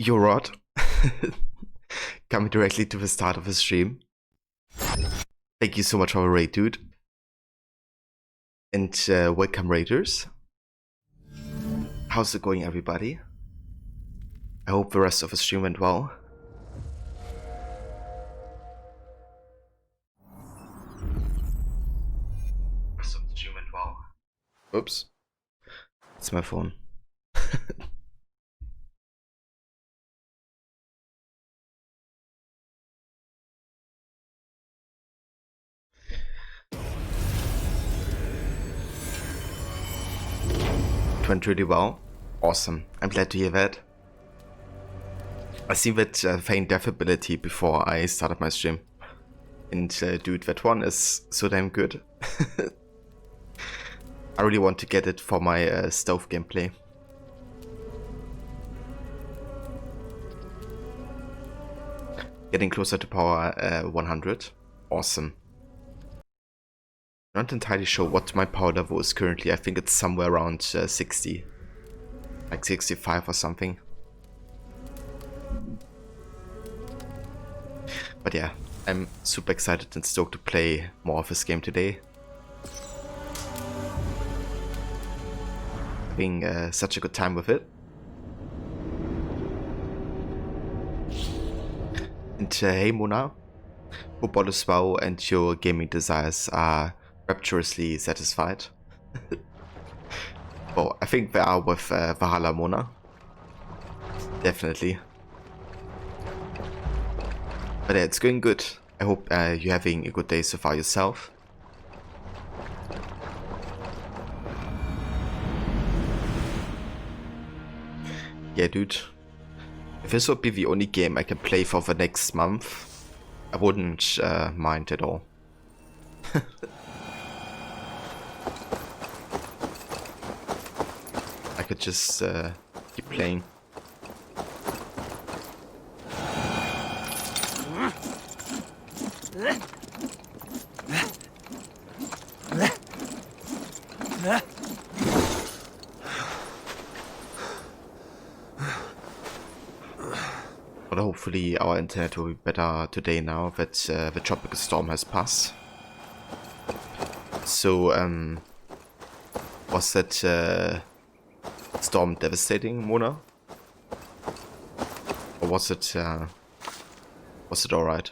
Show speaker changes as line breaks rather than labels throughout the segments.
You're right. Coming directly to the start of the stream. Thank you so much for the raid, dude. And welcome, raiders. How's it going, everybody? I hope the rest of the stream went well. Rest of the stream went well. Oops. It's my phone. 'Went really well. Awesome. I'm glad to hear that. I seen that feign death ability before I started my stream. And dude, that one is so damn good. I really want to get it for my stealth gameplay. Getting closer to power 100. Awesome. Not entirely sure what my power level is currently. I think it's somewhere around 60. Like 65 or something. But yeah, I'm super excited and stoked to play more of this game today. Having such a good time with it. And hey Mona, hope all is well and your gaming desires are rapturously satisfied. Well, I think they are with Valhalla, Mona. Definitely. But yeah, it's going good. I hope you're having a good day so far yourself. Yeah, dude. If this would be the only game I can play for the next month, I wouldn't mind at all. I could just keep playing. But hopefully our internet will be better today now that the tropical storm has passed. So, was that storm devastating, Mona? Or was it alright?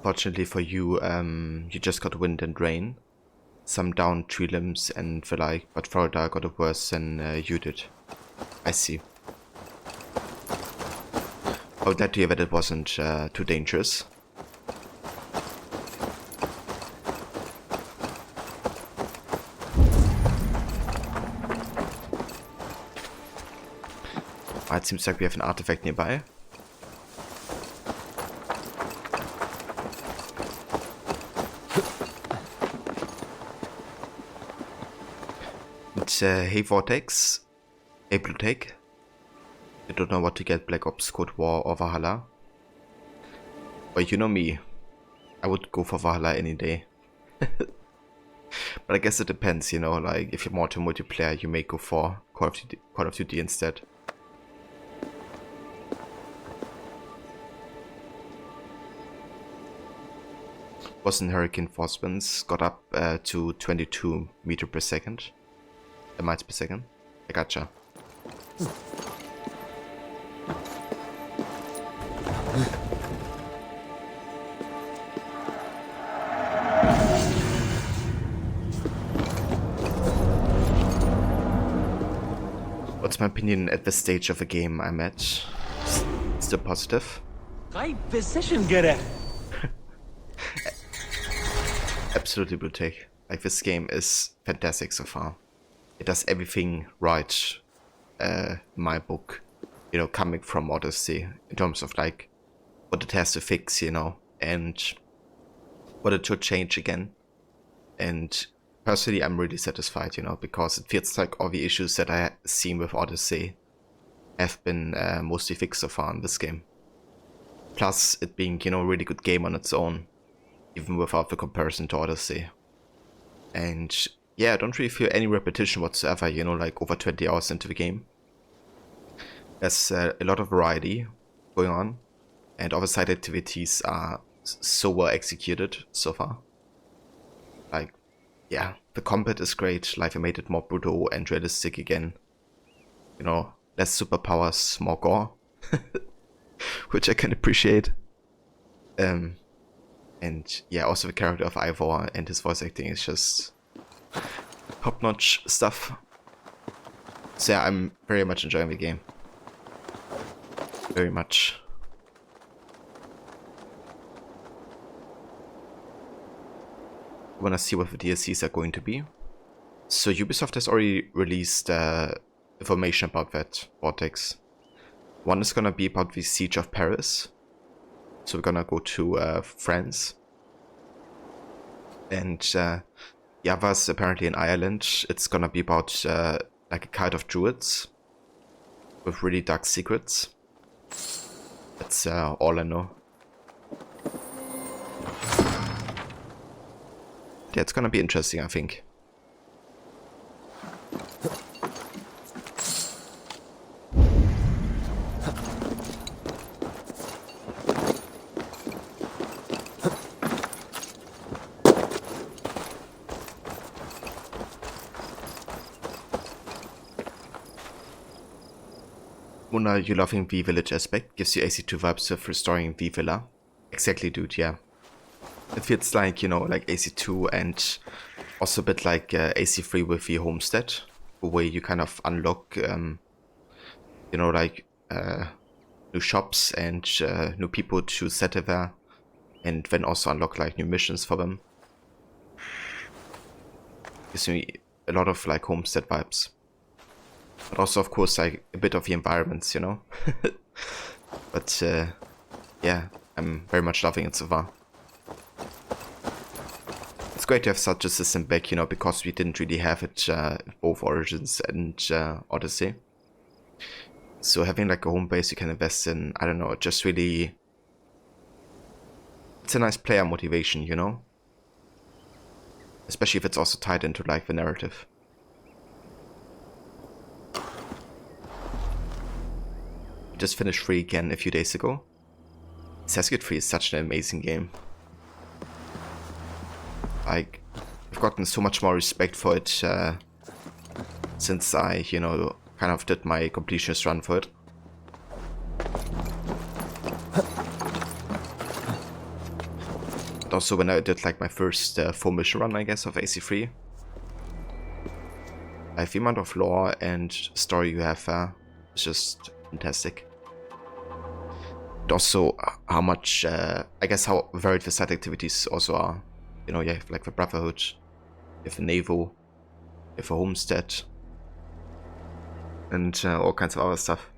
Fortunately for you, you just got wind and rain. Some downed tree limbs and the like, but Florida got it worse than you did. I see. Oh, glad to hear that it wasn't too dangerous. It seems like we have an artifact nearby. Hey Vortex, hey Bluetech. I don't know what to get, Black Ops, Cold War or Valhalla. But you know me, I would go for Valhalla any day. But I guess it depends, you know, like if you're more to multiplayer, you may go for Call of Duty instead. Boston hurricane force winds got up to 22 meters per second. Miles per second. I gotcha. What's my opinion at this stage of the game I'm at? Still positive? Absolutely, Bluetech. Like, this game is fantastic so far. It does everything right, in my book. you know, coming from Odyssey in terms of like what it has to fix, you know, and what it should change again. And personally, I'm really satisfied, you know, because it feels like all the issues that I seen with Odyssey have been mostly fixed so far in this game. Plus, it being, you know, a really good game on its own, even without the comparison to Odyssey. And yeah, I don't really feel any repetition whatsoever, you know, like over 20 hours into the game. There's a lot of variety going on, and all the side activities are so well executed so far. Like, yeah, the combat is great, like they made it more brutal and realistic again. You know, less superpowers, more gore, which I can appreciate. And yeah, also the character of Ivor and his voice acting is just top-notch stuff. So yeah, I'm very much enjoying the game. Very much. I wanna see what the DLCs are going to be. So Ubisoft has already released information about that Vortex. One is gonna be about the Siege of Paris. So we're gonna go to France. And the others apparently in Ireland. It's gonna be about like a cult of druids with really dark secrets. That's all I know. Yeah, it's gonna be interesting, I think. Mona, you loving the village aspect? Gives you AC2 vibes of restoring the villa. Exactly, dude, yeah. It feels like, you know, like AC2 and also a bit like AC3 with the homestead, where you kind of unlock, you know, like new shops and new people to settle there, and then also unlock like new missions for them. Gives me a lot of like homestead vibes. But also, of course, like a bit of the environments, you know. But yeah, I'm very much loving it so far. It's great to have such a system back, you know, because we didn't really have it in both Origins and Odyssey. So having like a home base you can invest in, I don't know, just really... It's a nice player motivation, you know? Especially if it's also tied into like the narrative. Just finished 3 again a few days ago. Assassin's Creed 3 is such an amazing game. Like, I've gotten so much more respect for it since I, you know, kind of did my completionist run for it. But also when I did like my first full mission run, I guess, of AC3. Like the amount of lore and story you have there is just fantastic. And also how much, I guess how varied the side activities also are. You know, you have like the Brotherhood, you have the Naval, you have the Homestead, and all kinds of other stuff.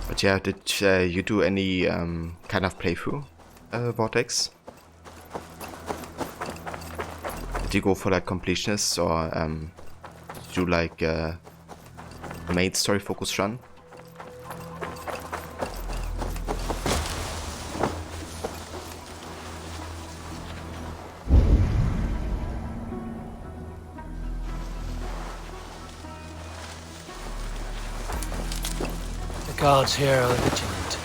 But yeah, did you do any kind of playthrough, Vortex? Did you go for like Completionist, or did you like a main story focus run?
The guards here are vigilant.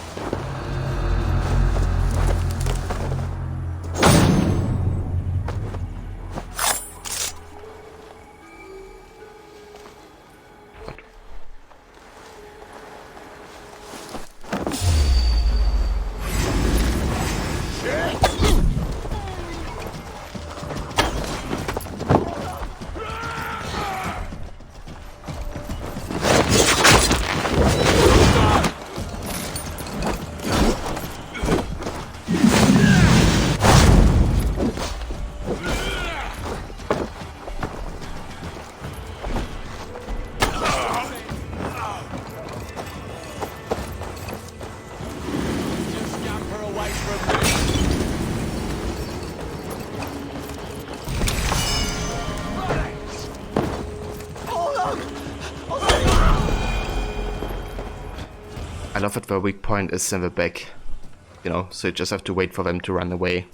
I love that the weak point is in the back, you know, so you just have to wait for them to run away.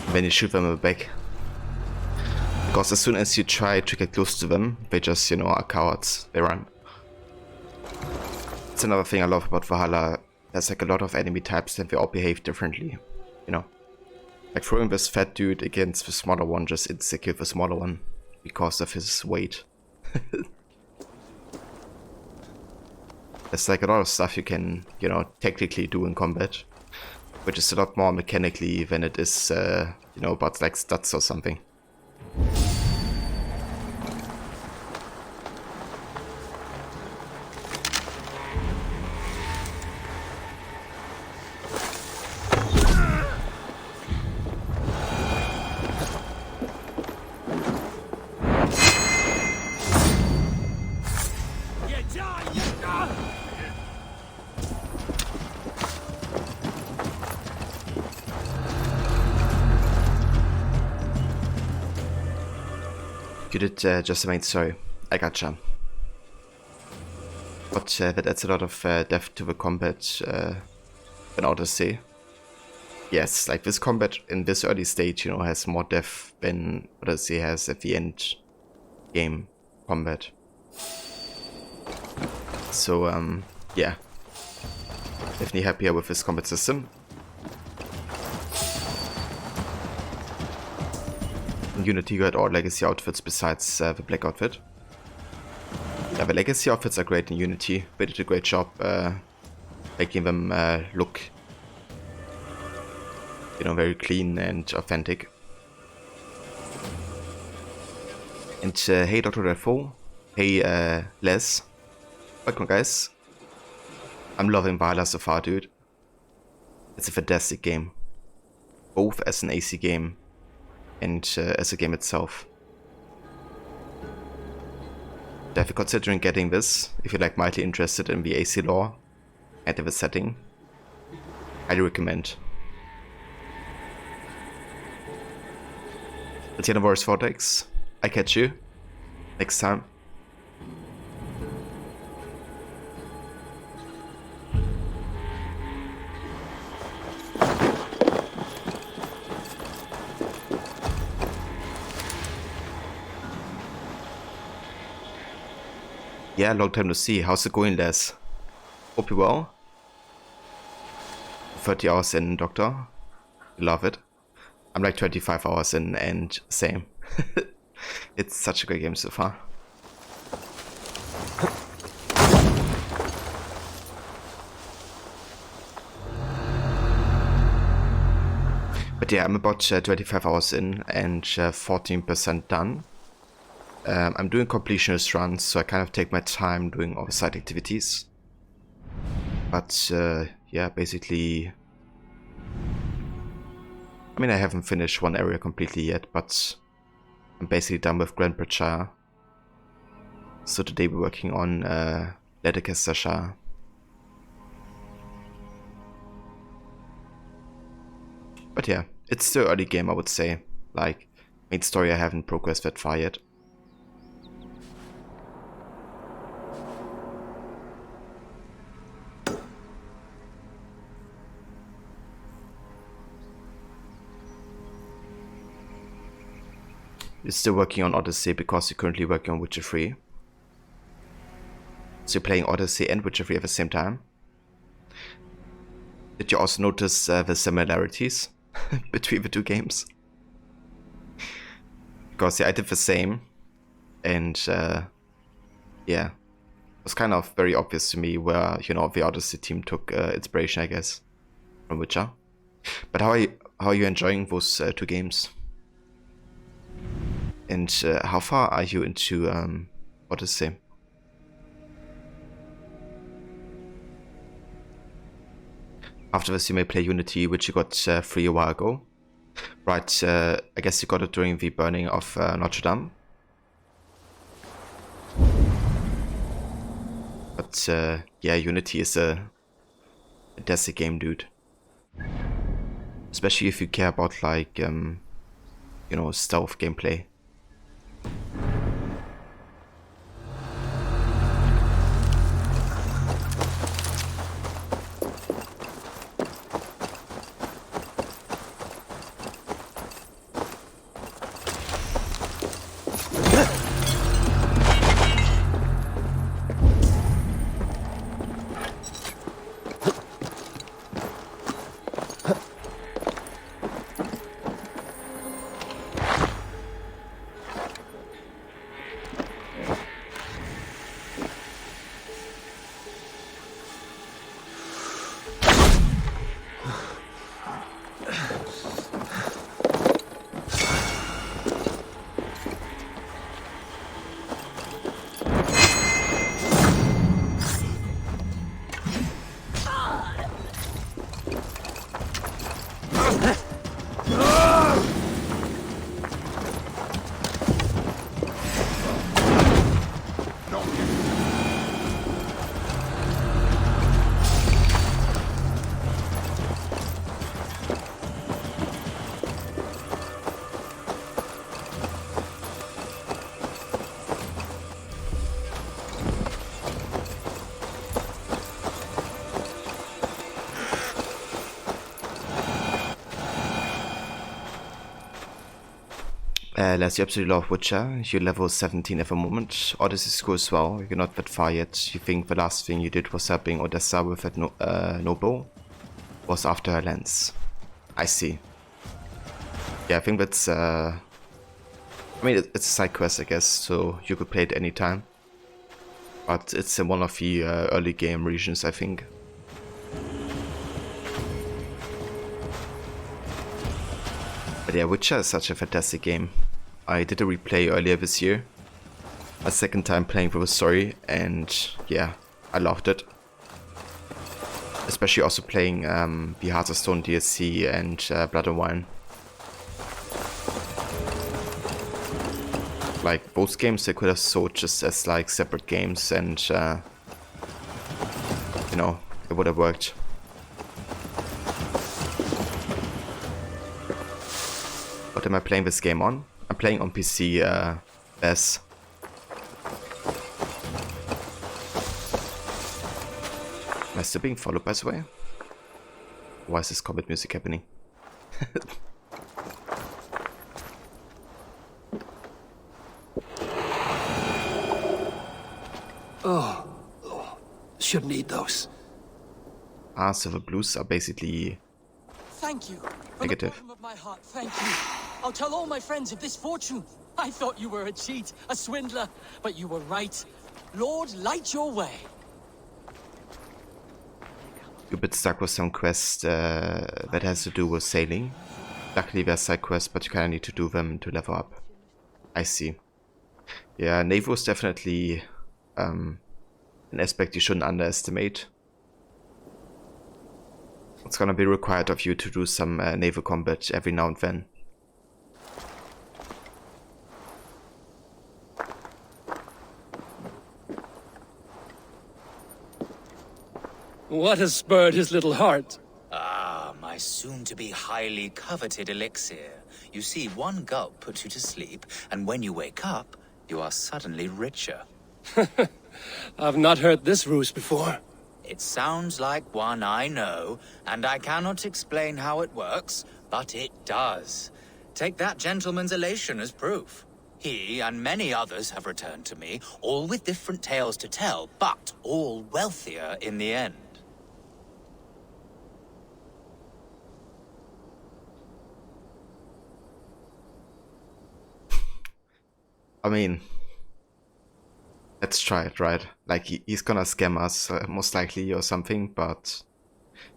Then you shoot them in the back. Because as soon as you try to get close to them, they just, you know, are cowards. They run. It's another thing I love about Valhalla. There's like a lot of enemy types and they all behave differently, you know. Like throwing this fat dude against the smaller one just insecure the smaller one because of his weight. There's like a lot of stuff you can, you know, technically do in combat, which is a lot more mechanically than it is, you know, about like stats or something. You did just the main story. I gotcha. But that adds a lot of depth to the combat in Odyssey. Yes, like this combat in this early stage, you know, has more depth than Odyssey has at the end game combat. So, yeah. Definitely happier with this combat system. In Unity you had all legacy outfits besides the black outfit. Yeah, the legacy outfits are great in Unity. They did a great job making them look, you know, very clean and authentic. And hey Dr. Defoe, hey Les, welcome guys. I'm loving Valhalla so far, dude. It's a fantastic game, both as an AC game and as a game itself. Definitely considering getting this if you're like mildly interested in the AC lore and in the setting. Highly recommend. Xenoverse Vortex, I catch you next time. Yeah, long time to see. How's it going, Les? Hope you're well. 30 hours in, Doctor. Love it. I'm like 25 hours in and same. It's such a great game so far. But yeah, I'm about 25 hours in and 14% done. I'm doing completionist runs, so I kind of take my time doing all the side activities. But yeah, basically, I mean, I haven't finished one area completely yet, but I'm basically done with Grand Bridge. So today we're working on Ledecaster. But yeah, it's still early game, I would say. Like, main story I haven't progressed that far yet. You're still working on Odyssey because you're currently working on Witcher 3. So you're playing Odyssey and Witcher 3 at the same time. Did you also notice the similarities between the two games? Because yeah, I did the same. And yeah, it was kind of very obvious to me where, you know, the Odyssey team took inspiration, I guess, from Witcher. But how are you enjoying those two games? And how far are you into Odyssey? After this you may play Unity, which you got free a while ago. Right, I guess you got it during the burning of Notre Dame. But yeah, Unity is a fantastic game, dude. Especially if you care about like, you know, stealth gameplay. Unless you absolutely love Witcher, you're level 17 at the moment. Odyssey is cool as well, you're not that far yet. You think the last thing you did was helping Odessa with that noble? Was after her lens. I see. Yeah, I think that's I mean, it's a side quest, I guess, so you could play it anytime. But it's in one of the early game regions, I think. But yeah, Witcher is such a fantastic game. I did a replay earlier this year. A second time playing through the story, and yeah, I loved it. Especially also playing the Hearts of Stone DLC and Blood and Wine. Like, both games they could have sold just as like separate games, and you know, it would have worked. What am I playing this game on? I'm playing on PC, BES. Am I still being followed, by the way? Why is this combat music happening?
Shouldn't eat those.
Ah, so the blues are basically
Thank you.
negative.
From the bottom of my heart, thank you. I'll tell all my friends of this fortune. I thought you were a cheat, a swindler, but you were right. Lord, light your way.
You're a bit stuck with some quest that has to do with sailing. Luckily there's side quests, but you kinda need to do them to level up. I see. Yeah, naval is definitely an aspect you shouldn't underestimate. It's gonna be required of you to do some naval combat every now and then.
What has spurred his little heart?
Ah, my soon-to-be highly coveted elixir. You see, one gulp puts you to sleep, and when you wake up, you are suddenly richer.
I've not heard this ruse before.
It sounds like one I know, and I cannot explain how it works, but it does. Take that gentleman's elation as proof. He and many others have returned to me, all with different tales to tell, but all wealthier in the end.
I mean, let's try it, right? Like, he's gonna scam us, most likely, or something, but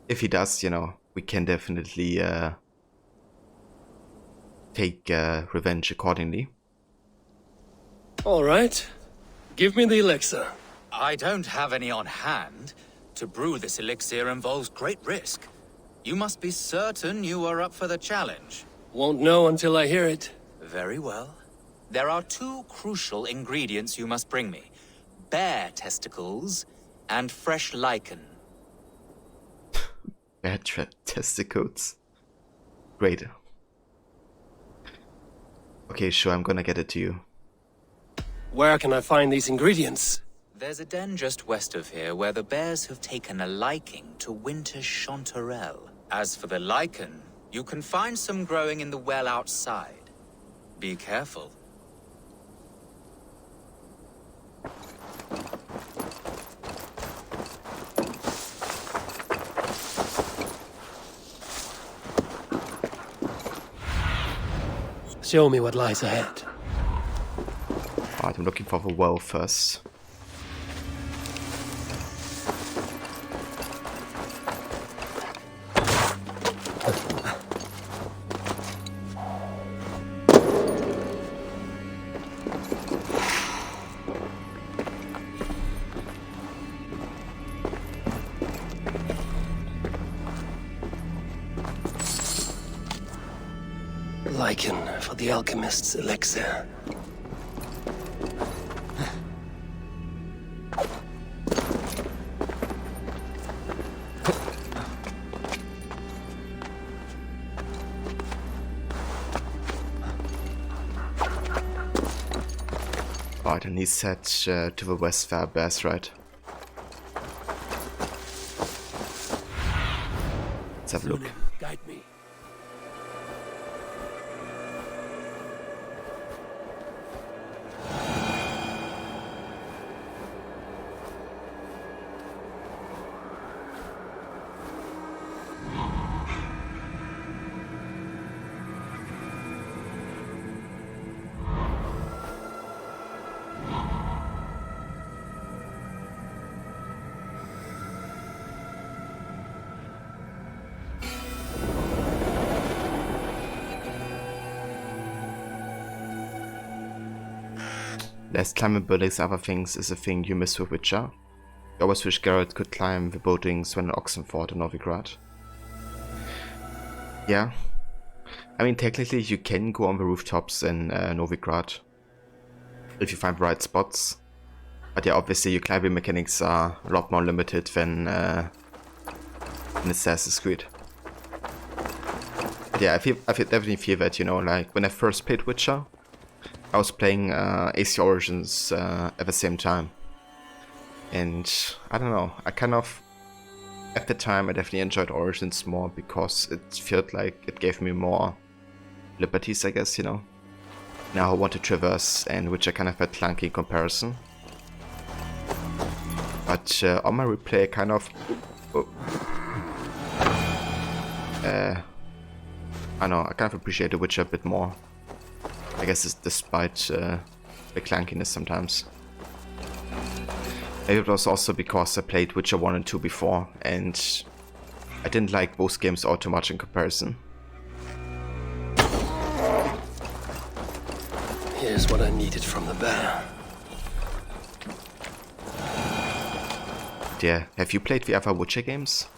if he does, you know, we can definitely take revenge accordingly.
Alright. Give me the elixir.
I don't have any on hand. To brew this elixir involves great risk. You must be certain you are up for the challenge.
Won't know until I hear it.
Very well. There are two crucial ingredients you must bring me. Bear testicles and fresh lichen.
Bear testicles. Great. Okay, sure, I'm gonna get it to you.
Where can I find these ingredients?
There's a den just west of here where the bears have taken a liking to winter chanterelle. As for the lichen, you can find some growing in the well outside. Be careful.
Show me what lies ahead.
Alright, I'm looking for the well first.
lichen for the alchemist's elixir.
Right, and he's set to the west fair bears, right? Let's have a look.
Guide me.
Less climbing buildings, other things is a thing you miss with Witcher. You always wish Geralt could climb the buildings when in Oxenford or Novigrad. Yeah. I mean, technically you can go on the rooftops in Novigrad if you find the right spots. But yeah, obviously your climbing mechanics are a lot more limited than in Assassin's Creed. But yeah, I definitely feel that, you know, like when I first played Witcher, I was playing AC Origins at the same time. And I don't know, I kind of, at the time I definitely enjoyed Origins more because it felt like it gave me more liberties, I guess, you know. Now I want to traverse, and which I kind of had clunky in comparison. But on my replay I kind of... I know, I kind of appreciate The Witcher a bit more. I guess it's despite the clunkiness sometimes. Maybe it was also because I played Witcher 1 and 2 before, and I didn't like both games all too much in comparison.
Here's what I needed from the bear.
Yeah, have you played the other Witcher games?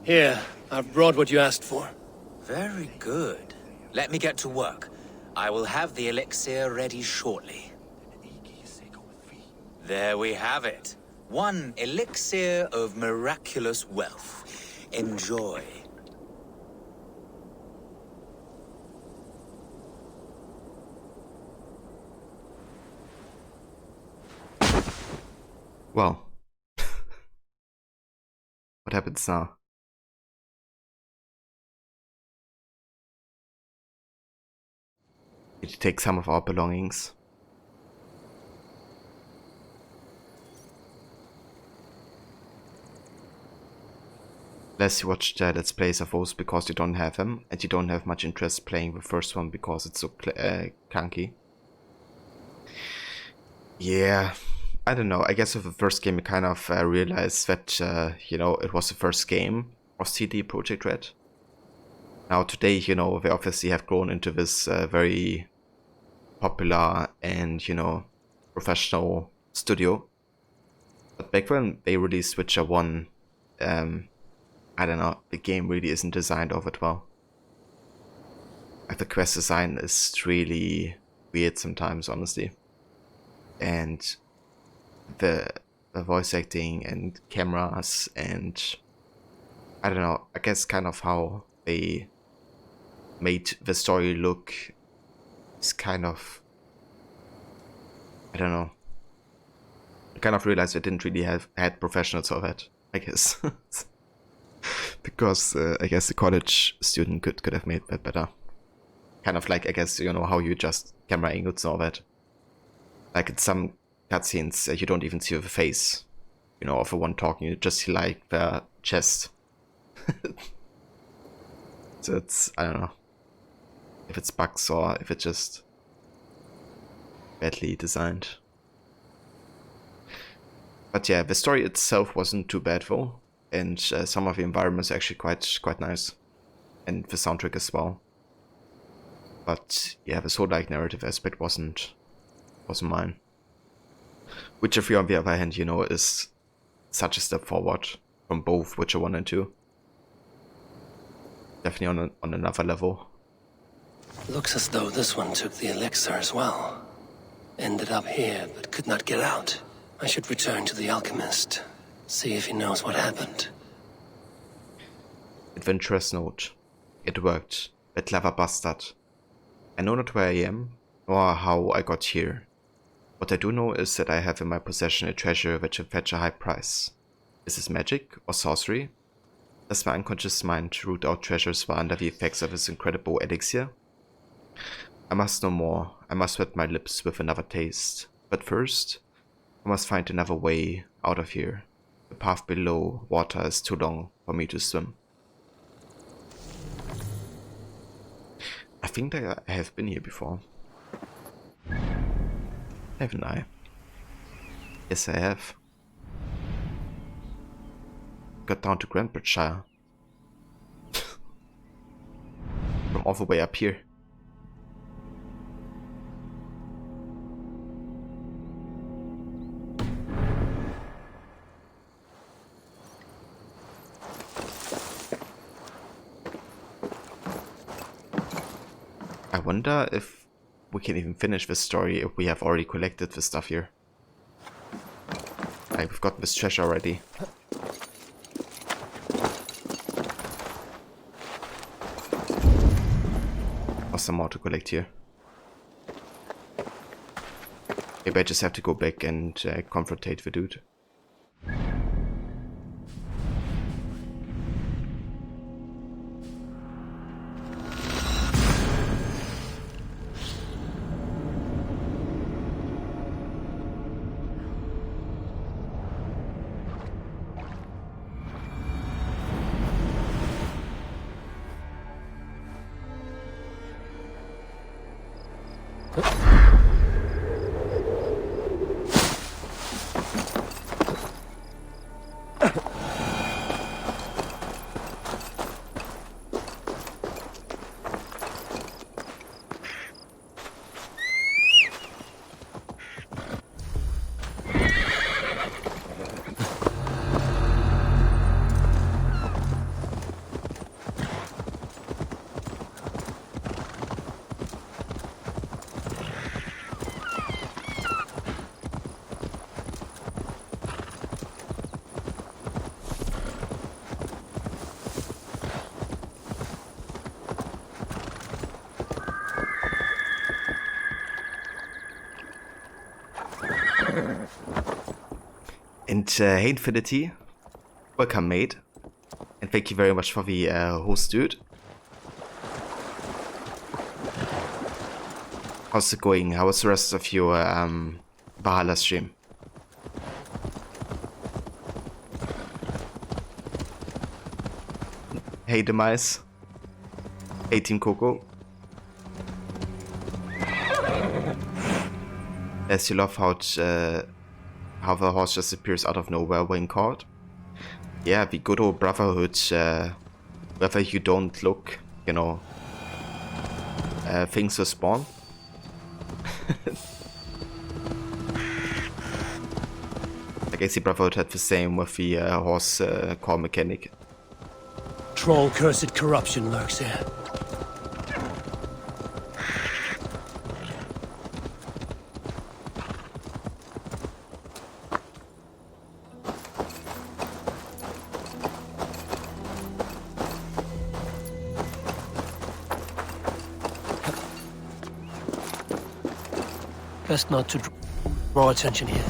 Here, I've brought what you asked for.
Very good. Let me get to work. I will have the elixir ready shortly. There we have it. One elixir of miraculous wealth. Enjoy.
Well. What happens now? Need to take some of our belongings. Unless you watched Let's Plays of those because you don't have them, and you don't have much interest playing the first one because it's so clunky. Yeah, I don't know. I guess with the first game I kind of realized that, you know, it was the first game of CD Projekt Red. Now today, you know, they obviously have grown into this very popular and, you know, professional studio. But back when they released Witcher 1, I don't know, the game really isn't designed all that well. Like the quest design is really weird sometimes, honestly. And the voice acting and cameras and I don't know, I guess kind of how they made the story look is kind of, I don't know. I kind of realized I didn't really had professionals for that, I guess. Because I guess the college student could have made that better. Kind of like, I guess, you know, how you adjust camera angles and all that. Like in some cutscenes, you don't even see the face, you know, of the one talking. You just see like the chest. So it's, I don't know if it's bugs or if it's just badly designed. But yeah, the story itself wasn't too bad though, and some of the environments are actually quite nice, and the soundtrack as well. But yeah, this whole like narrative aspect wasn't mine. Witcher 3 on the other hand, you know, is such a step forward from both Witcher 1 and 2. Definitely on another level.
Looks as though this one took the elixir as well. Ended up here, but could not get out. I should return to the alchemist, see if he knows what happened.
Adventurer's note. It worked. A clever bastard. I know not where I am, or how I got here. What I do know is that I have in my possession a treasure which will fetch a high price. Is this magic or sorcery? Does my unconscious mind root out treasures while under the effects of this incredible elixir? I must know more. I must wet my lips with another taste. But first, I must find another way out of here. The path below water is too long for me to swim. I think that I have been here before. Haven't I? Yes, I have. Got down to Grandbridgeshire. From all the way up here. I wonder if we can even finish this story if we have already collected the stuff here. Like, we've got this treasure already. Or some more to collect here. Maybe I just have to go back and confrontate the dude. And hey Infinity, welcome mate, and thank you very much for the host, dude. How's it going? How was the rest of your Valhalla stream? Hey Demise. Hey Team Coco. As you love how the horse just appears out of nowhere when caught. Yeah, the good old brotherhood, whether you don't look, you know, things will spawn. I guess the brotherhood had the same with the horse core mechanic.
Troll cursed corruption lurks here. Best not to draw attention here.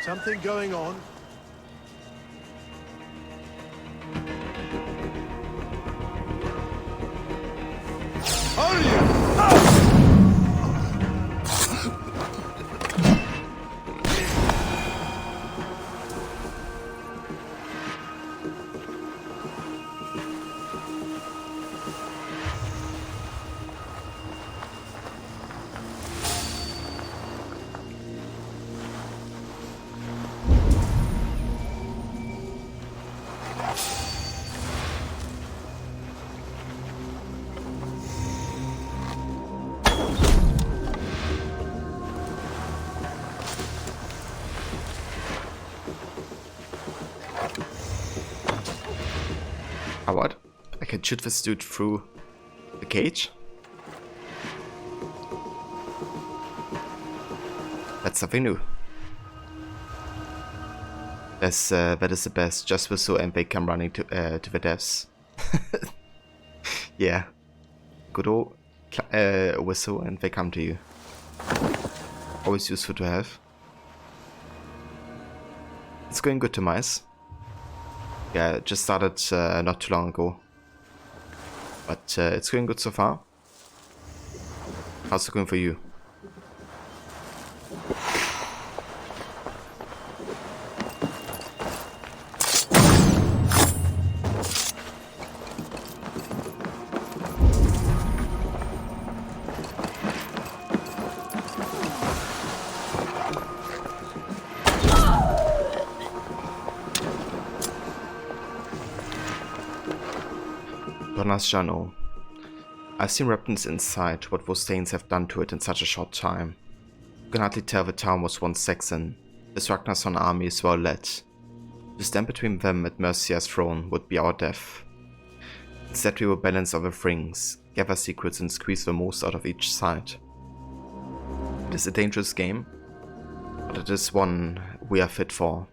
Something going on? Are you?
Ah, what? I can shoot this dude through the cage? That's something new. That is the best. Just whistle and they come running to the deaths. Yeah. Good old whistle and they come to you. Always useful to have. It's going good to mice. Yeah, it just started not too long ago. But it's going good so far. How's it going for you? Jano. I've seen weapons inside, what those stains have done to it in such a short time. You can hardly tell the town was once Saxon. This Ragnarsson army is well led. To stand between them and Mercia's throne would be our death. Instead we will balance our things, gather secrets and squeeze the most out of each side. It is a dangerous game, but it is one we are fit for.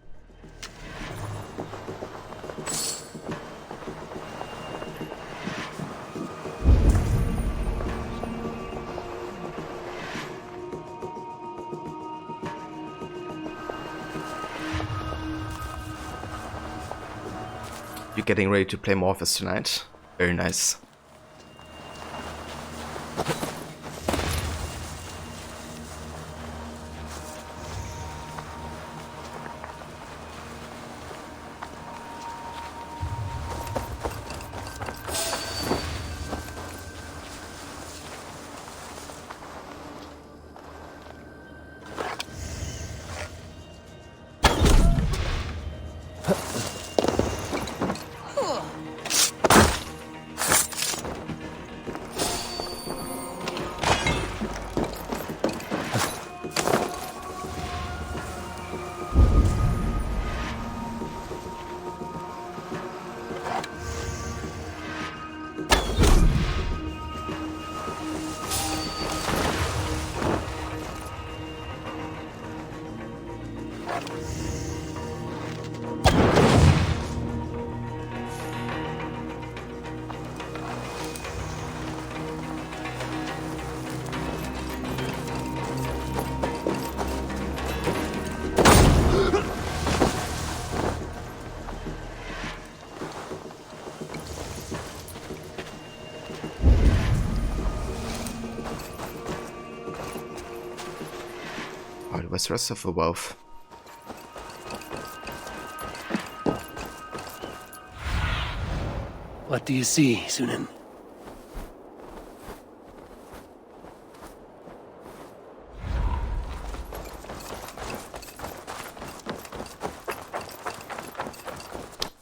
You're getting ready to play more of this tonight? Very nice. Where's the rest of the wealth?
What do you see, Sunan?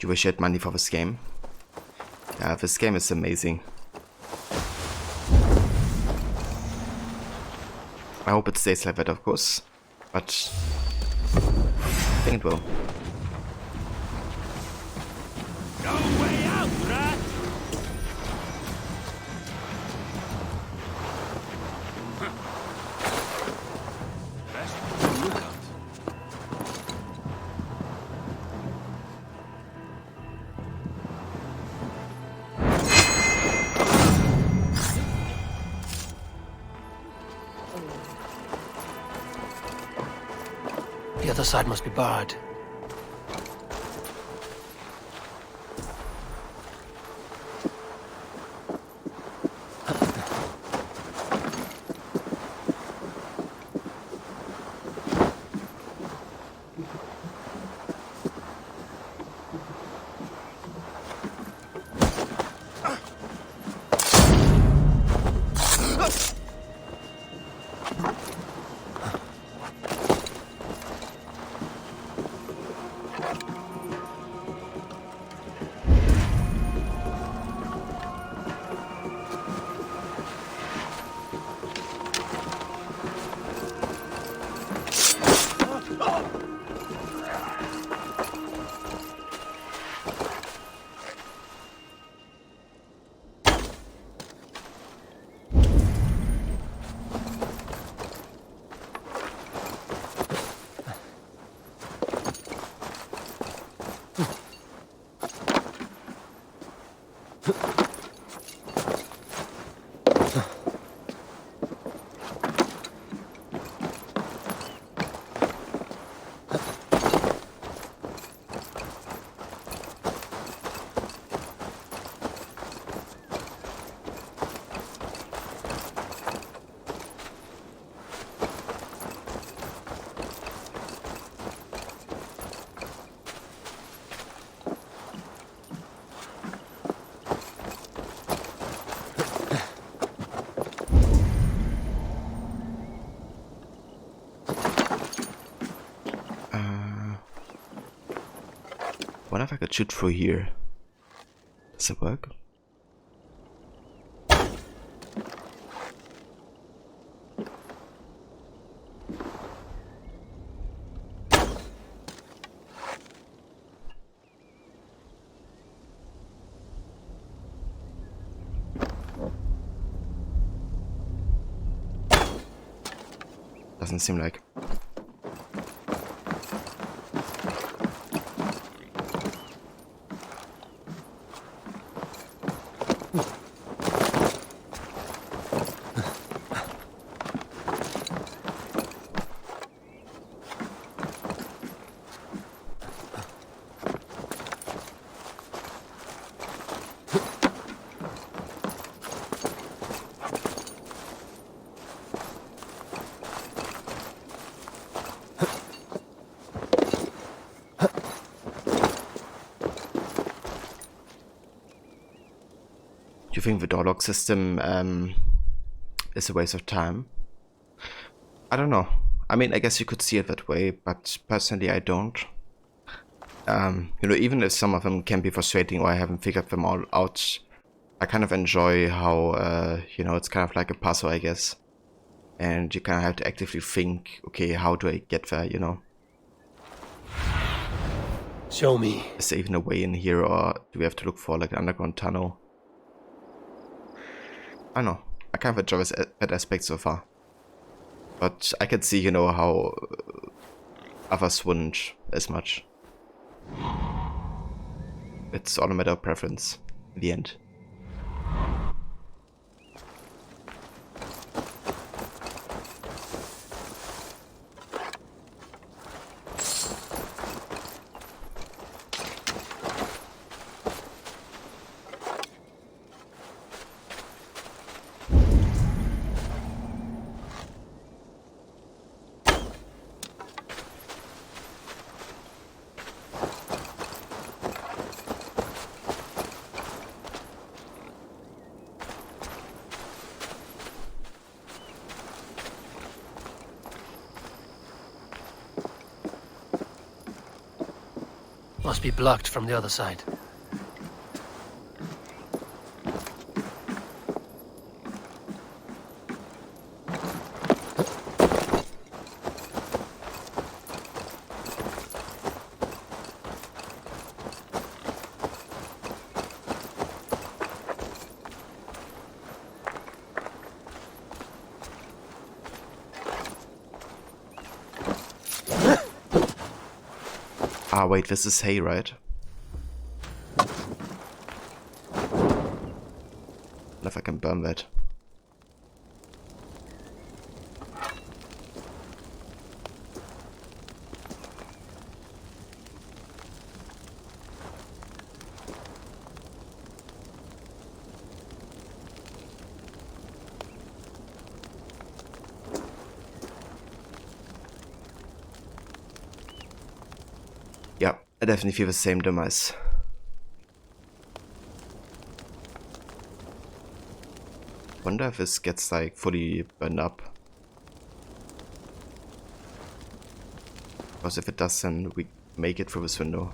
You wish you had money for this game? Yeah, this game is amazing. I hope it stays like that, of course, but I think it will.
No way out, rat! Best look out.
The other side must be barred.
What if I could shoot through here? Does it work? Doesn't seem like. Do you think the door lock system is a waste of time? I don't know. I mean, I guess you could see it that way, but personally I don't. You know, even if some of them can be frustrating or I haven't figured them all out, I kind of enjoy how, you know, it's kind of like a puzzle, I guess. And you kind of have to actively think, okay, how do I get there, you know?
Show me.
Is there even a way in here, or do we have to look for like an underground tunnel? I don't know. I kind of enjoy that aspect so far. But I can see, you know, how others wouldn't as much. It's all a matter of preference in the end.
Must be blocked from the other side.
Ah, wait, this is hay, right? What if I can burn that? I definitely feel the same demise. Wonder if this gets like fully burned up. Because if it does, then we make it through this window.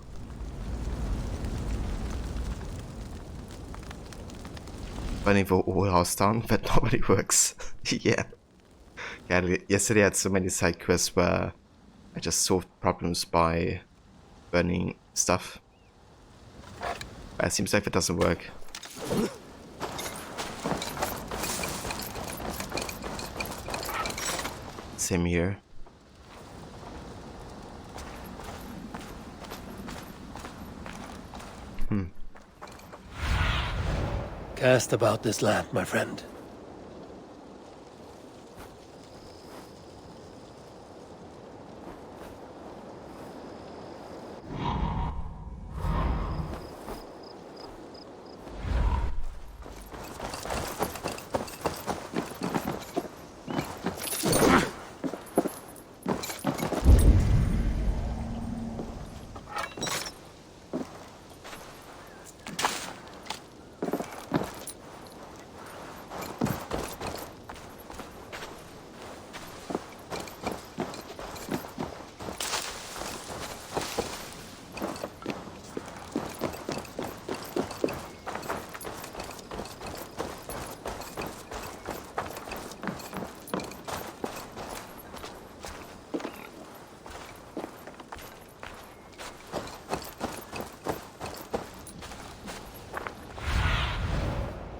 Burning the whole house down, that normally works. Yeah. Yeah, yesterday I had so many side quests where I just solved problems by burning stuff. But it seems like that doesn't work. Same here.
Cast about this land, my friend.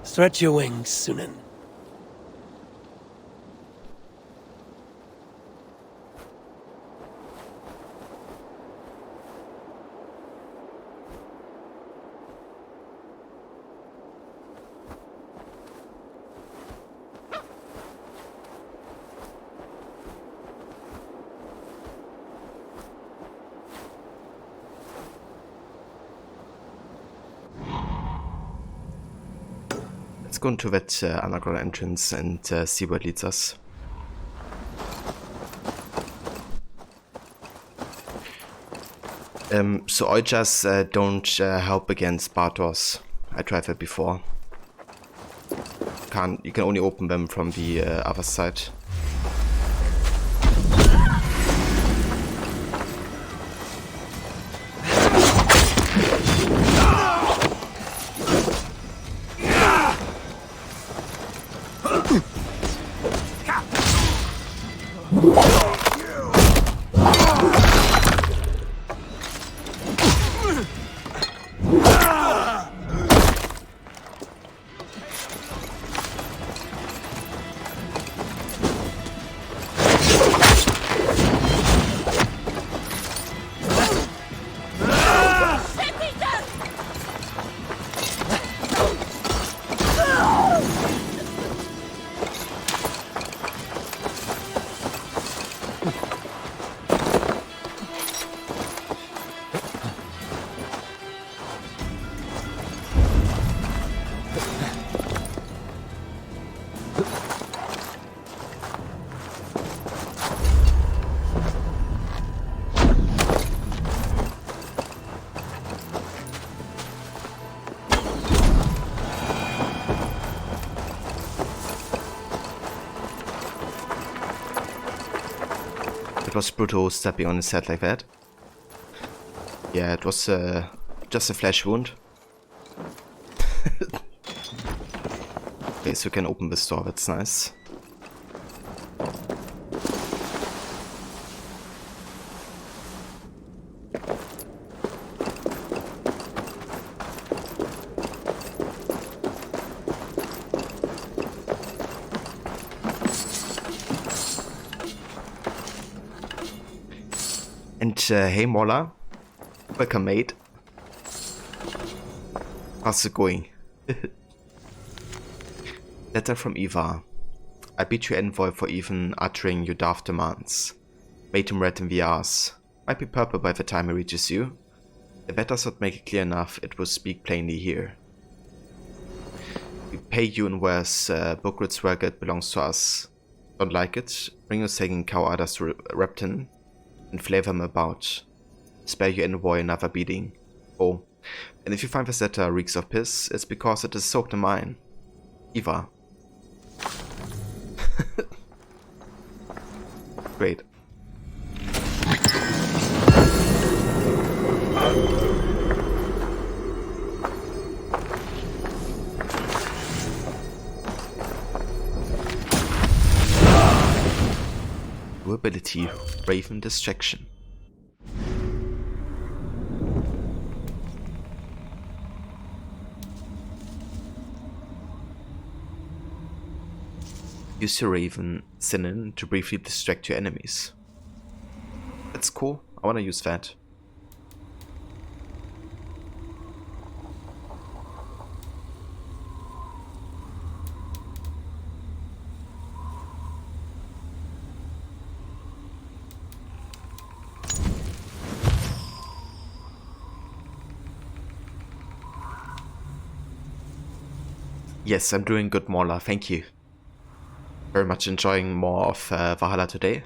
Stretch your wings, Sunan.
Let's go into that underground entrance and see where it leads us. So Ojas don't help against Bartos. I tried that before. You can only open them from the other side. It was brutal stepping on his head like that. Yeah, it was just a flesh wound. Okay, so you can open this door, that's nice. And hey Mola, welcome mate. How's it going? Letter from Eva. I beat your envoy for even uttering your daft demands. Made him red in the arse. Might be purple by the time he reaches you. If that does not make it clear enough, it will speak plainly here. We pay you in wares, Bogrit's work belongs to us. Don't like it? Bring your second cow others to Repton and flavor them about. spare your envoy another beating. Oh, and if you find this letter reeks of piss, it's because it is soaked in mine. Eva. Great. New ability, Raven Distraction. Use your Raven Sinnen to briefly distract your enemies. That's cool, I wanna use that. Yes, I'm doing good, Morla, thank you. Very much enjoying more of Valhalla today.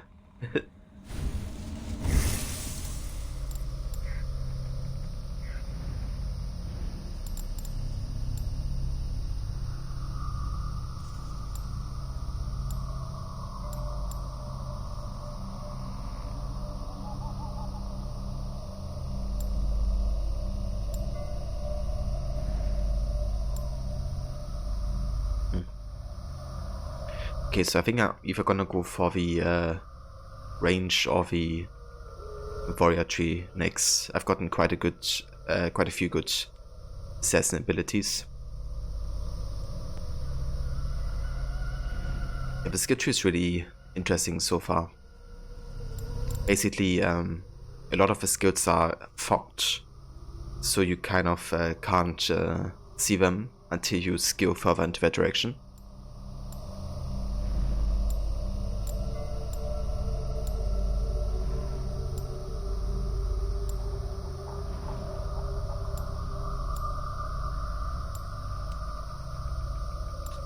Okay, so I think I'm either gonna go for the range or the warrior tree next. I've gotten quite a few good assassin abilities. Yeah, the skill tree is really interesting so far. Basically, a lot of the skills are fogged, so you kind of can't see them until you skill further into that direction.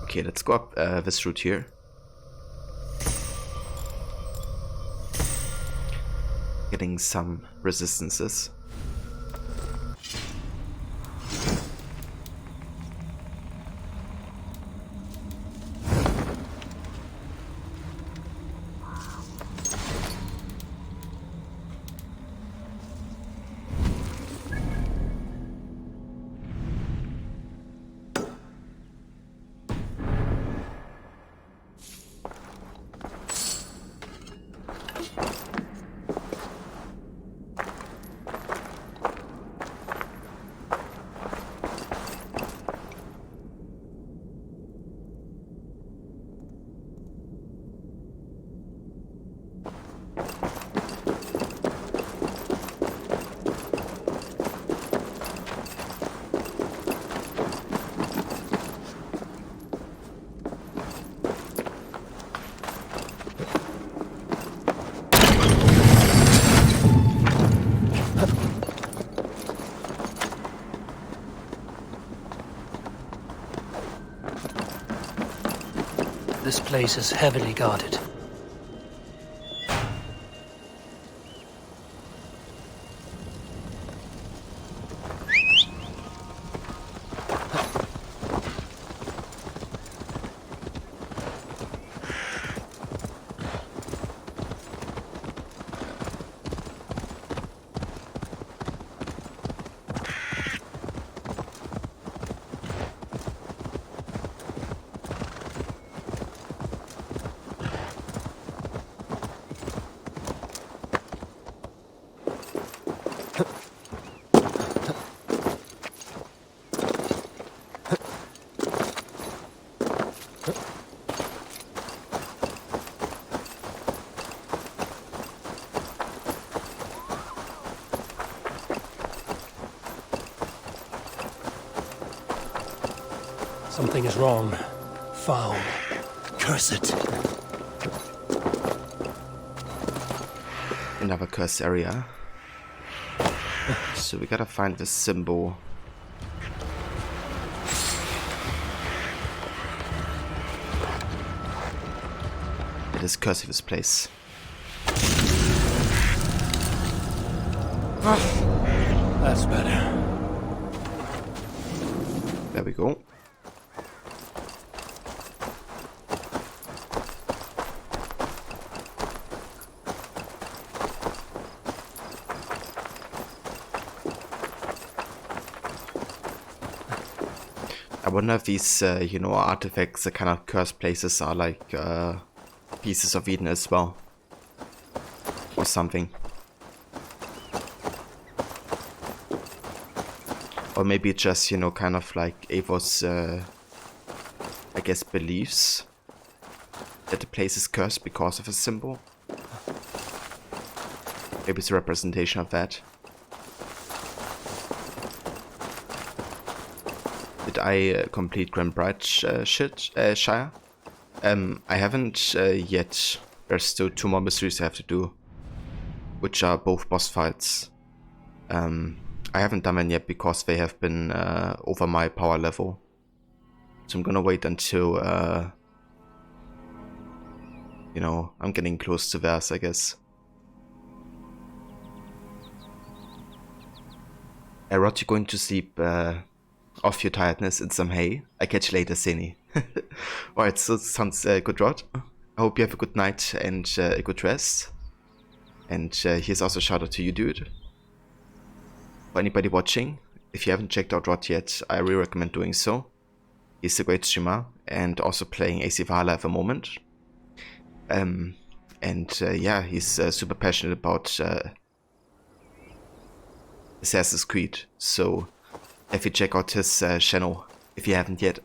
Okay, let's go up this route here. Getting some resistances.
This place is heavily guarded. Something is wrong. Foul. Curse it.
Another cursed area. So we gotta find this symbol. It is cursed, this place. Ah.
That's better.
There we go. I wonder if these, you know, artifacts, the kind of cursed places are like pieces of Eden as well. Or something. Or maybe it's just, you know, kind of like Eivor's, I guess, beliefs that the place is cursed because of a symbol. Maybe it's a representation of that. Did I complete Grand Bride Shire? I haven't yet. There's still 2 more mysteries I have to do, which are both boss fights. I haven't done them yet because they have been over my power level. So I'm gonna wait until, you know, I'm getting close to theirs, I guess. Rod, you going to sleep off your tiredness in some hay? I catch you later, Seni. Alright, so sounds good, Rod. I hope you have a good night and a good rest. And here's also a shout out to you, dude. For anybody watching, if you haven't checked out Rod yet, I really recommend doing so. He's a great streamer and also playing AC Valhalla at the moment. Yeah, he's super passionate about Assassin's Creed, so if you check out his channel if you haven't yet.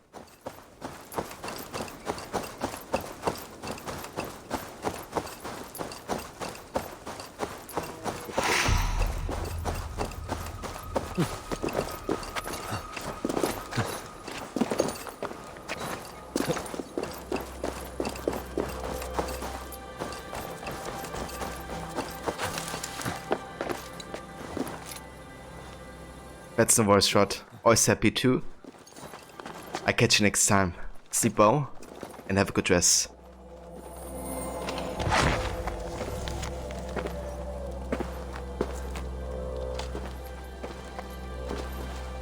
That's the voice shot. Always happy too. I catch you next time. Sleep well and have a good rest.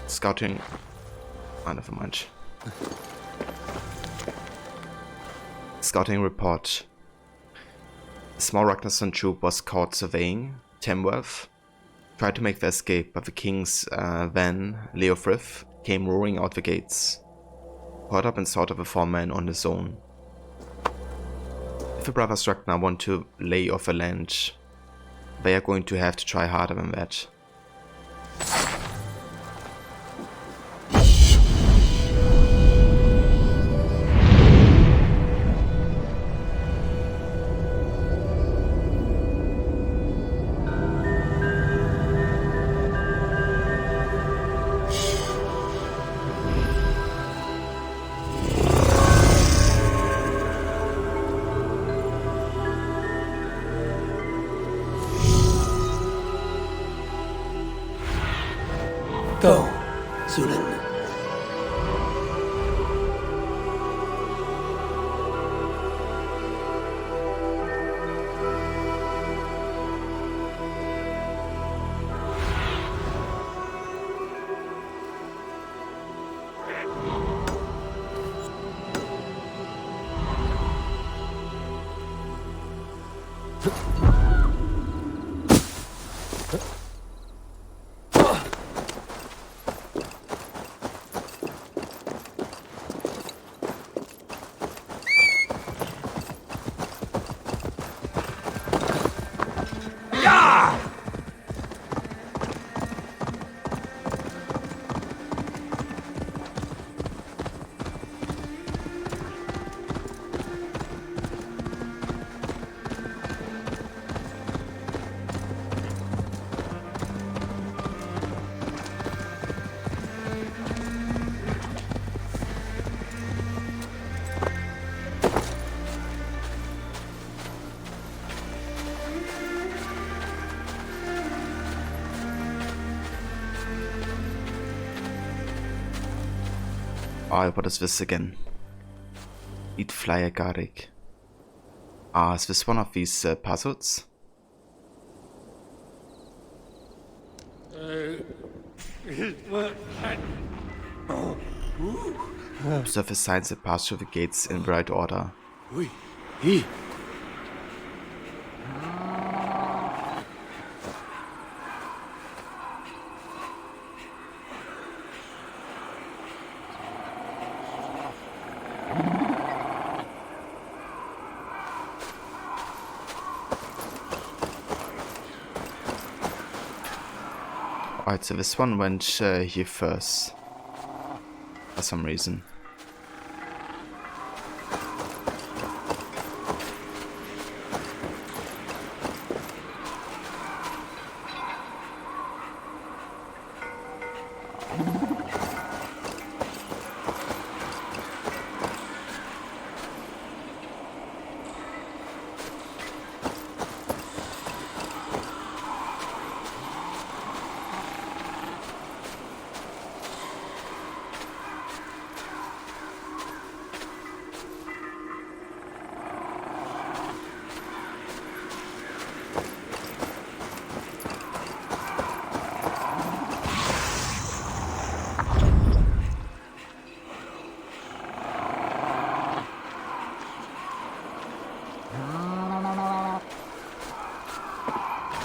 Scouting. Oh, never mind. Scouting report. A small Ragnarsson troop was caught surveying Tamworth. Tried to make their escape, but the king's van, Leofrith, came roaring out the gates. Caught up and sought of a 4-man on his own. If the brothers Ragnar want to lay off the land, they are going to have to try harder than that.
Go, Zulin. Oh, what is this again? Eat flyer garlic. Ah, is this one of these puzzles?
Observe the signs that pass through the gates in right order.
Oui. He.
Alright, so this one went here first. For some reason.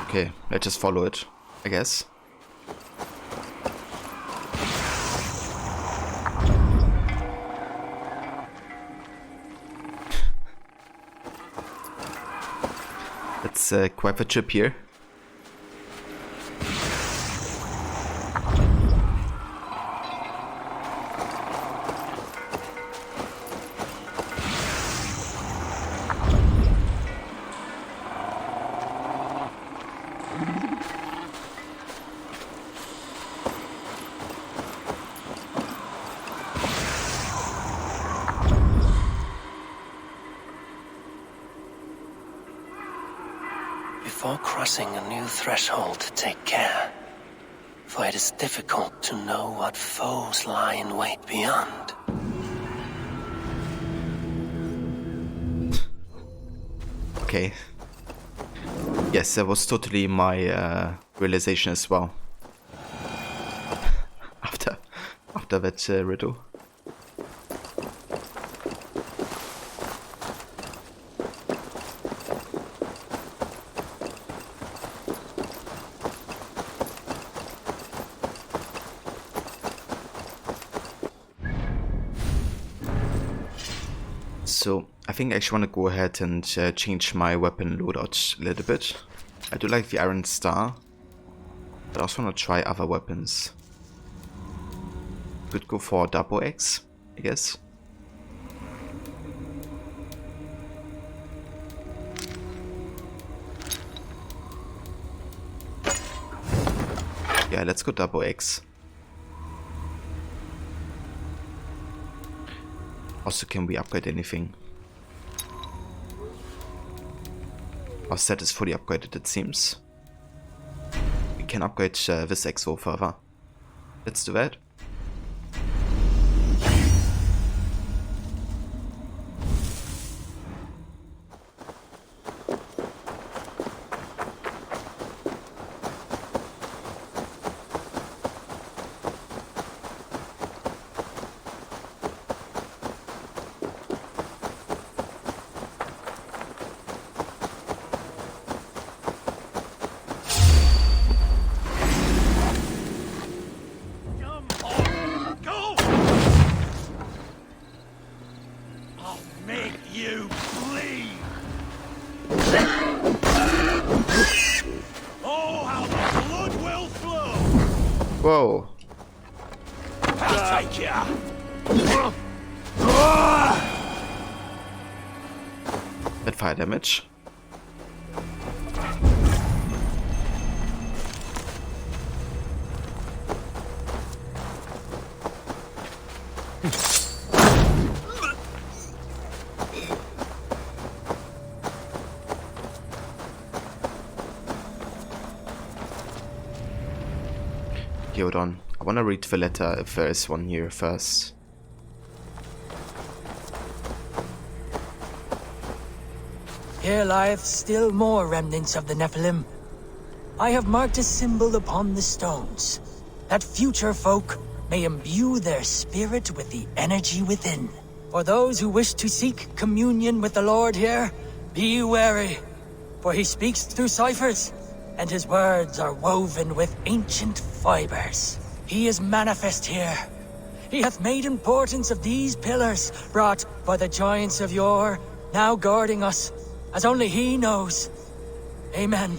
Okay, let's just follow it, I guess. That's quite a trip here.
Before crossing a new threshold, take care. For it is difficult to know what foes lie in wait beyond.
Okay. Yes, that was totally my realization as well. after that riddle. So, I think I actually want to go ahead and change my weapon loadout a little bit. I do like the Iron Star, but I also want to try other weapons. Could go for double X, I guess. Yeah, let's go double X. Also, can we upgrade anything? Our set is fully upgraded, it seems. We can upgrade this exo further. Let's do that. Whoa.
I'll take ya.
Bad fire damage. Hold on. I want to read the letter if there is one here first.
Here lieth still more remnants of the Nephilim. I have marked a symbol upon the stones. that future folk may imbue their spirit with the energy within. For those who wish to seek communion with the Lord here, be wary, for he speaks through ciphers, and his words are woven with ancient fibers. He is manifest here. He hath made importance of these pillars, brought by the giants of yore, now guarding us, as only he knows. Amen.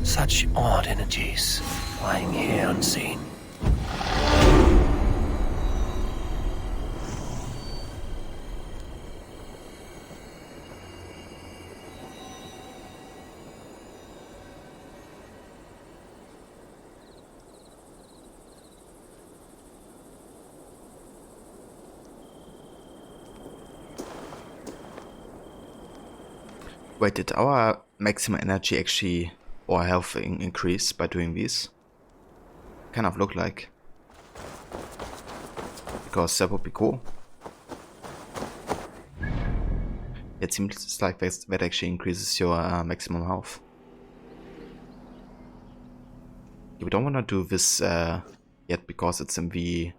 Such odd energies, lying here unseen.
Wait, did our maximum energy actually, or health increase by doing this? Kind of look like. Because that would be cool. It seems like that actually increases your maximum health. We don't want to do this yet because it's in the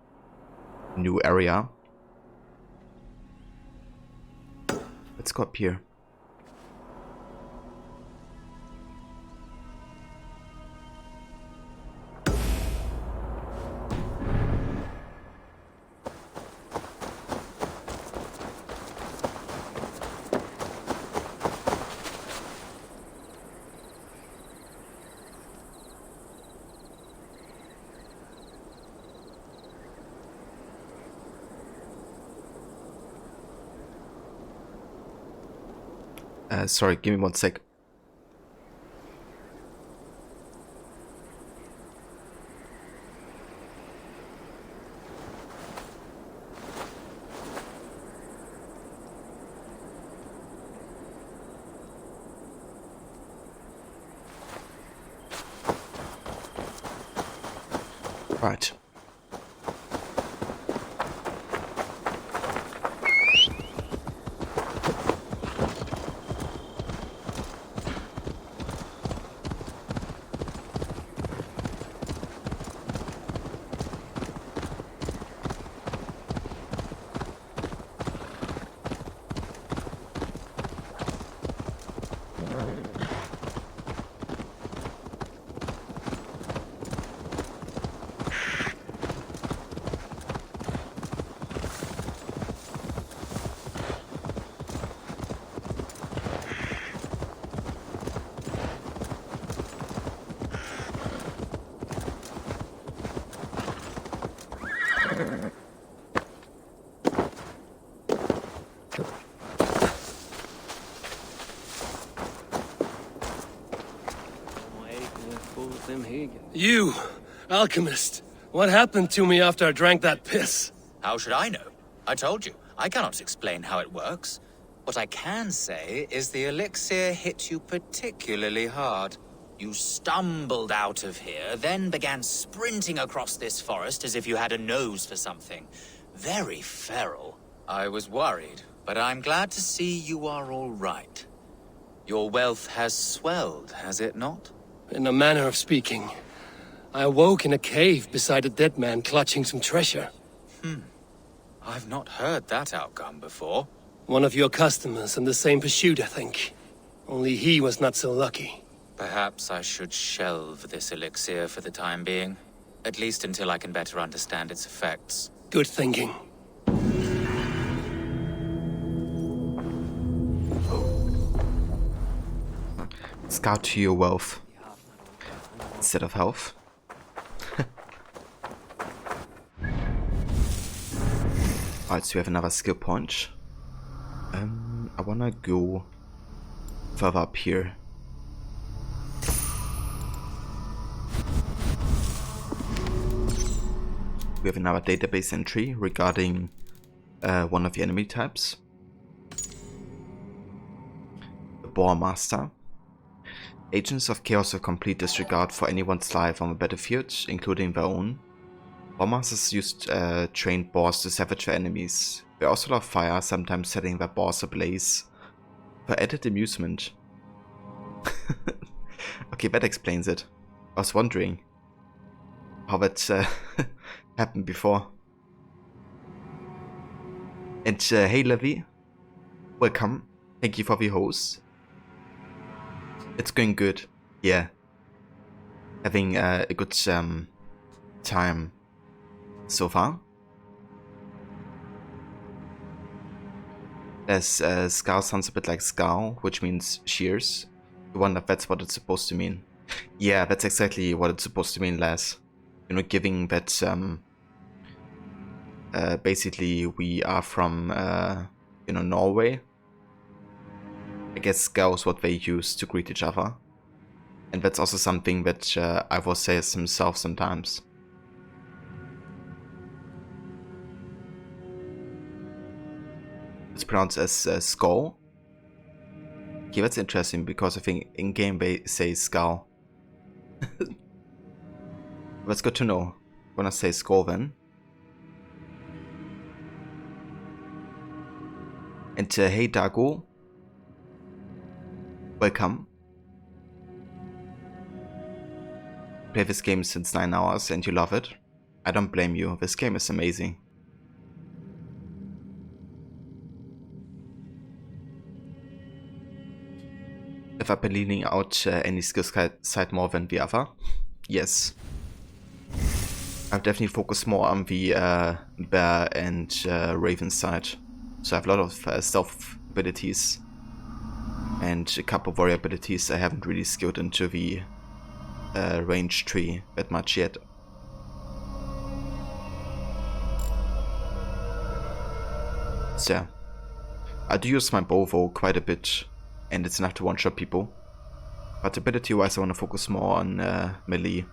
new area. Let's go up here. Sorry, give me 1 sec. Right.
You, alchemist, what happened to me after I drank that piss?
How should I know? I told you, I cannot explain how it works. What I can say is the elixir hit you particularly hard. You stumbled out of here, then began sprinting across this forest as if you had a nose for something. Very feral. I was worried, but I'm glad to see you are all right. Your wealth has swelled, has it not?
In a manner of speaking. I awoke in a cave beside a dead man clutching some treasure.
I've not heard that outcome before.
One of your customers in the same pursuit, I think. Only he was not so lucky.
Perhaps I should shelve this elixir for the time being. At least until I can better understand its effects.
Good thinking.
Scout to your wealth instead of health. Alright, so we have another skill point. I wanna go further up here. We have another database entry regarding one of the enemy types. The Boar Master. Agents of Chaos have complete disregard for anyone's life on the battlefield, including their own. Boar Masters used trained boars to savage their enemies. They also love fire, sometimes setting their boars ablaze for added amusement. Okay, that explains it. I was wondering how that happened before. And hey Levi, welcome. Thank you for the host. It's going good. Yeah. Having a good time so far. As Scar sounds a bit like Scow, which means shears. I wonder if that's what it's supposed to mean. Yeah, that's exactly what it's supposed to mean, Les. You know, giving that basically we are from you know, Norway. I guess Scow is what they use to greet each other. And that's also something that Ivor says himself sometimes. It's pronounced as skull. Okay, that's interesting because I think in game they say skull. That's good to know. I'm gonna say skull then. And hey Dago, welcome. Play this game since 9 hours and you love it. I don't blame you, this game is amazing. If I've been leaning out any skill side more than the other, yes. I've definitely focused more on the bear and raven side. So I have a lot of stealth abilities and a couple of warrior abilities. I haven't really skilled into the range tree that much yet. So yeah. I do use my bow though quite a bit, and it's enough to one-shot people. But ability wise I want to focus more on melee.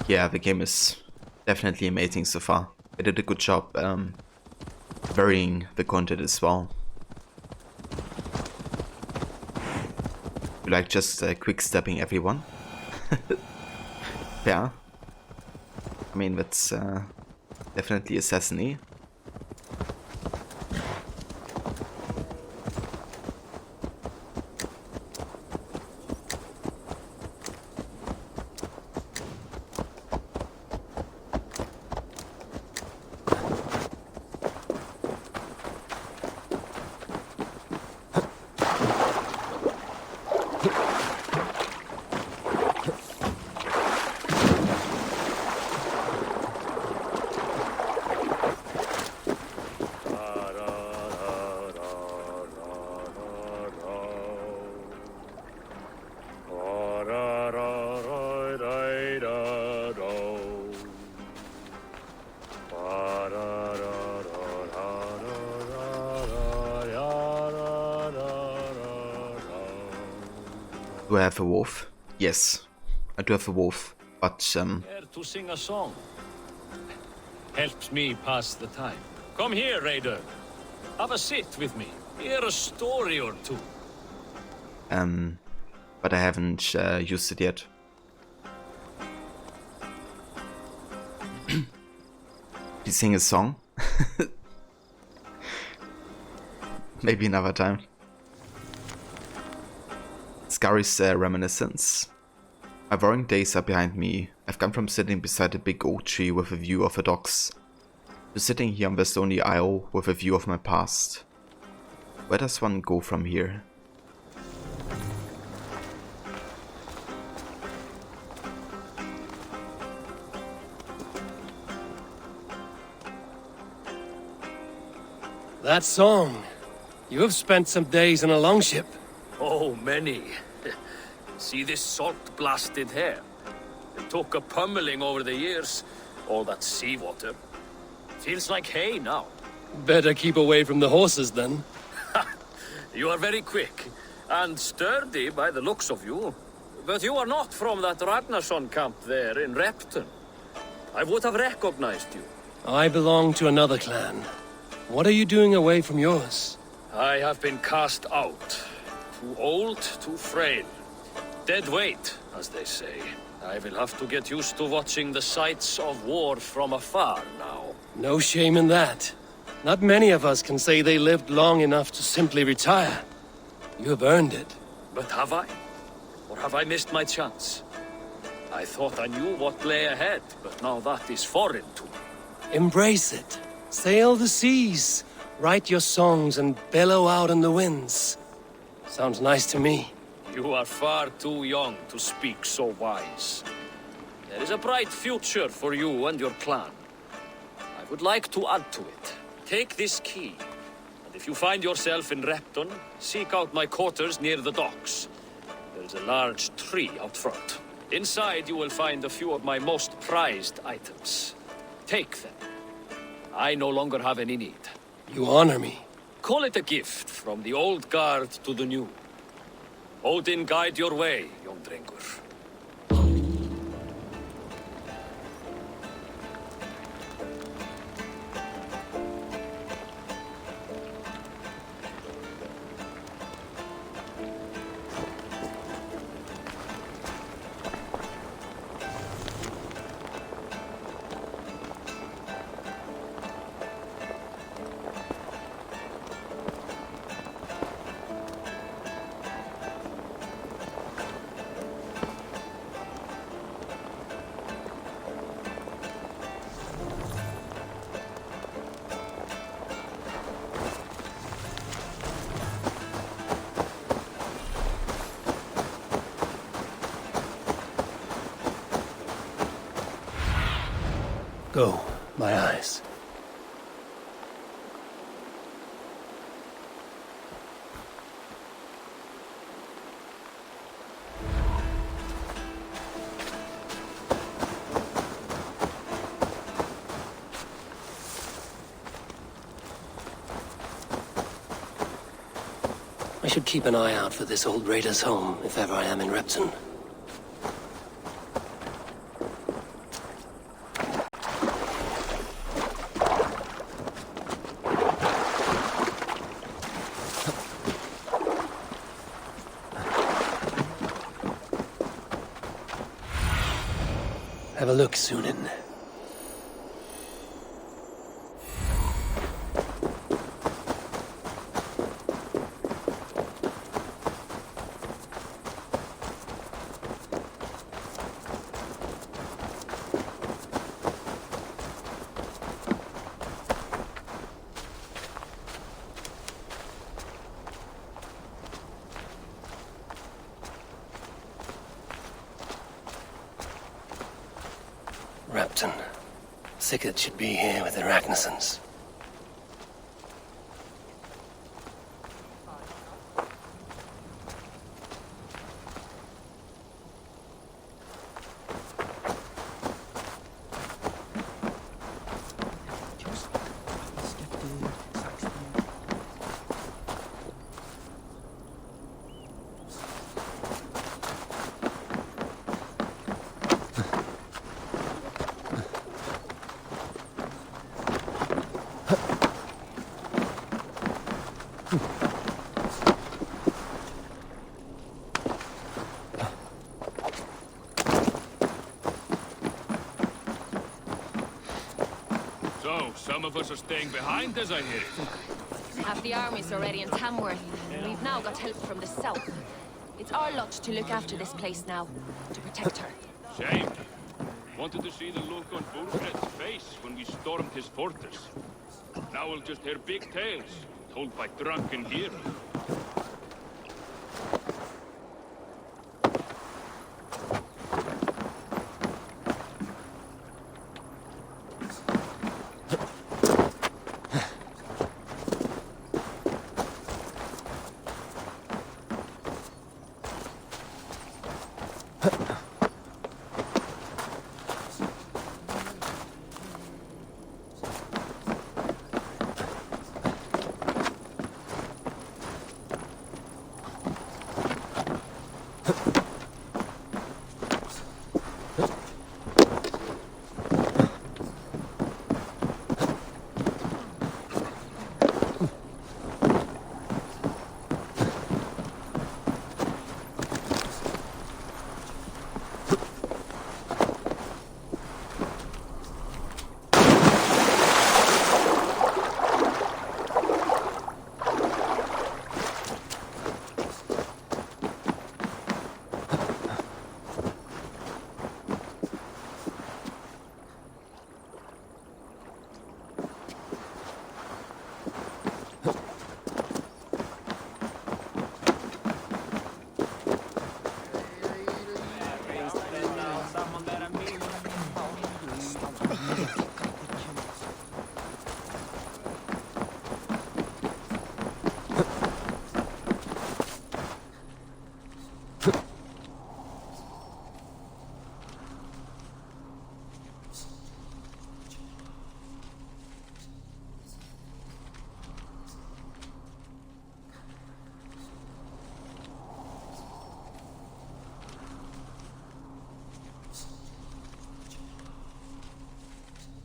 Yeah, the game is definitely amazing so far. They did a good job varying the content as well. You like just quick stepping everyone? Yeah. I mean, that's definitely assassiny. Do I have a wolf? Yes, I do have a wolf, but
Care to sing a song? Helps me pass the time. Come here, Raider. Have a sit with me. Hear a story or two.
but I haven't used it yet. Please sing a song. Maybe another time. Scary's reminiscence. My worrying days are behind me. I've gone from sitting beside a big oak tree with a view of the docks to sitting here on the stony isle with a view of my past. Where does one go from here?
That song. You have spent some days in a longship.
Oh, many. See this salt-blasted hair? It took a pummeling over the years. All that seawater. Feels like hay now.
Better keep away from the horses, then.
You are very quick, and sturdy by the looks of you. But you are not from that Ragnarsson camp there in Repton. I would have recognized you.
I belong to another clan. What are you doing away from yours?
I have been cast out. Too old, too frail. Dead weight, as they say. I will have to get used to watching the sights of war from afar now.
No shame in that. Not many of us can say they lived long enough to simply retire. You have earned it.
But have I? Or have I missed my chance? I thought I knew what lay ahead, but now that is foreign to me.
Embrace it. Sail the seas. Write your songs and bellow out in the winds. Sounds nice to me.
You are far too young to speak so wise. There is a bright future for you and your clan. I would like to add to it. Take this key, and if you find yourself in Repton, seek out my quarters near the docks. There is a large tree out front. Inside you will find a few of my most prized items. Take them. I no longer have any need.
You honor me.
Call it a gift from the old guard to the new. Odin guide your way, young Drengur.
Go, my eyes. I should keep an eye out for this old raider's home if ever I am in Repton. Have a look, Sunan. Repton. Sigurd should be here with the Ragnarsons.
So, some of us are staying behind as I hear it.
Half the army's already in Tamworth, and we've now got help from the south. It's our lot to look after this place now, to protect her.
Shame. Wanted to see the look on Burgred's face when we stormed his fortress. Now we'll just hear big tales, told by drunken heroes.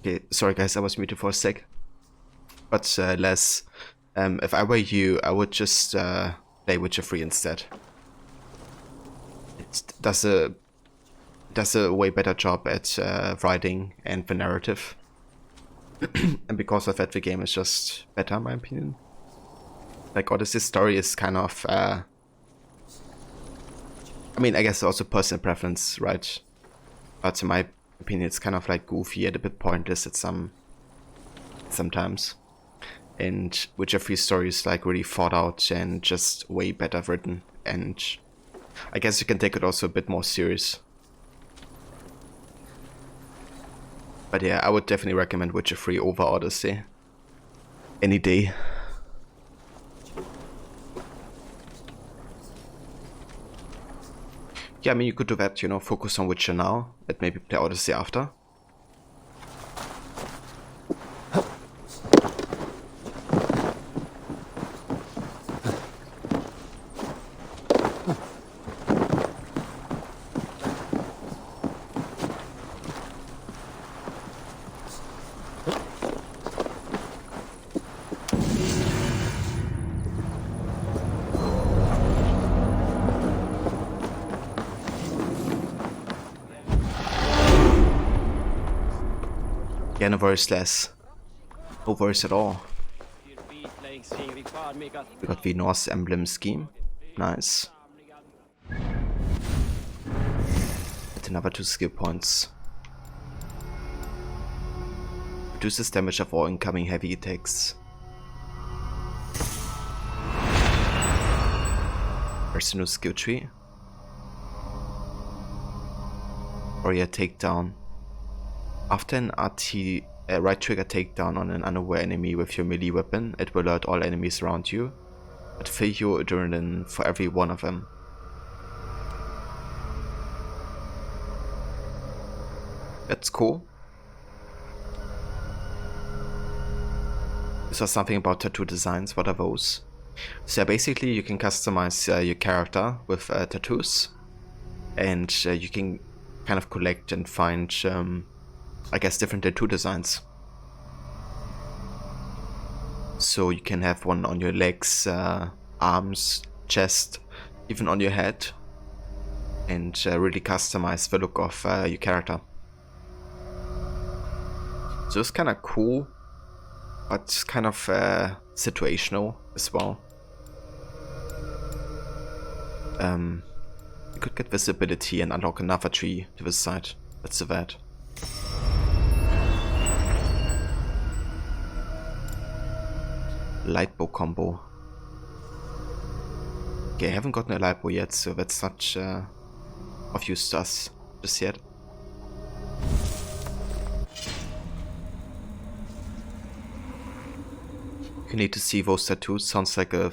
Okay, sorry guys, I was muted for a sec. But Les, if I were you, I would just play Witcher 3 instead. It does a way better job at writing and the narrative. And because of that, the game is just better, in my opinion. Like, Odyssey's story is kind of... I mean, I guess also personal preference, right? But in my opinion, it's kind of like goofy and a bit pointless at sometimes. And Witcher 3 story is like really thought out and just way better written. And I guess you can take it also a bit more serious. But yeah, I would definitely recommend Witcher 3 over Odyssey. Any day. Yeah, I mean, you could do that, you know, focus on Witcher now, and maybe play Odyssey after. Yeah, no worries, Les. No worries at all. We got the Norse emblem scheme. Nice. At another 2 skill points. Reduces damage of all incoming heavy attacks. There's a new skill tree. Warrior takedown. After an right trigger takedown on an unaware enemy with your melee weapon, it will alert all enemies around you, but fill your adrenaline for every one of them. That's cool. This was something about tattoo designs. What are those? So yeah, basically you can customize your character with tattoos, and you can kind of collect and find I guess different tattoo designs. So you can have one on your legs, arms, chest, even on your head, and really customize the look of your character. So it's kind of cool, but kind of situational as well. You could get visibility and unlock another tree to the side. That's the bad. Light bow combo. Okay, I haven't gotten a light bow yet, so that's not of use to us just yet. You need to see those tattoos. Sounds like a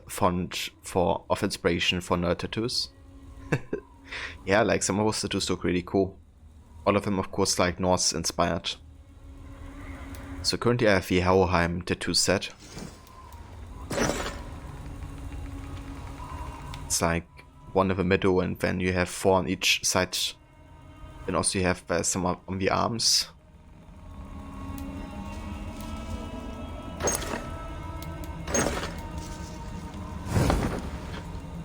font of inspiration for nerd tattoos. Yeah, like some of those tattoos look really cool. All of them, of course, like Norse inspired. So currently I have the Helheim tattoo set. It's like one in the middle, and then you have 4 on each side. Then also you have some on the arms.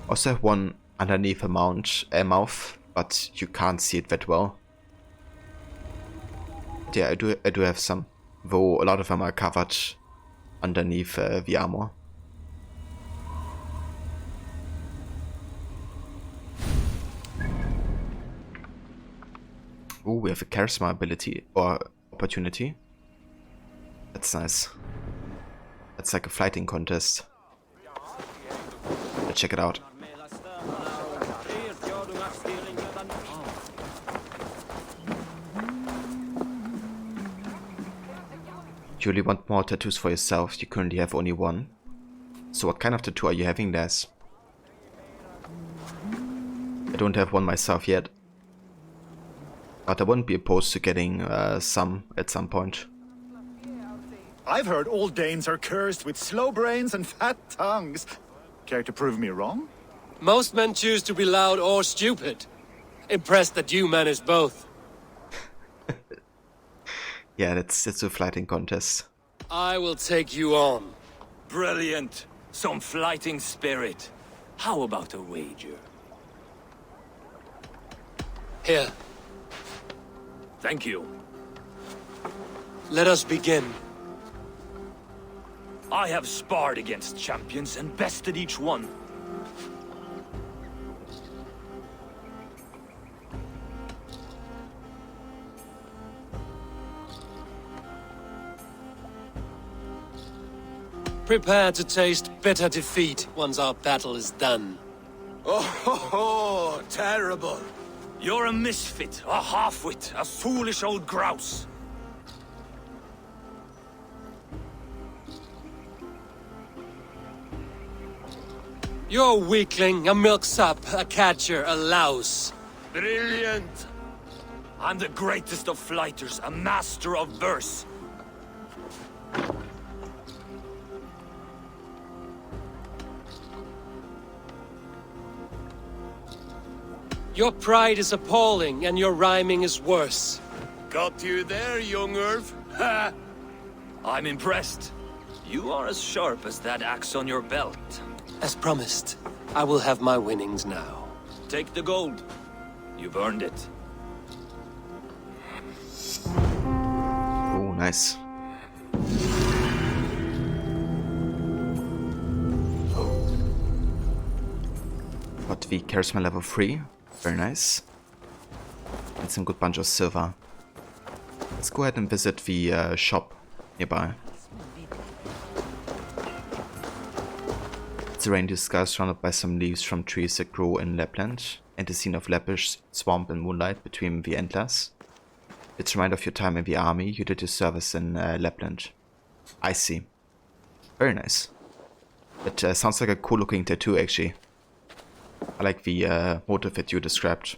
Also have one underneath a mouth, but you can't see it that well. But yeah, I do have some, though a lot of them are covered underneath the armor. Ooh, we have a charisma ability or opportunity. That's nice. That's like a fighting contest. Let's check it out. You really want more tattoos for yourself. You currently have only 1. So what kind of tattoo are you having, Des? I don't have one myself yet. But I wouldn't be opposed to getting some at some point.
I've heard all Danes are cursed with slow brains and fat tongues. Care to prove me wrong?
Most men choose to be loud or stupid. Impressed that you manage both.
Yeah, it's a flighting contest.
I will take you on.
Brilliant. Some flighting spirit. How about a wager?
Here,
Thank you.
let us begin.
I have sparred against champions and bested each one.
Prepare to taste bitter defeat once our battle is done.
Oh, terrible. You're a misfit, a half-wit, a foolish old grouse.
You're a weakling, a milksop, a catcher, a louse.
Brilliant. I'm the greatest of flighters, a master of verse.
Your pride is appalling, and your rhyming is worse.
Got you there, young Irv. Ha! I'm impressed. You are as sharp as that axe on your belt.
As promised, I will have my winnings now.
Take the gold. You've earned it.
Oh, nice. Got the charisma level 3. Very nice. And some good bunch of silver. Let's go ahead and visit the shop nearby. It's a rainy sky surrounded by some leaves from trees that grow in Lapland, and the scene of Lappish swamp and moonlight between the antlers. It's a reminder of your time in the army. You did your service in Lapland. I see. Very nice. It sounds like a cool looking tattoo actually. I like the motive that you described.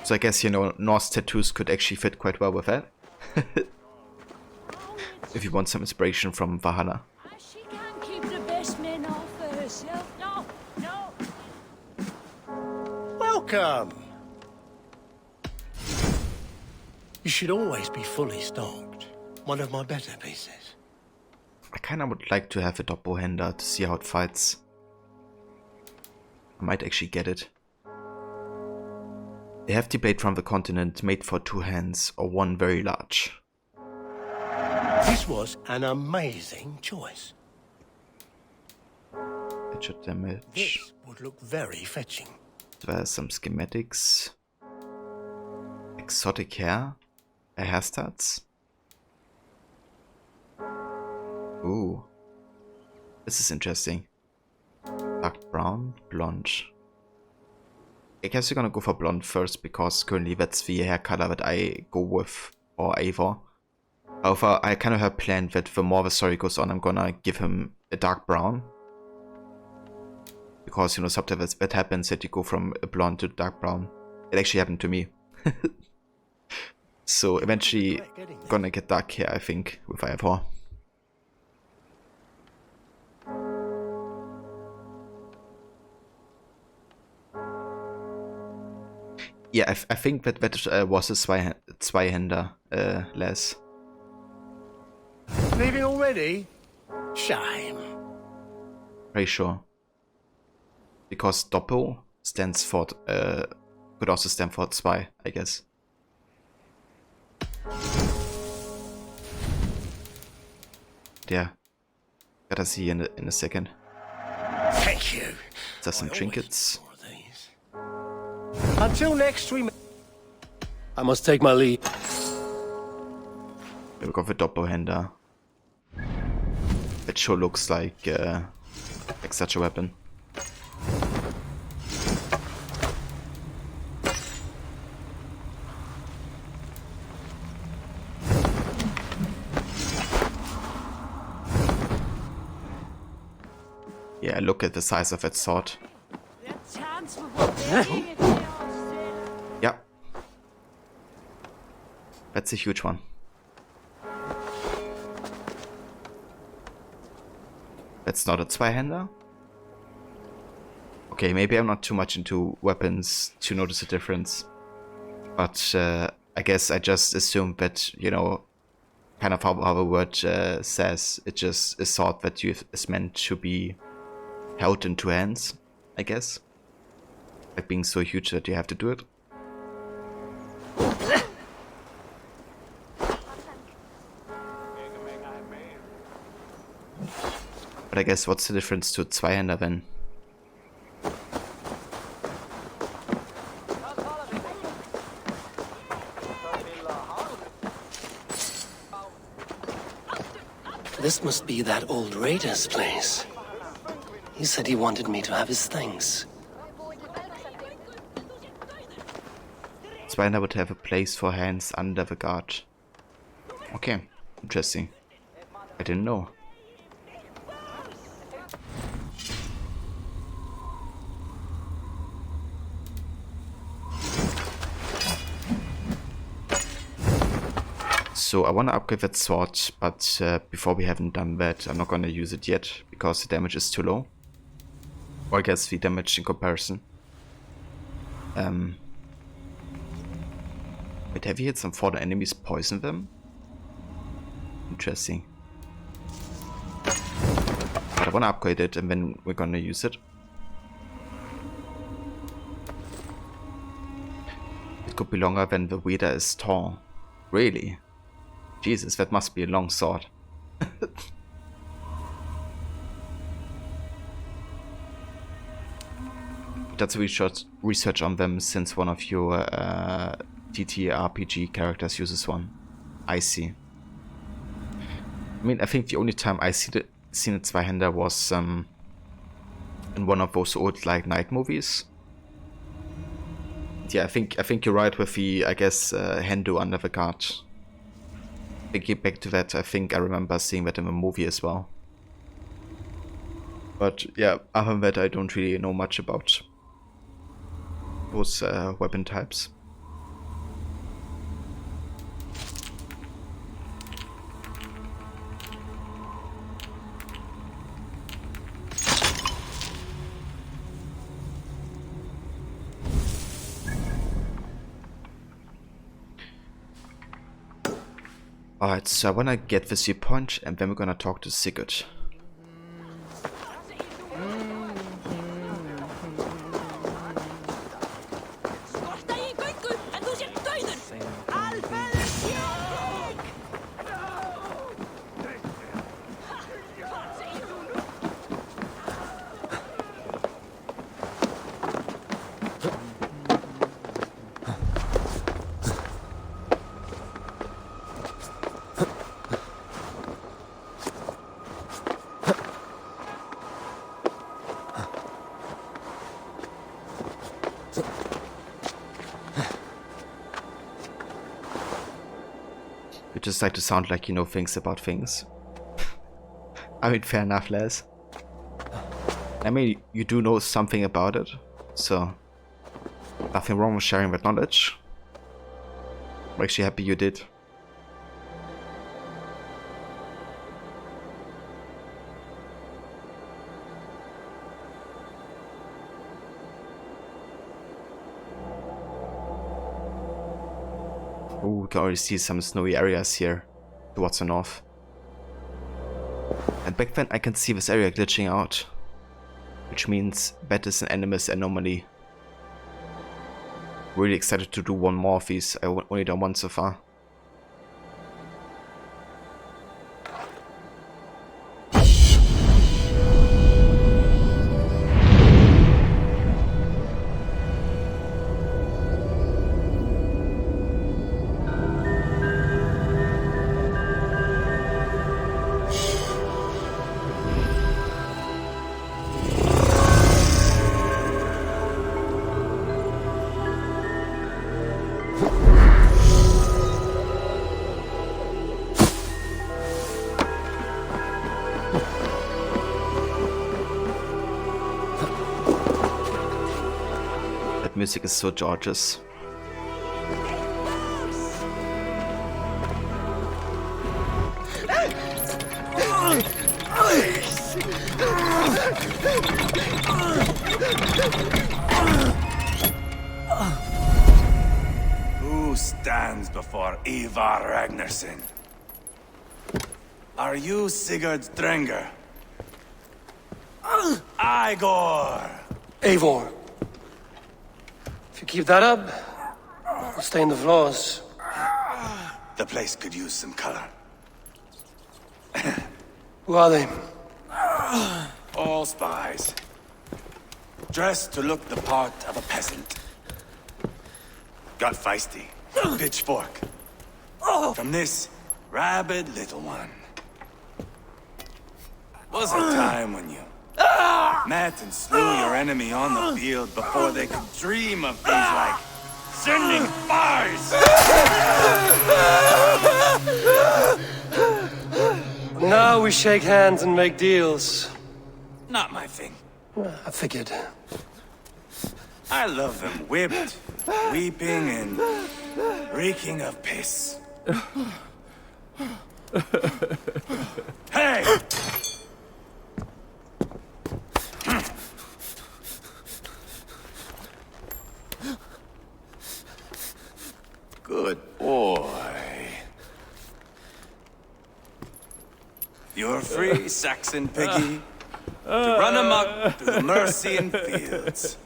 So I guess, you know, Norse tattoos could actually fit quite well with that. If you want some inspiration from Valhalla.
She can't keep the best men off herself. No, no.
Welcome! You should always be fully stocked. One of my better pieces.
I kinda would like to have a doppelhander to see how it fights. I might actually get it. A hefty blade from the continent made for 2 hands or one very large.
This was an amazing choice.
Headshot damage.
This would look very fetching.
There are some schematics. Exotic hair. Hairstyles. Ooh. This is interesting. Dark brown, blonde. I guess we're gonna go for blonde first because currently that's the hair color that I go with or Eivor. However, I kind of have planned that the more the story goes on, I'm gonna give him a dark brown. Because, you know, sometimes that happens that you go from a blonde to dark brown. It actually happened to me. So eventually gonna get dark hair, I think, with Eivor. Yeah, I think that was a Zweihander, Les.
Leaving already? Shame.
Pretty sure. Because Doppel stands for, could also stand for zwei, I guess. Yeah. Gotta see in a second.
Thank you.
There's some trinkets.
Until next we I must take my leave.
We got the Doppelhander. It sure looks like such a weapon. Yeah, look at the size of that sword. Yeah. That's a huge one. That's not a Zweihander? Okay, maybe I'm not too much into weapons to notice the difference. But I guess I just assumed that, you know, kind of how the word says, it's just a sword that is meant to be held in 2 hands, I guess. Like being so huge that you have to do it. But I guess what's the difference to a Zweihander then?
This must be that old raider's place. He said he wanted me to have his things.
Zweihander would have a place for hands under the guard. Okay, interesting. I didn't know. So I want to upgrade that sword, but before we haven't done that, I'm not going to use it yet, because the damage is too low. Or I guess the damage in comparison. Wait, have you hit some fallen enemies poison them? Interesting. But I want to upgrade it and then we're going to use it. It could be longer than the Weda is tall. Really? Jesus, that must be a long sword. That's research on them since one of your TTRPG characters uses one. I see. I mean, I think the only time I seen a Zweihander was in one of those old like Night movies. Yeah, I think you're right with the, I guess, Hendo under the guard. Thinking back to that, I think I remember seeing that in a movie as well. But yeah, other than that, I don't really know much about those weapon types. Alright, so I wanna get the viewpoint and then we're gonna talk to Sigurd. You just like to sound like you know things about things. I mean, fair enough, Les. I mean, you do know something about it, so nothing wrong with sharing that knowledge. I'm actually happy you did. Oh, we can already see some snowy areas here towards the north. And back then I can see this area glitching out, which means that is an enemy's anomaly. Really excited to do one more of these. I only done one so far. Music is so gorgeous.
Who stands before Ivar Ragnarsson? Are you Sigurd Drenger? Igor!
Eivor. If you keep that up, I'll stain the floors.
The place could use some color.
Who are they?
All spies. Dressed to look the part of a peasant. Got feisty. Pitchfork. From this rabid little one. Was a time when you met and slew your enemy on the field before they could dream of things like sending spies!
Now we shake hands and make deals.
Not my thing.
I figured.
I love them whipped, weeping, and reeking of piss. Hey! Good boy. You're free, Saxon piggy, to run amok through the Mercian fields.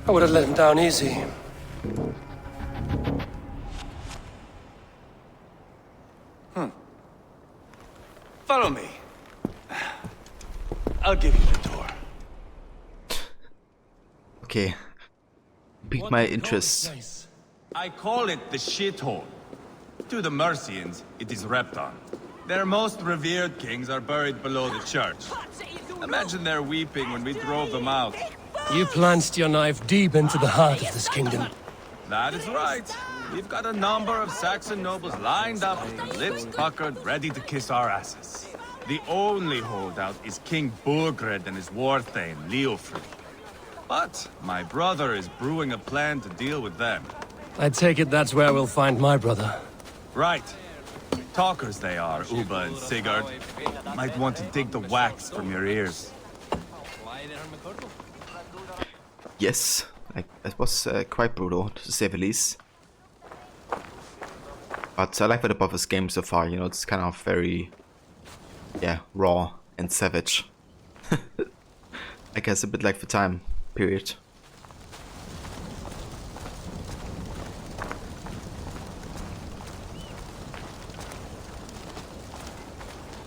I would have let him down easy.
Follow me. I'll give you the tour.
Okay. Piqued my interest.
I call it the shithole. To the Mercians, it is Repton. Their most revered kings are buried below the church. Imagine their weeping when we drove them out.
You plunged your knife deep into the heart of this kingdom.
That is right. We've got a number of Saxon nobles lined up with their lips puckered, ready to kiss our asses. The only holdout is King Burgred and his warthane, Leofric. But my brother is brewing a plan to deal with them.
I take it that's where we'll find my brother.
Right. Talkers they are, Uba and Sigurd. Might want to dig the wax from your ears.
Yes, it was quite brutal, to say the least. But I like that about this game so far, you know, it's kind of very, yeah, raw and savage. I guess a bit like the time period.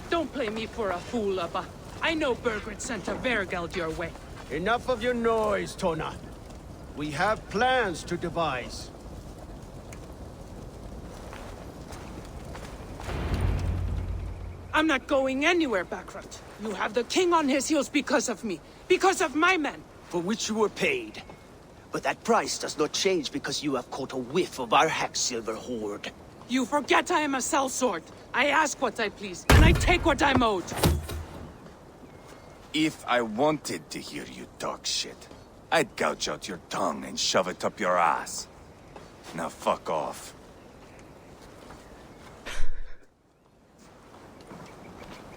Don't play me for a fool, Abba. I know Burgred sent a Vergeld your way.
Enough of your noise, Tona. We have plans to devise.
I'm not going anywhere, Backrut. You have the king on his heels because of me. Because of my men.
For which you were paid. But that price does not change because you have caught a whiff of our Hacksilver hoard.
You forget I am a sellsword. I ask what I please, and I take what I'm owed.
If I wanted to hear you talk shit, I'd gouge out your tongue and shove it up your ass. Now fuck off.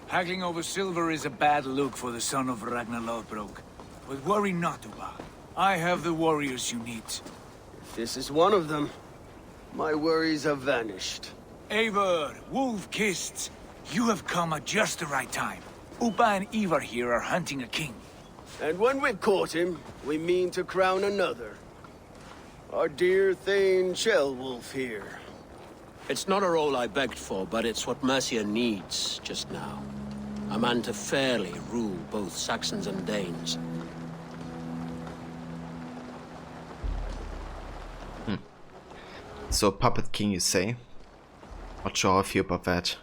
Haggling over silver is a bad look for the son of Ragnar Lothbrok. But worry not, Uba. I have the warriors you need.
If this is one of them, my worries have vanished.
Eivor, Wolf-Kissed, you have come at just the right time. Uba and Ivar here are hunting a king.
And when we've caught him, we mean to crown another. Our dear Thane Shellwolf here.
It's not a role I begged for, but it's what Mercia needs just now. A man to fairly rule both Saxons and Danes.
So, Puppet King, you say? Not sure how I feel about that.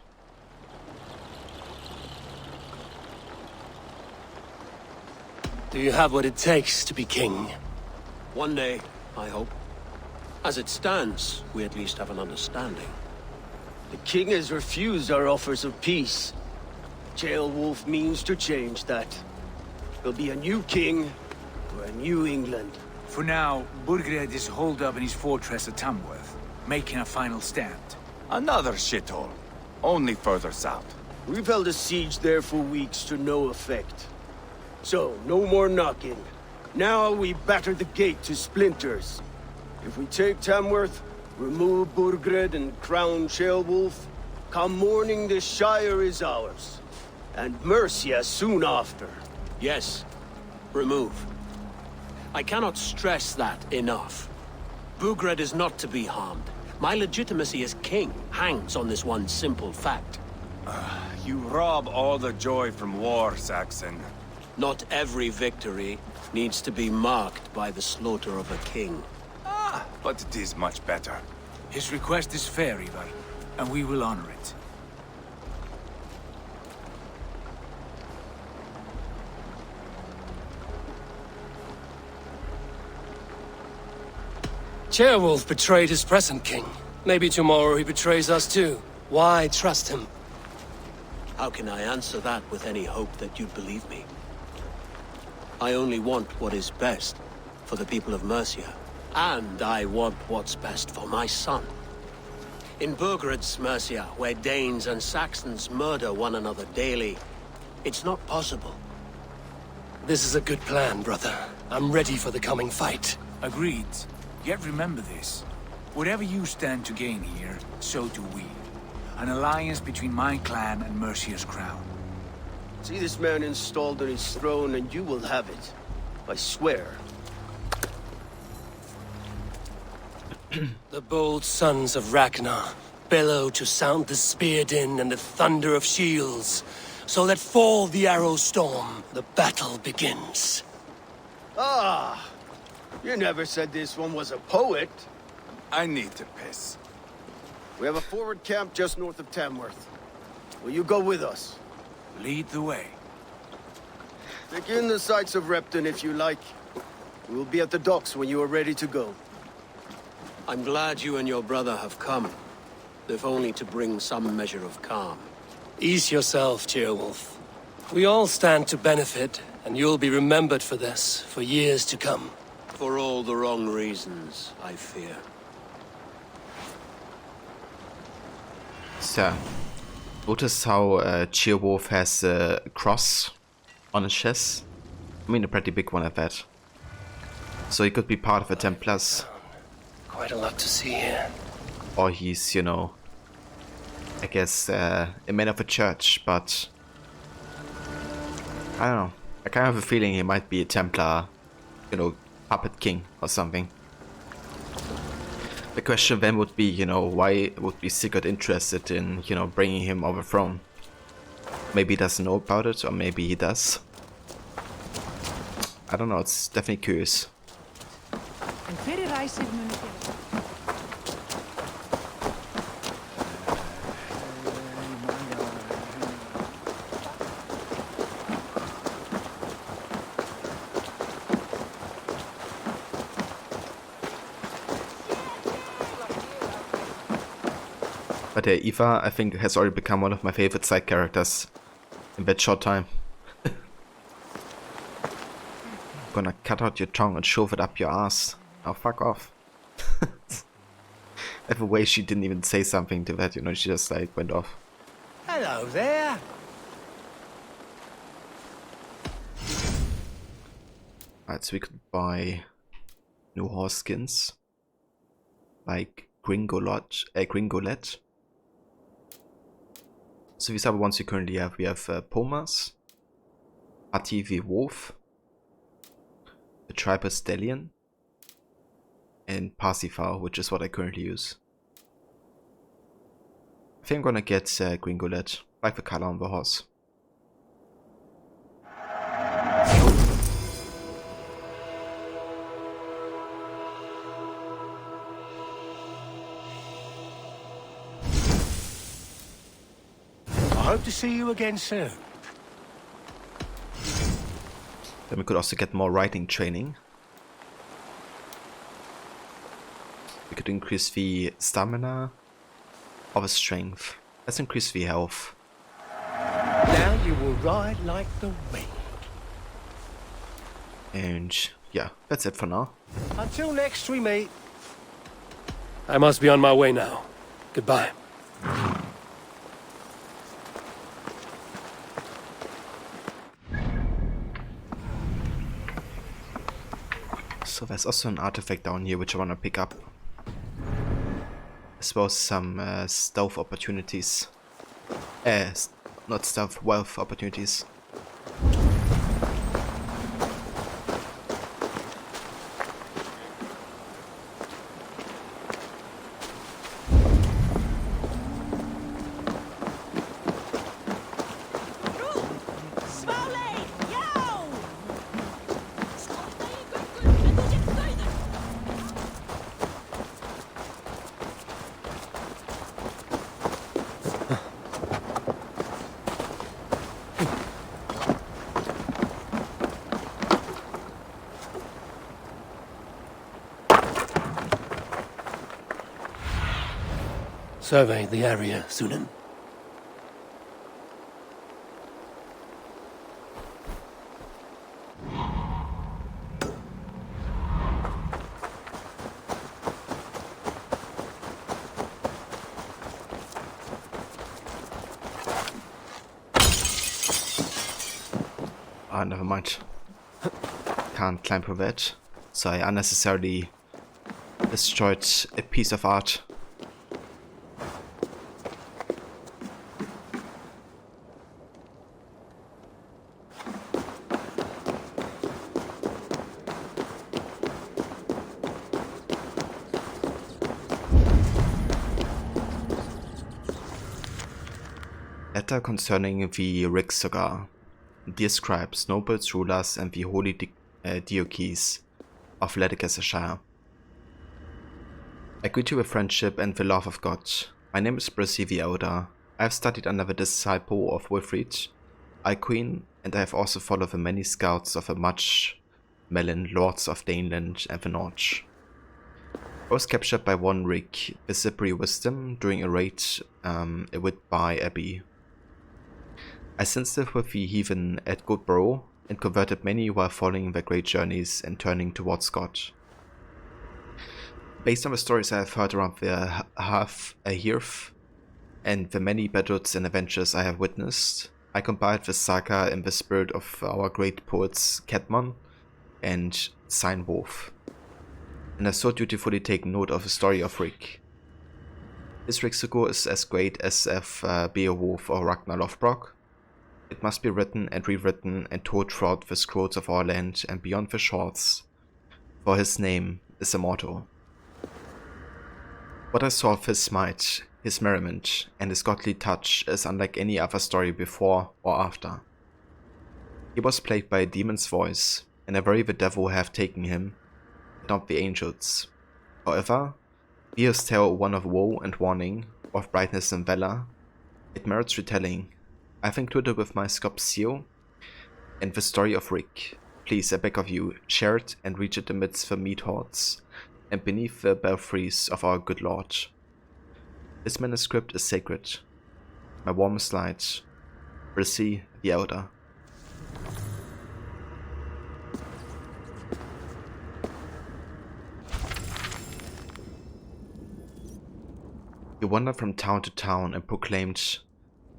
Do you have what it takes to be king?
One day, I hope. As it stands, we at least have an understanding.
The king has refused our offers of peace. Jailwolf means to change that. There'll be a new king for a new England.
For now, Burgred is holed up in his fortress at Tamworth, making a final stand.
Another shithole. Only further south.
We've held a siege there for weeks to no effect. So, no more knocking. Now we batter the gate to splinters. If we take Tamworth, remove Burgred and crown Sheolwulf, come morning the Shire is ours. And Mercia soon after.
Yes, remove. I cannot stress that enough. Burgred is not to be harmed. My legitimacy as king hangs on this one simple fact.
You rob all the joy from war, Saxon.
Not every victory needs to be marked by the slaughter of a king.
But it is much better.
His request is fair, Ivar, and we will honor it.
Chairwolf betrayed his present king. Maybe tomorrow he betrays us too. Why trust him?
How can I answer that with any hope that you'd believe me? I only want what is best for the people of Mercia. And I want what's best for my son. In Burgred's Mercia, where Danes and Saxons murder one another daily, it's not possible.
This is a good plan, brother. I'm ready for the coming fight.
Agreed. Yet remember this. Whatever you stand to gain here, so do we. An alliance between my clan and Mercia's crown.
See this man installed on his throne and you will have it. I swear.
The bold sons of Ragnar bellow to sound the spear din and the thunder of shields. So let fall the arrow storm. The battle begins.
Ah! You never said this one was a poet.
I need to piss.
We have a forward camp just north of Tamworth. Will you go with us?
Lead the way.
Take in the sights of Repton if you like. We will be at the docks when you are ready to go.
I'm glad you and your brother have come, if only to bring some measure of calm.
Ease yourself, Chairwolf. We all stand to benefit, and you'll be remembered for this, for years to come.
For all the wrong reasons, I fear.
So, notice how Cheerwolf has a cross on his chest. I mean, a pretty big one at that. So he could be part of the Templars.
Quite a lot to see here.
Or he's, you know, I guess a man of a church, but I don't know. I kind of have a feeling he might be a Templar, you know, puppet king or something. The question then would be, you know, why would be Sigurd interested in, you know, bringing him over throne? Maybe he doesn't know about it, or maybe he does. I don't know, it's definitely curious. But Eva, I think, has already become one of my favorite side characters in that short time. Gonna cut out your tongue and shove it up your ass. Oh, fuck off. And the way she didn't even say something to that, you know, she just like went off.
Hello there.
Alright, so we could buy new horse skins. Like Gringolet. So these are the ones we currently have. We have Pumas, Ati the Wolf, the Triper Stallion, and Parsifal, which is what I currently use. I think I'm gonna get Gringolet, like the color on the horse.
I hope to see you again soon.
Then we could also get more riding training. We could increase the stamina or the strength. Let's increase the health.
Now you will ride like the wind.
And yeah, that's it for now.
Until next we meet.
I must be on my way now. Goodbye.
So there's also an artifact down here which I want to pick up. As well as some stealth opportunities. Not stealth, wealth opportunities.
Survey the area, Sunan.
Ah, never mind. Can't climb over it. So I unnecessarily destroyed a piece of art. Letter concerning the Rikssaga. Describes nobles, rulers, and the holy deities of Lancashire. I greet you with friendship and the love of God. My name is Brissy the Elder. I have studied under the disciple of Wilfrid, Queen, and I have also followed the many scouts of the much melon lords of Daneland and the North. I was captured by one Rick, the Slippery Wisdom, during a raid by Abbey. I since lived with the heathen at Goodborough and converted many while following their great journeys and turning towards God. Based on the stories I have heard around the Hearth and the many battles and adventures I have witnessed, I compiled the saga in the spirit of our great poets Cadmon and Cynewulf, and I so dutifully take note of the story of Rick. This Rikssaga is as great as if Beowulf or Ragnar Lothbrok. It must be written and rewritten and told throughout the scrolls of our land and beyond the shores, for his name is immortal. What I saw of his might, his merriment, and his godly touch is unlike any other story before or after. He was plagued by a demon's voice, and I worry the devil have taken him, but not the angels. However, be his tale one of woe and warning, of brightness and valor, it merits retelling. I have included with my scope seal and the story of Rick. Please, I beg of you, share it and reach it amidst the meat hordes and beneath the belfries of our good Lord. This manuscript is sacred. My warmest light. Rissy the Elder. He wandered from town to town and proclaimed,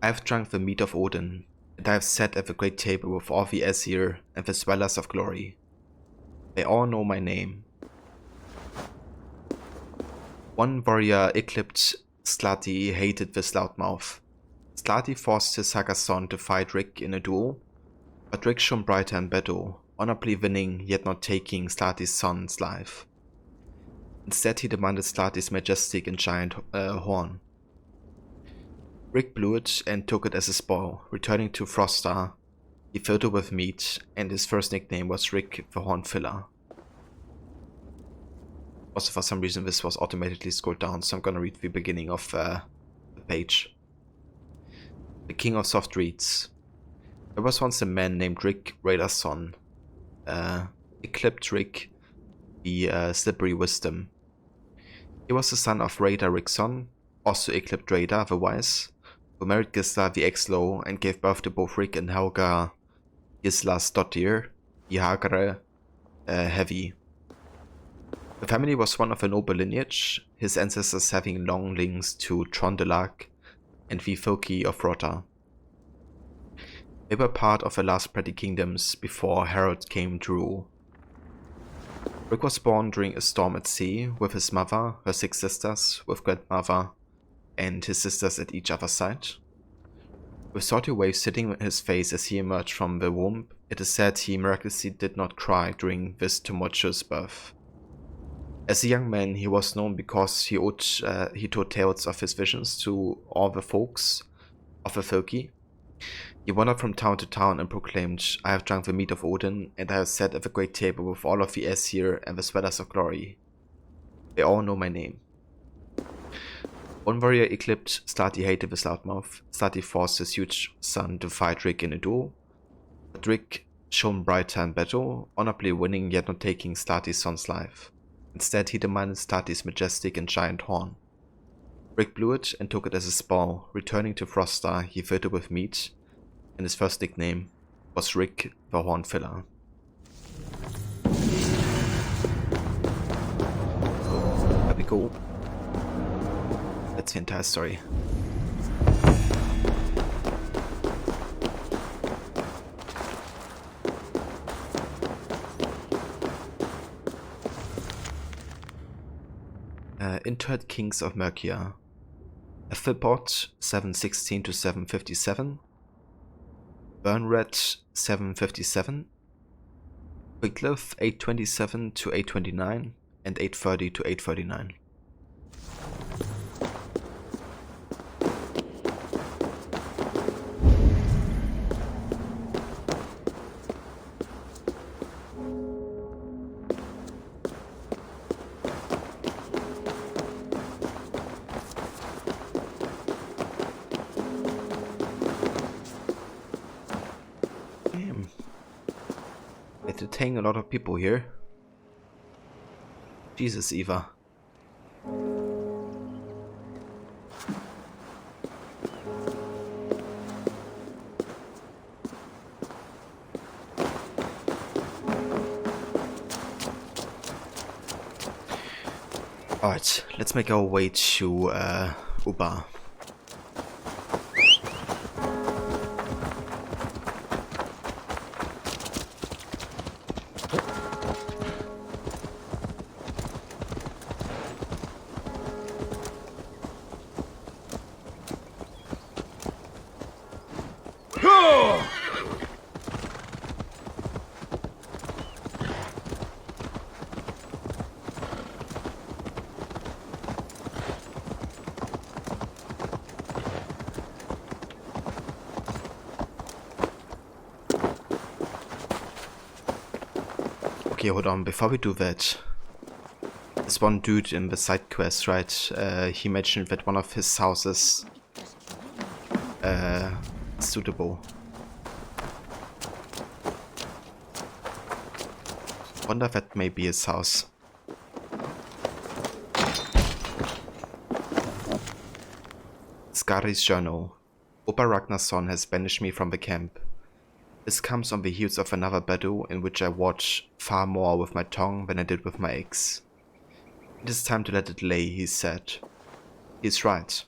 I have drunk the meat of Odin, and I have sat at the great table with all the Aesir and the swellers of glory. They all know my name. One warrior eclipsed Slati hated this loudmouth. Slati forced his Saga son to fight Rick in a duel, but Rick shone brighter in battle, honorably winning yet not taking Slati's son's life. Instead he demanded Slati's majestic and giant horn. Rick blew it and took it as a spoil, returning to Frostar. He filled it with meat, and his first nickname was Rick the Horn Filler. Also, for some reason this was automatically scrolled down, so I'm gonna read the beginning of the page. The King of Soft Reeds. There was once a man named Rick Raider's son. Eclipsed Rick, the Slippery Wisdom. He was the son of Raider Rickson, also eclipsed Raider the Wise, who married Gisla the Exlow and gave birth to both Rick and Helga Gisla's Dottir, the Hagre Heavy. The family was one of a noble lineage, his ancestors having long links to Trondelag and the Fylki of Rota. They were part of the last petty kingdoms before Harald came to rule. Rick was born during a storm at sea with his mother, her 6 sisters, with grandmother, and his sisters at each other's side. With salty waves hitting his face as he emerged from the womb, it is said he miraculously did not cry during this tumultuous birth. As a young man, he was known because he told tales of his visions to all the folks of the Fylki. He wandered from town to town and proclaimed, I have drunk the meat of Odin, and I have sat at the great table with all of the Aesir and the swellers of glory. They all know my name. One warrior eclipsed Slati hated his loudmouth. Slati forced his huge son to fight Rick in a duel, but Rick shone brighter in battle, honorably winning yet not taking Slati's son's life. Instead, he demanded Slati's majestic and giant horn. Rick blew it and took it as a spoil. Returning to Frostar, he filled it with meat, and his first nickname was Rick the Horn Filler. There we go. That's the entire story. Interred Kings of Mercia. Ethelbert 716 to 757. Bernred 757. Wycliffe 827 to 829 and 830 to 839. Entertaining a lot of people here. Jesus, Eva. Alright, let's make our way to Ubar. Okay, hold on, before we do that, this one dude in the side quest, right, he mentioned that one of his houses is suitable. Wonder if that may be his house. Skadi's journal. Opa Ragnar's son has banished me from the camp. This comes on the heels of another battle in which I watched far more with my tongue than I did with my axe. It is time to let it lay, he said. He is right.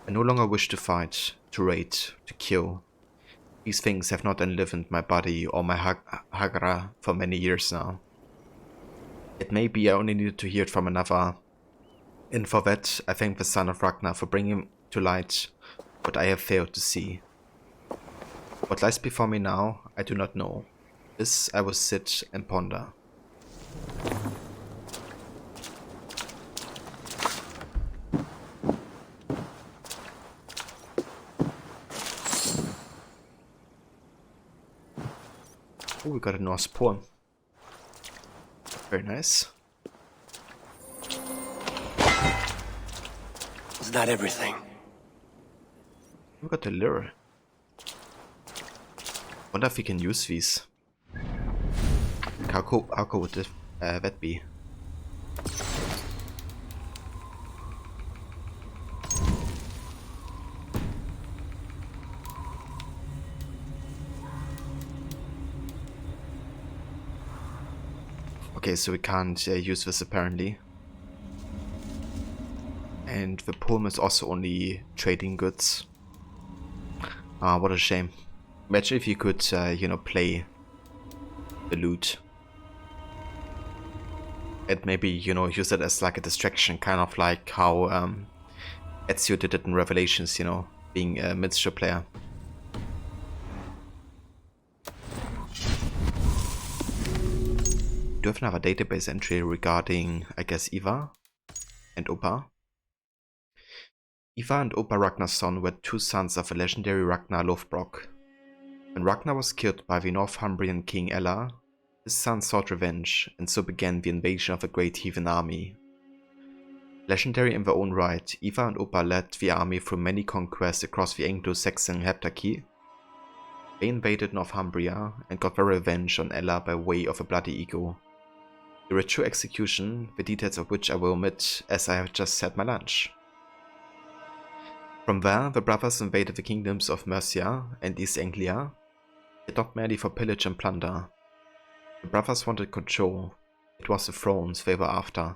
I no longer wish to fight, to raid, to kill. These things have not enlivened my body or my Hagra for many years now. It may be I only needed to hear it from another, and for that I thank the son of Ragnar for bringing to light what I have failed to see. What lies before me now, I do not know. This I will sit and ponder. Oh, we got a Norse poem. Very nice.
Is that everything?
We got the lure. Wonder if we can use these. How cool would that be? Okay, so we can't use this apparently. And the poem is also only trading goods. Ah, what a shame. Imagine if you could, you know, play the loot. And maybe, you know, use it as like a distraction, kind of like how Ezio did it in Revelations, you know, being a minstrel player. Do you have another database entry regarding, I guess, Ivar and Opa? Ivar and Opa Ragnar's son were two sons of the legendary Ragnar Lothbrok. When Ragnar was killed by the Northumbrian king Ella, his son sought revenge, and so began the invasion of the great heathen army. Legendary in their own right, Ivar and Opa led the army through many conquests across the Anglo-Saxon Heptarchy. They invaded Northumbria and got their revenge on Ella by way of a bloody eagle. The ritual execution, the details of which I will omit as I have just had my lunch. From there, the brothers invaded the kingdoms of Mercia and East Anglia, yet not merely for pillage and plunder. The brothers wanted control. It was the thrones they were after,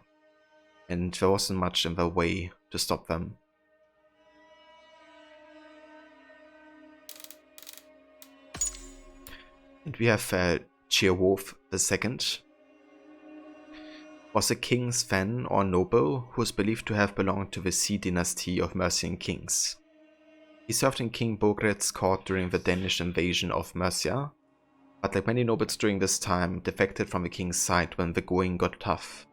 and there wasn't much in their way to stop them. And we have Ceolwulf II. Was a king's fan or noble who is believed to have belonged to the Sea dynasty of Mercian kings. He served in King Burgred's court during the Danish invasion of Mercia, but like many nobles during this time, defected from the king's side when the going got tough,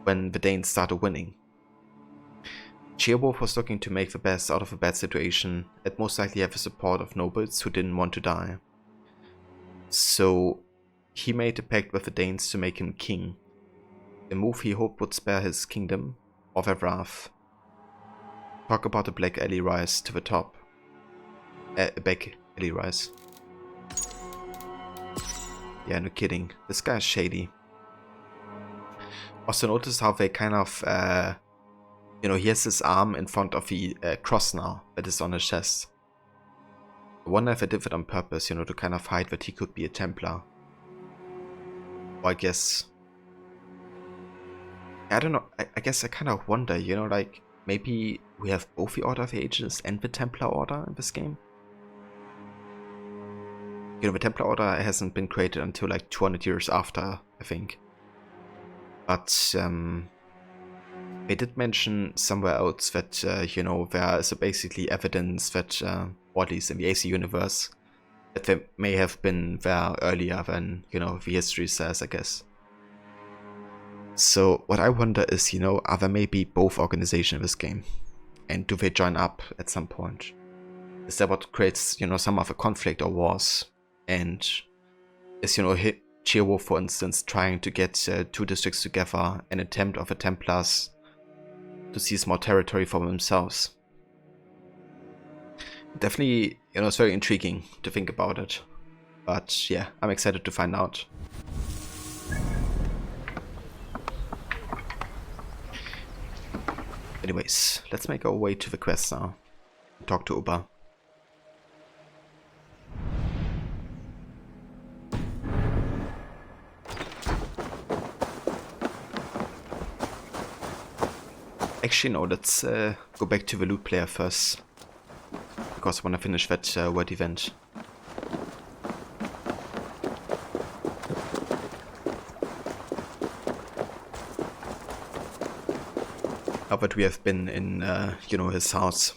when the Danes started winning. Ceolwulf was looking to make the best out of a bad situation, and most likely have the support of nobles who didn't want to die. So he made a pact with the Danes to make him king, a move he hoped would spare his kingdom of their wrath. Talk about a black alley rise to the top. A back alley rise. Yeah, no kidding. This guy is shady. Also notice how they kind of, you know, he has his arm in front of the cross now that is on his chest. I wonder if I did that on purpose, you know, to kind of hide that he could be a Templar. Or I guess... I don't know, I guess I kind of wonder, you know, like, maybe we have both the Order of the Ages and the Templar Order in this game? You know, the Templar Order hasn't been created until like 200 years after, I think. But, they did mention somewhere else that, you know, there is basically evidence that, or at least in the AC universe, that they may have been there earlier than, you know, the history says, I guess. So what I wonder is, you know, are there maybe both organizations in this game? And do they join up at some point? Is that what creates, you know, some of a conflict or wars? And is, you know, Ceolwulf, for instance, trying to get two districts together, an attempt of the Templars to seize more territory for themselves? Definitely, you know, it's very intriguing to think about it. But yeah, I'm excited to find out. Anyways, let's make our way to the quest now. talk to Uba. Actually, no, let's go back to the loot player first. Because I want to finish that word event. Now that we have been in, you know, his house.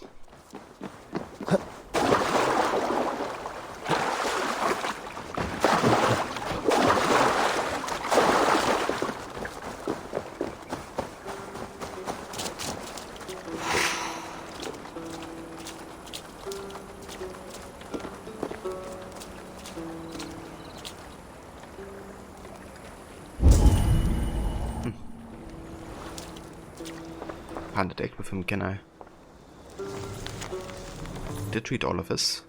Can't attack with him, can I? Did read all of this.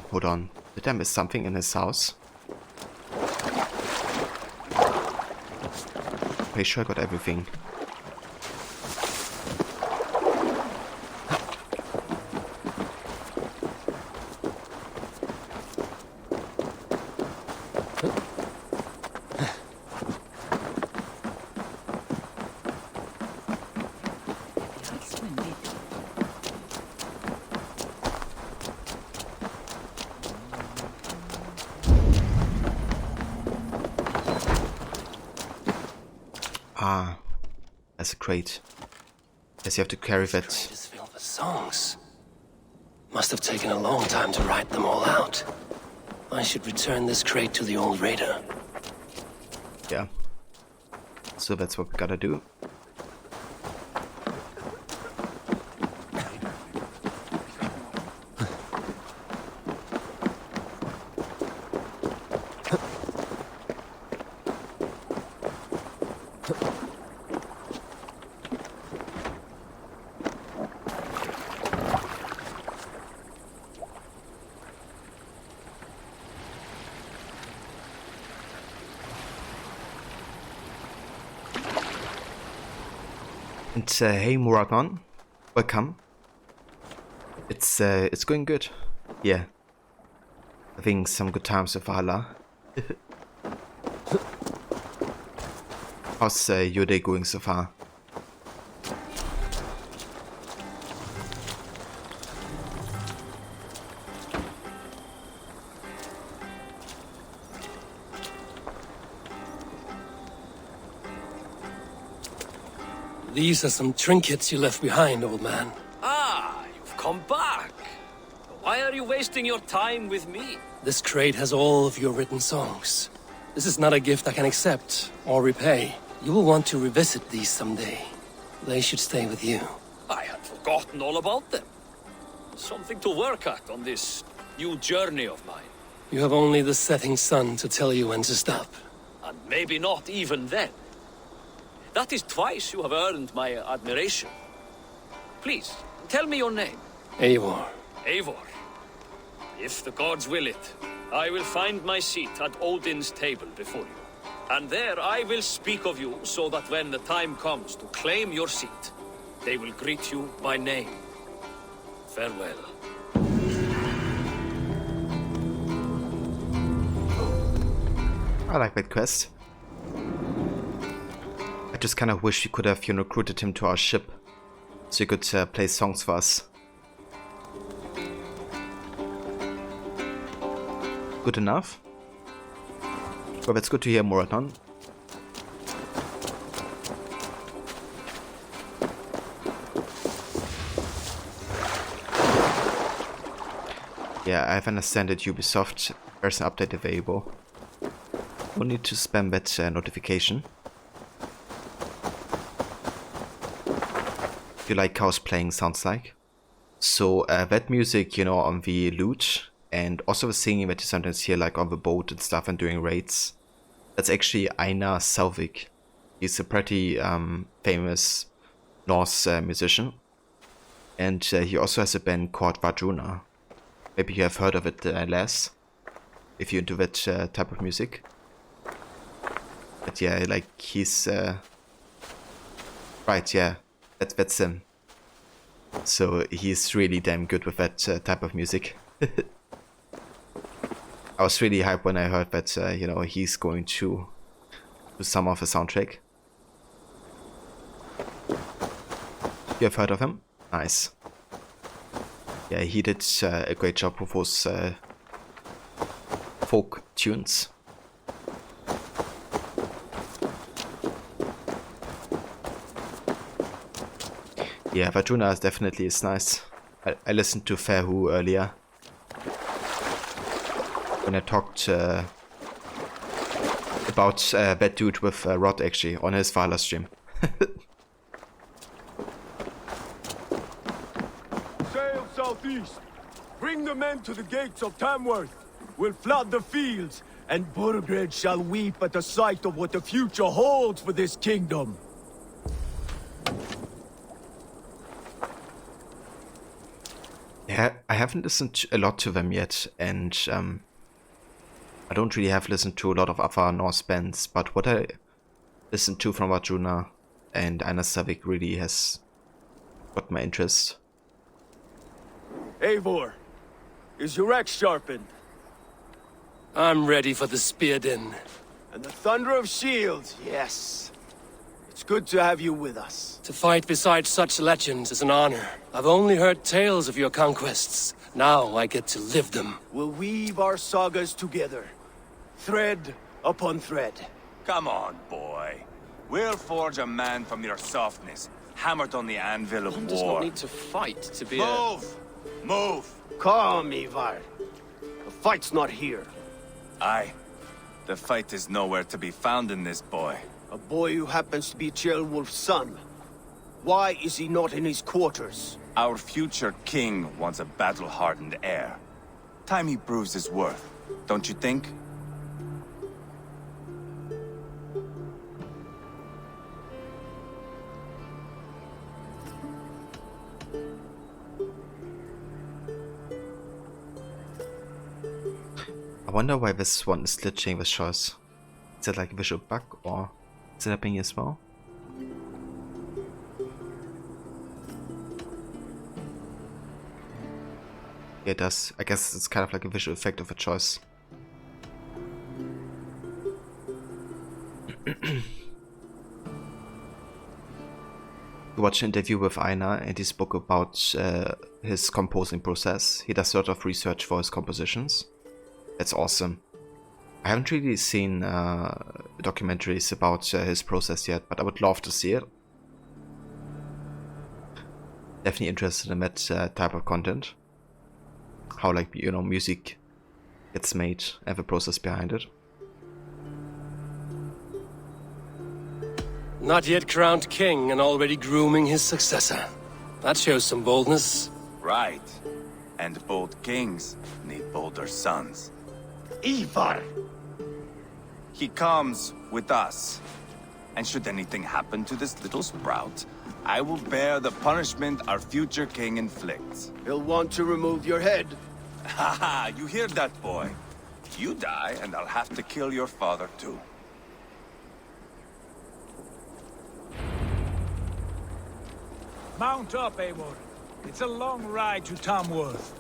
Hold on. Did I miss something in his house? Pretty sure I got everything. Ah, that's a crate. Guess you have to carry that.
Crate is filled with songs. Must have taken a long time to write them all out. I should return this crate to the old raider.
Yeah. So that's what we gotta do. And hey Murathon, welcome. It's going good. Yeah. Having some good times with Valhalla. How's your day going so far?
These are some trinkets you left behind, old man.
Ah, you've come back. Why are you wasting your time with me?
This crate has all of your written songs. This is not a gift I can accept or repay. You will want to revisit these someday. They should stay with you.
I had forgotten all about them. Something to work at on this new journey of mine.
You have only the setting sun to tell you when to stop.
And maybe not even then. That is twice you have earned my admiration. Please, tell me your name.
Eivor.
Eivor. If the gods will it, I will find my seat at Odin's table before you. And there I will speak of you so that when the time comes to claim your seat, they will greet you by name. Farewell.
I like that quest. I just kind of wish we could have, you know, recruited him to our ship, so he could play songs for us. Good enough. Well, that's good to hear, Murathon. Yeah, I've understand that Ubisoft, there's an update available. We'll need to spam that notification. If you like how it's playing sounds like. So that music, you know, on the loot, and also the singing that you sometimes hear like on the boat and stuff and doing raids, that's actually Einar Selvik. He's a pretty famous Norse musician. And he also has a band called Vajuna. Maybe you have heard of it less, if you're into that type of music. But yeah, like he's Right, yeah, that's him. So he's really damn good with that type of music. I was really hyped when I heard that, you know, he's going to do some of the soundtrack. You have heard of him? Nice. Yeah, he did a great job with those folk tunes. Yeah, Vajuna definitely is nice. I listened to Fairhu earlier when I talked about that dude with Rod actually on his Valhalla stream.
Sail southeast. Bring the men to the gates of Tamworth. We'll flood the fields, and Burgred shall weep at the sight of what the future holds for this kingdom.
Yeah, I haven't listened a lot to them yet, and I don't really have listened to a lot of other Norse bands, but what I listened to from Arjuna and Einar Savik really has got my interest.
Eivor, is your axe sharpened?
I'm ready for the spear din.
And the thunder of shields, yes. It's good to have you with us.
To fight beside such legends is an honor. I've only heard tales of your conquests. Now I get to live them.
We'll weave our sagas together. Thread upon thread.
Come on, boy. We'll forge a man from your softness, hammered on the anvil of
One
war.
does not need to fight to be
Move! Move!
Calm, Ivar. The fight's not here.
Aye. The fight is nowhere to be found in this boy.
A boy who happens to be Ceolwulf's son. Why is he not in his quarters?
Our future king wants a battle-hardened heir. Time he proves his worth, don't you think?
I wonder why this one is glitching with choice. Is that like a visual bug or is it happening as well? Yeah, it does. I guess it's kind of like a visual effect of a choice. We watched an interview with Einar and he spoke about his composing process. He does a lot of research for his compositions. That's awesome. I haven't really seen documentaries about his process yet, but I would love to see it. Definitely interested in that type of content. How, like, you know, music gets made and the process behind it.
Not yet crowned king and already grooming his successor. That shows some boldness.
Right. And bold kings need bolder sons.
Ivar!
He comes with us. And should anything happen to this little sprout, I will bear the punishment our future king inflicts.
He'll want to remove your head.
Haha, you hear that, boy? You die, and I'll have to kill your father, too.
Mount up, Eivor. It's a long ride to Tamworth.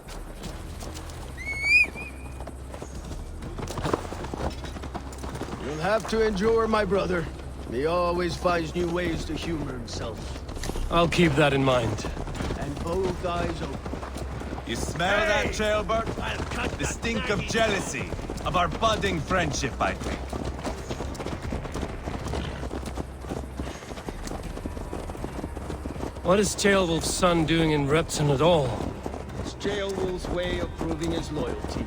You'll have to endure, my brother. He always finds new ways to humor himself.
I'll keep that in mind.
And both eyes open.
You smell that, Trailbird? The stink of jealousy, of our budding friendship, I think.
What is Ceolwulf's son doing in Repton at all?
It's Ceolwulf's way of proving his loyalty.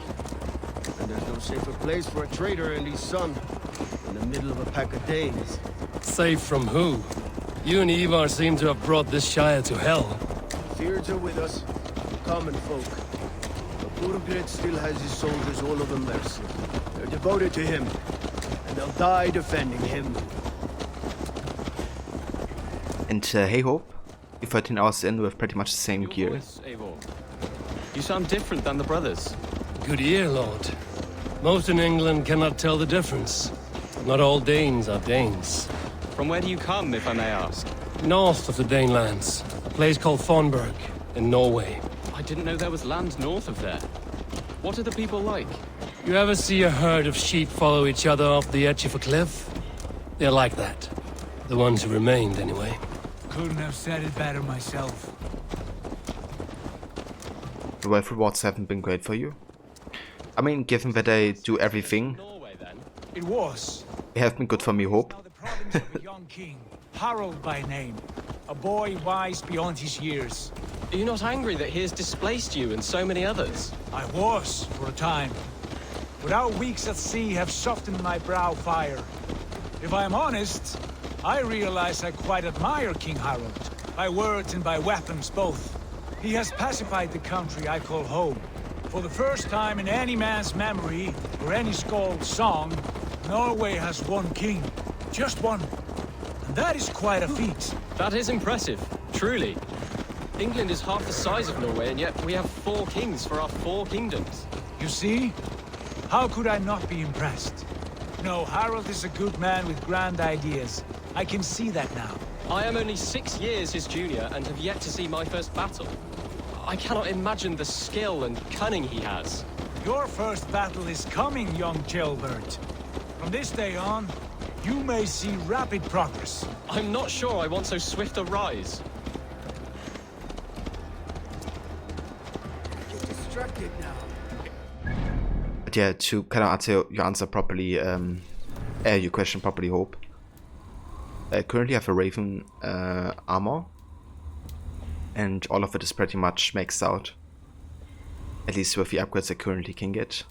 And there's no safer place for a traitor and his son in the middle of a pack of Danes.
Safe from who? You and Ivar seem to have brought this Shire to hell.
Fears are with us, common folk. But Burgred still has his soldiers all over Mercia. They're devoted to him, and they'll die defending him.
And hey Hope, you're 13 hours in with pretty much the same gear.
You sound different than the brothers.
Good ear, Lord. Most in England cannot tell the difference. Not all Danes are Danes.
From where do you come, if I may ask?
North of the Danelands. A place called Thornburg, in Norway.
I didn't know there was land north of there. What are the people like?
You ever see a herd of sheep follow each other off the edge of a cliff? They're like that. The ones who remained, anyway.
Couldn't have said it better myself.
The wealth rewards haven't been great for you. I mean, given that I do everything,
Norway, then? It was.
it has been good for me, hope.
Now the province of a young king, Harold by name. A boy wise beyond his years.
Are you not angry that he has displaced you and so many others?
I was, for a time. But our weeks at sea have softened my brow fire. If I am honest, I realize I quite admire King Harold. By words and by weapons, both. He has pacified the country I call home. For the first time in any man's memory, or any skald's song, Norway has one king. Just one. And that is quite a feat.
That is impressive, truly. England is half the size of Norway, and yet we have 4 kings for our 4 kingdoms.
You see? How could I not be impressed? No, Harold is a good man with grand ideas. I can see that now.
I am only 6 years his junior and have yet to see my first battle. I cannot imagine the skill and cunning he has.
Your first battle is coming, young jailbird. From this day on, you may see rapid progress.
I'm not sure I want so swift a rise.
You're distracted now.
But yeah, to kind of answer your answer properly, your question properly, hope. I currently have a Raven armor, and all of it is pretty much maxed out. At least with the upgrades I currently can get.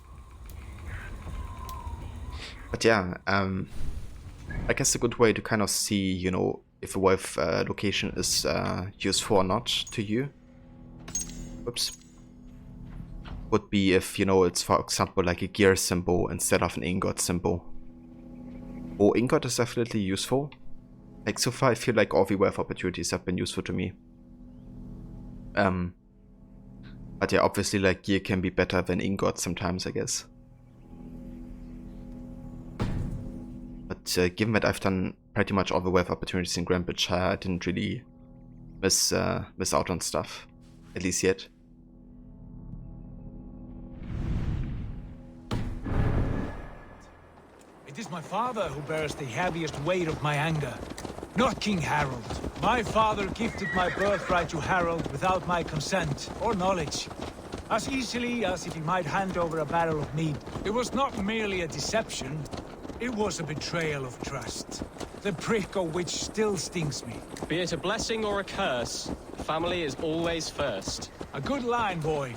But yeah, I guess a good way to kind of see, you know, if a wolf location is useful or not to you. Oops. Would be if, you know, it's for example like a gear symbol instead of an ingot symbol. Oh, ingot is definitely useful. Like so far I feel like all the wealth opportunities have been useful to me. But yeah, obviously like gear can be better than ingot sometimes, I guess. But given that I've done pretty much all the wealth opportunities in Grambridge, I didn't really miss out on stuff, at least yet.
It is my father who bears the heaviest weight of my anger, not King Harold. My father gifted my birthright to Harold without my consent or knowledge, as easily as if he might hand over a barrel of mead. It was not merely a deception, it was a betrayal of trust, the prick of which still stings me.
Be it a blessing or a curse, family is always first.
A good line, boy.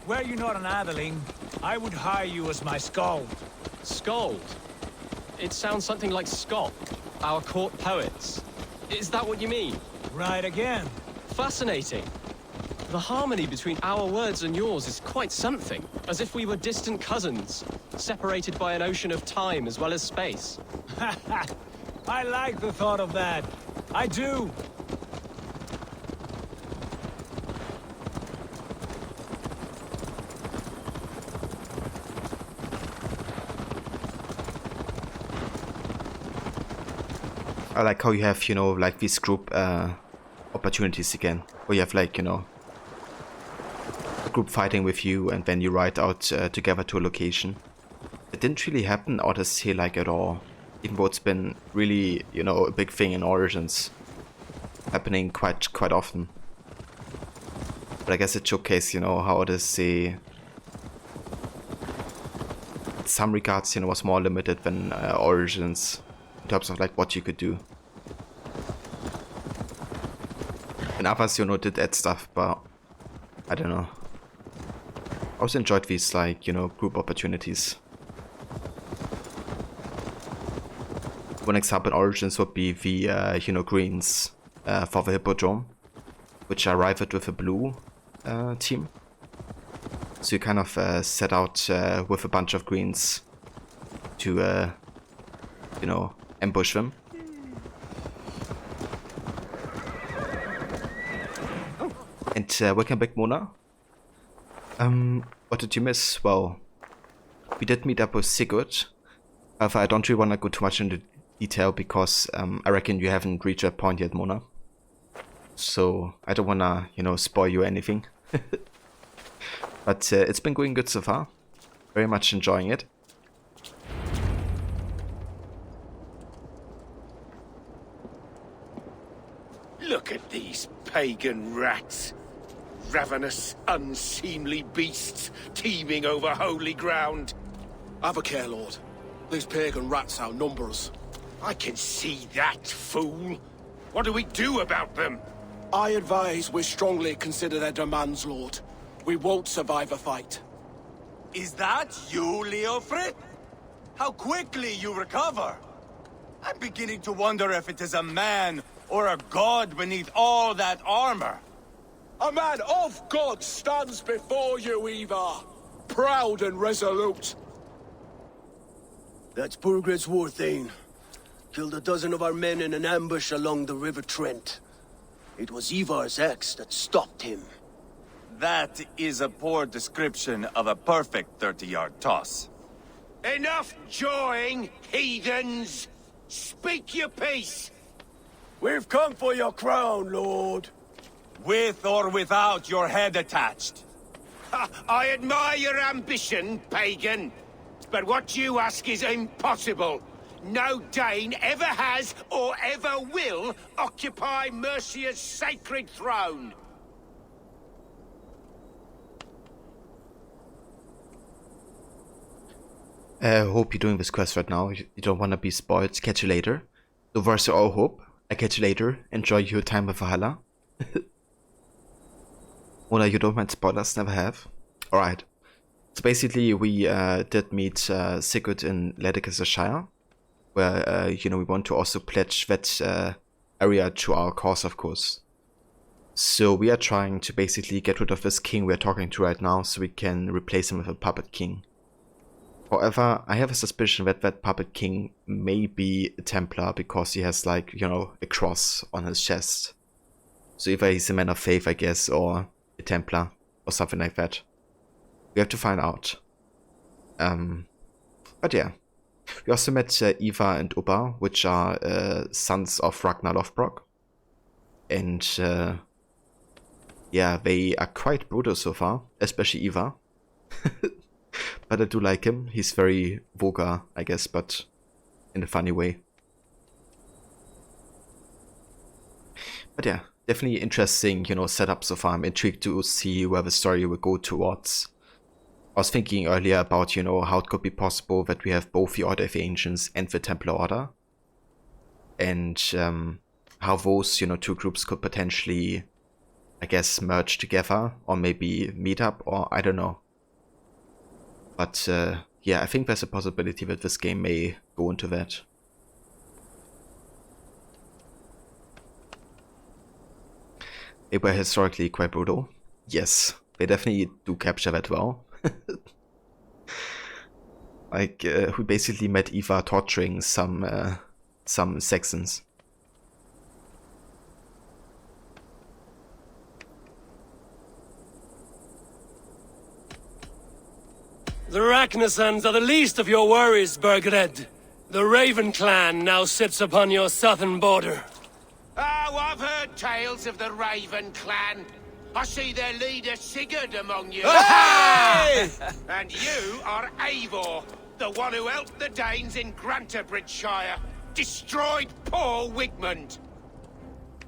Were you not an atheling, I would hire you as my skald.
Skald? It sounds something like Scott, our court poets. Is that what you mean?
Right again.
Fascinating. The harmony between our words and yours is quite something. As if we were distant cousins, separated by an ocean of time as well as space.
I like the thought of that. I do.
I like how you have, you know, like these group opportunities again, where you have like, you know, a group fighting with you and then you ride out together to a location. It didn't really happen out of here like at all, even though it's been really, you know, a big thing in Origins, happening quite often. But I guess it showcased, you know, how it is in some regards, you know, was more limited than Origins. In terms of like what you could do. And others, you know, did add stuff, but I don't know. I also enjoyed these like, you know, group opportunities. One example in Origins would be the, you know, greens for the Hippodrome, which are rivaled with a blue team. So you kind of set out with a bunch of greens to, you know, ambush them. And welcome back, Mona. What did you miss? Well, we did meet up with Sigurd. However, I don't really want to go too much into detail because I reckon you haven't reached that point yet, Mona. so I don't wanna, you know, spoil you anything. But it's been going good so far. Very much enjoying it.
Look at these pagan rats. Ravenous, unseemly beasts teeming over holy ground.
Have a care, Lord. These pagan rats outnumber us.
I can see that, fool. What do we do about them?
I advise we strongly consider their demands, Lord. We won't survive a fight.
Is that you, Leofrid? How quickly you recover! I'm beginning to wonder if it is a man or a god beneath all that armor.
A man of God stands before you, Ivar. Proud and resolute. That's Burgred's Warthane. Killed a dozen of our men in an ambush along the River Trent. It was Ivar's axe that stopped him.
That is a poor description of a perfect 30-yard toss.
Enough jawing, heathens! Speak your piece!
We've come for your crown, Lord.
With or without your head attached.
I admire your ambition, pagan. But what you ask is impossible. No Dane ever has or ever will occupy Mercia's sacred throne.
Hope you're doing this quest right now. You don't want to be spoiled. Catch you later. So versus all hope. I catch you later. Enjoy your time with Valhalla. Mona, you don't mind spoilers? Never have. Alright. So basically we did meet Sigurd in Leicestershire, where you know, we want to also pledge that area to our cause, of course. So we are trying to basically get rid of this king we are talking to right now, so we can replace him with a puppet king. However, I have a suspicion that that puppet king may be a Templar, because he has, like, you know, a cross on his chest. So either he's a man of faith, I guess, or a Templar, or something like that. We have to find out. But yeah. We also met Ivar and Ubba, which are sons of Ragnar Lothbrok. And yeah, they are quite brutal so far, especially Ivar. But I do like him. He's very vulgar, I guess, but in a funny way. But yeah, definitely interesting, you know, setup so far. I'm intrigued to see where the story will go towards. I was thinking earlier about, you know, how it could be possible that we have both the Order of the Ancients and the Templar Order. And how those, you know, two groups could potentially, I guess, merge together, or maybe meet up, or I don't know. But yeah, I think there's a possibility that this game may go into that. They were historically quite brutal. Yes, they definitely do capture that well. Like, we basically met Ivar torturing some Saxons.
The Ragnarsons are the least of your worries, Burgred. The Raven clan now sits upon your southern border.
Oh, I've heard tales of the Raven clan. I see their leader Sigurd among you.
Hey!
And you are Eivor, the one who helped the Danes in Grantabridgeshire. Destroyed poor Wigmund.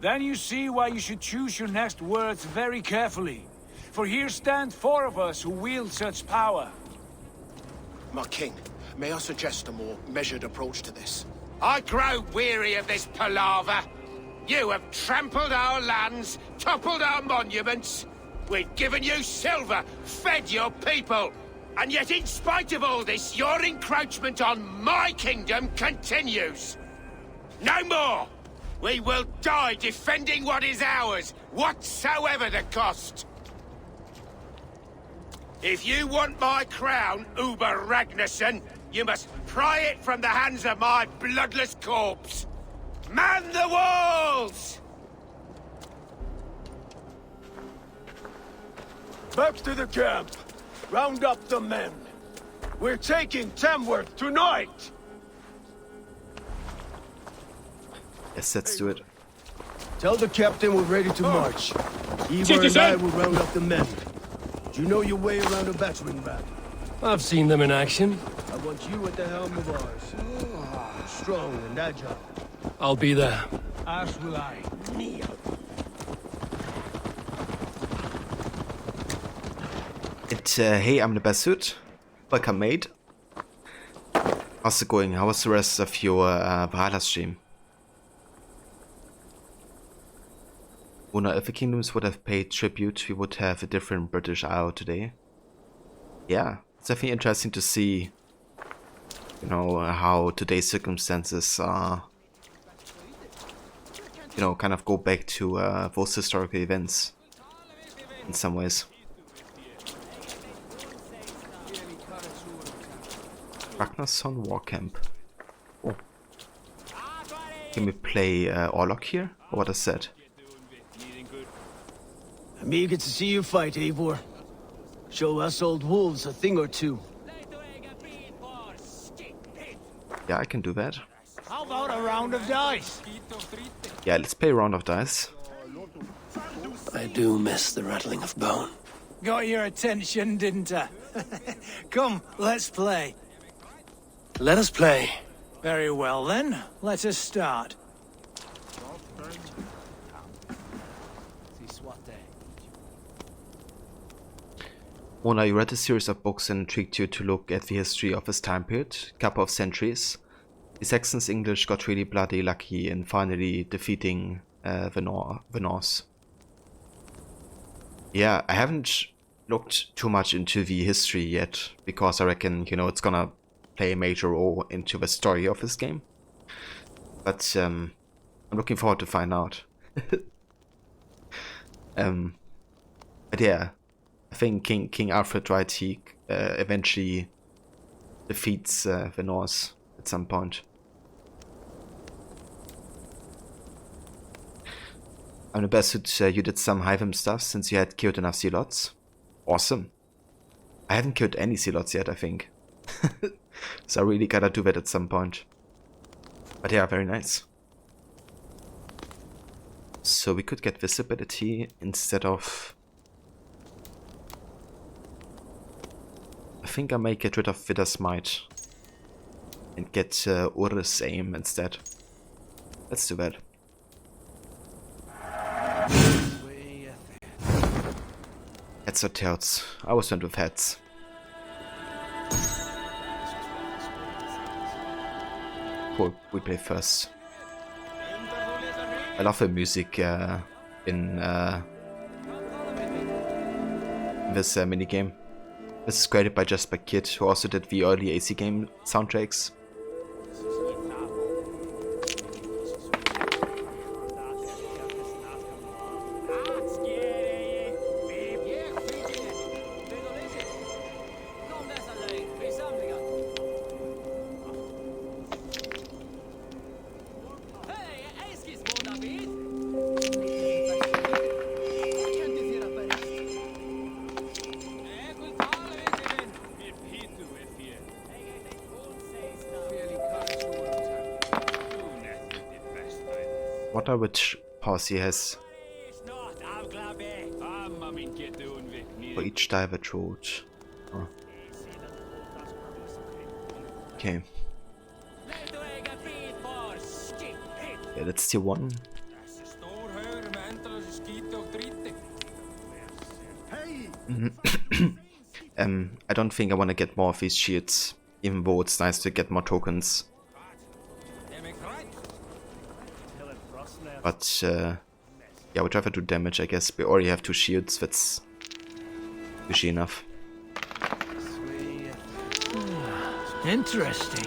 Then you see why you should choose your next words very carefully. For here stand 4 of us who wield such power.
My king, may I suggest a more measured approach to this?
I grow weary of this palaver. You have trampled our lands, toppled our monuments. We've given you silver, fed your people. And yet in spite of all this, your encroachment on my kingdom continues. No more! We will die defending what is ours, whatsoever the cost. If you want my crown, Uber Ragnarsson, you must pry it from the hands of my bloodless corpse. Man the walls!
Back to the camp. Round up the men. We're taking Tamworth tonight!
Yes, let's do it.
Tell the captain we're ready to march. Ivar and I will round up the men. Do you know your way around a battering ram?
I've seen them in action.
I want you at the helm of ours. Strong and agile.
I'll be there.
As will I.
Hey, I'm the best suit. Welcome, mate. How's it going? How was the rest of your Valhalla stream? Wonder if the kingdoms would have paid tribute, we would have a different British Isle today. Yeah, it's definitely interesting to see, you know, how today's circumstances are, you know, kind of go back to those historical events in some ways. Ragnarsson War Camp. Oh. Can we play Orlok here? Or what is that?
I'm eager to see you fight, Eivor. Show us old wolves a thing or two.
Yeah, I can do that.
How about a round of dice?
Yeah, let's play a round of dice.
I do miss the rattling of bone.
Got your attention, didn't I? Come, let's play.
Let us play.
Very well then, let us start.
Mona, you read a series of books and intrigued you to look at the history of this time period, couple of centuries. The Saxons English got really bloody lucky in finally defeating the Norse. Yeah, I haven't looked too much into the history yet, because I reckon, you know, it's gonna play a major role into the story of this game. But I'm looking forward to find out. But yeah, I think King Alfred, right, he eventually defeats the Norse at some point. I'm the best that you did some Highvam stuff since you had killed enough Zealots. Awesome. I haven't killed any Zealots yet, I think. So I really gotta do that at some point. But yeah, very nice. So we could get visibility instead of... I think I may get rid of Viddar's Might and get Ur's Aim instead. Let's do that. Heads or tails? I was went with heads. Cool, we play first. I love the music in this minigame. This is created by Jesper Kidd, who also did the early AC game soundtracks. Wonder which powers he has for each diver road. Oh. Okay. Yeah, that's tier 1. I don't think I want to get more of these shields, even though it's nice to get more tokens. But yeah, we'll try to do damage, I guess. We already have 2 shields, that's usually enough.
Interesting.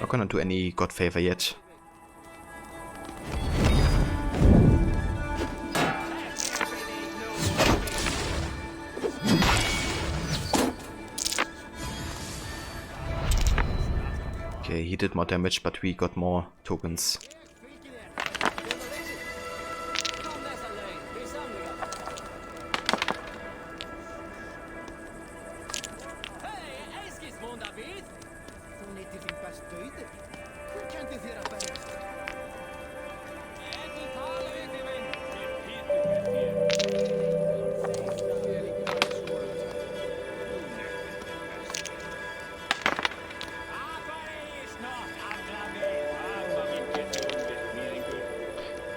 Not gonna do any god favor yet. Okay, he did more damage, but we got more tokens.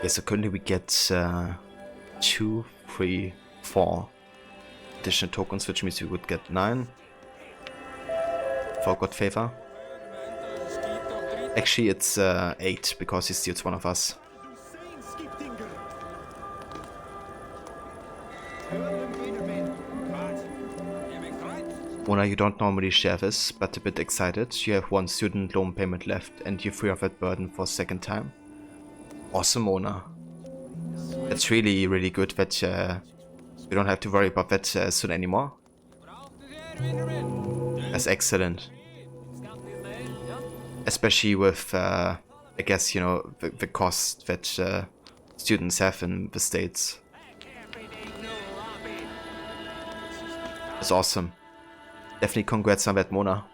Yeah, so currently we get 2, 3, 4 additional tokens, which means we would get 9 for God Favor. Actually, it's 8 because he steals one of us. Mona, you don't normally share this, but a bit excited. You have 1 student loan payment left and you're free of that burden for a second time. Awesome, Mona. It's really, really good that we don't have to worry about that soon anymore. That's excellent. Especially with, I guess, you know, the cost that students have in the States. It's awesome. Definitely congrats on that, Mona.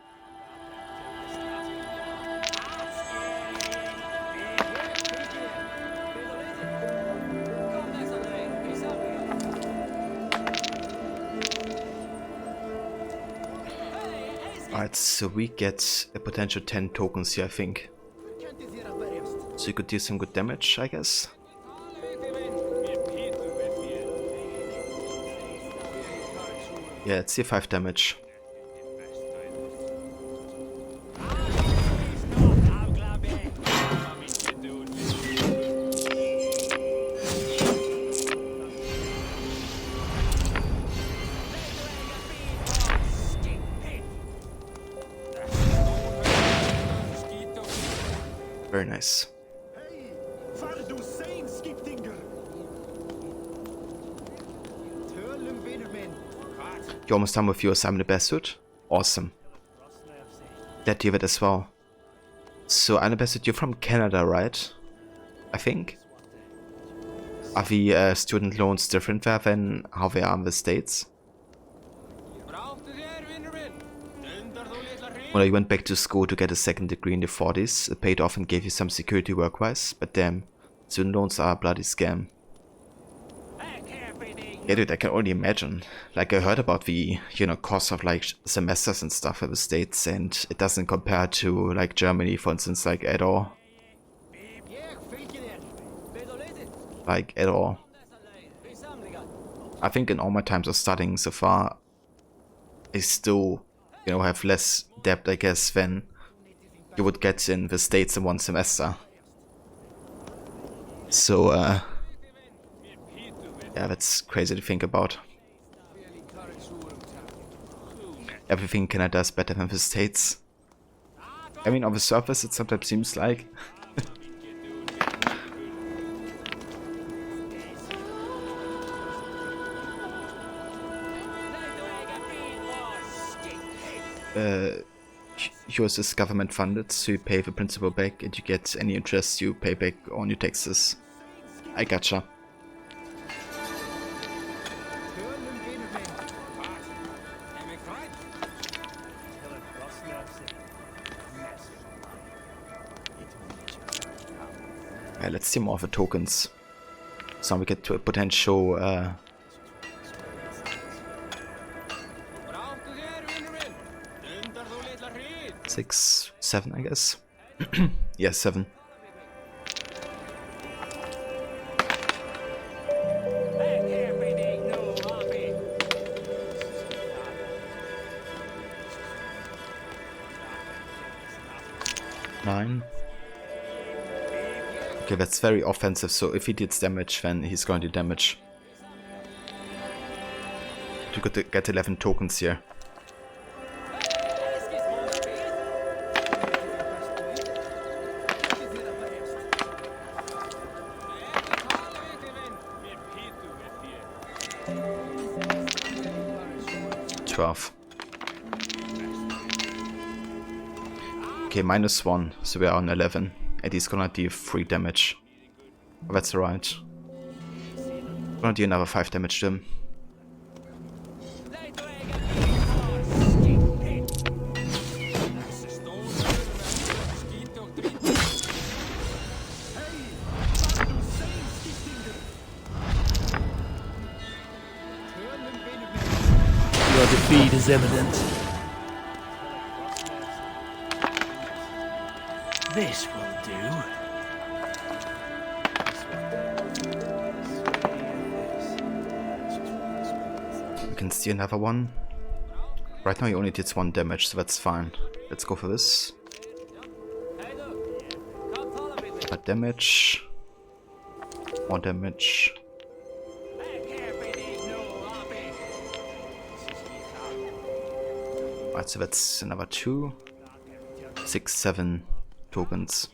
Alright, so we get a potential 10 tokens here, I think. So you could do some good damage, I guess. Yeah, let's see 5 damage. Very nice. You're almost done with your Simon the Bastard? Awesome. Glad to hear that as well. So, Simon the Bastard, you're from Canada, right? I think? Are the student loans different there than how they are in the States? Well, you went back to school to get a second degree in the 40s. It paid off and gave you some security work-wise, but damn, student loans are a bloody scam. Yeah, dude, I can only imagine. Like, I heard about the, you know, cost of, like, semesters and stuff in the States, and it doesn't compare to, like, Germany, for instance, like, at all. Like, at all. I think in all my times of studying so far, I still, you know, have less debt, I guess, than you would get in the States in one semester. So, yeah, that's crazy to think about. Everything Canada is better than the States. I mean, on the surface it sometimes seems like. Yours is government funded, so you pay the principal back and you get any interest you pay back on your taxes. I gotcha. Yeah, let's see more of the tokens. So we get to a potential 6, 7, I guess. Yeah, 7. Nine. Okay, that's very offensive, so if he deals damage, then he's going to damage. You get 11 tokens here. Okay, -1, so we are on 11, and he's gonna deal 3 damage. Oh, that's alright. Gonna deal another 5 damage to him.
Your defeat is imminent. This will do.
can steal another one. Right now he only did 1 damage, so that's fine. Let's go for this. But damage. More damage. Alright, so that's another 2. 6, 7 tokens.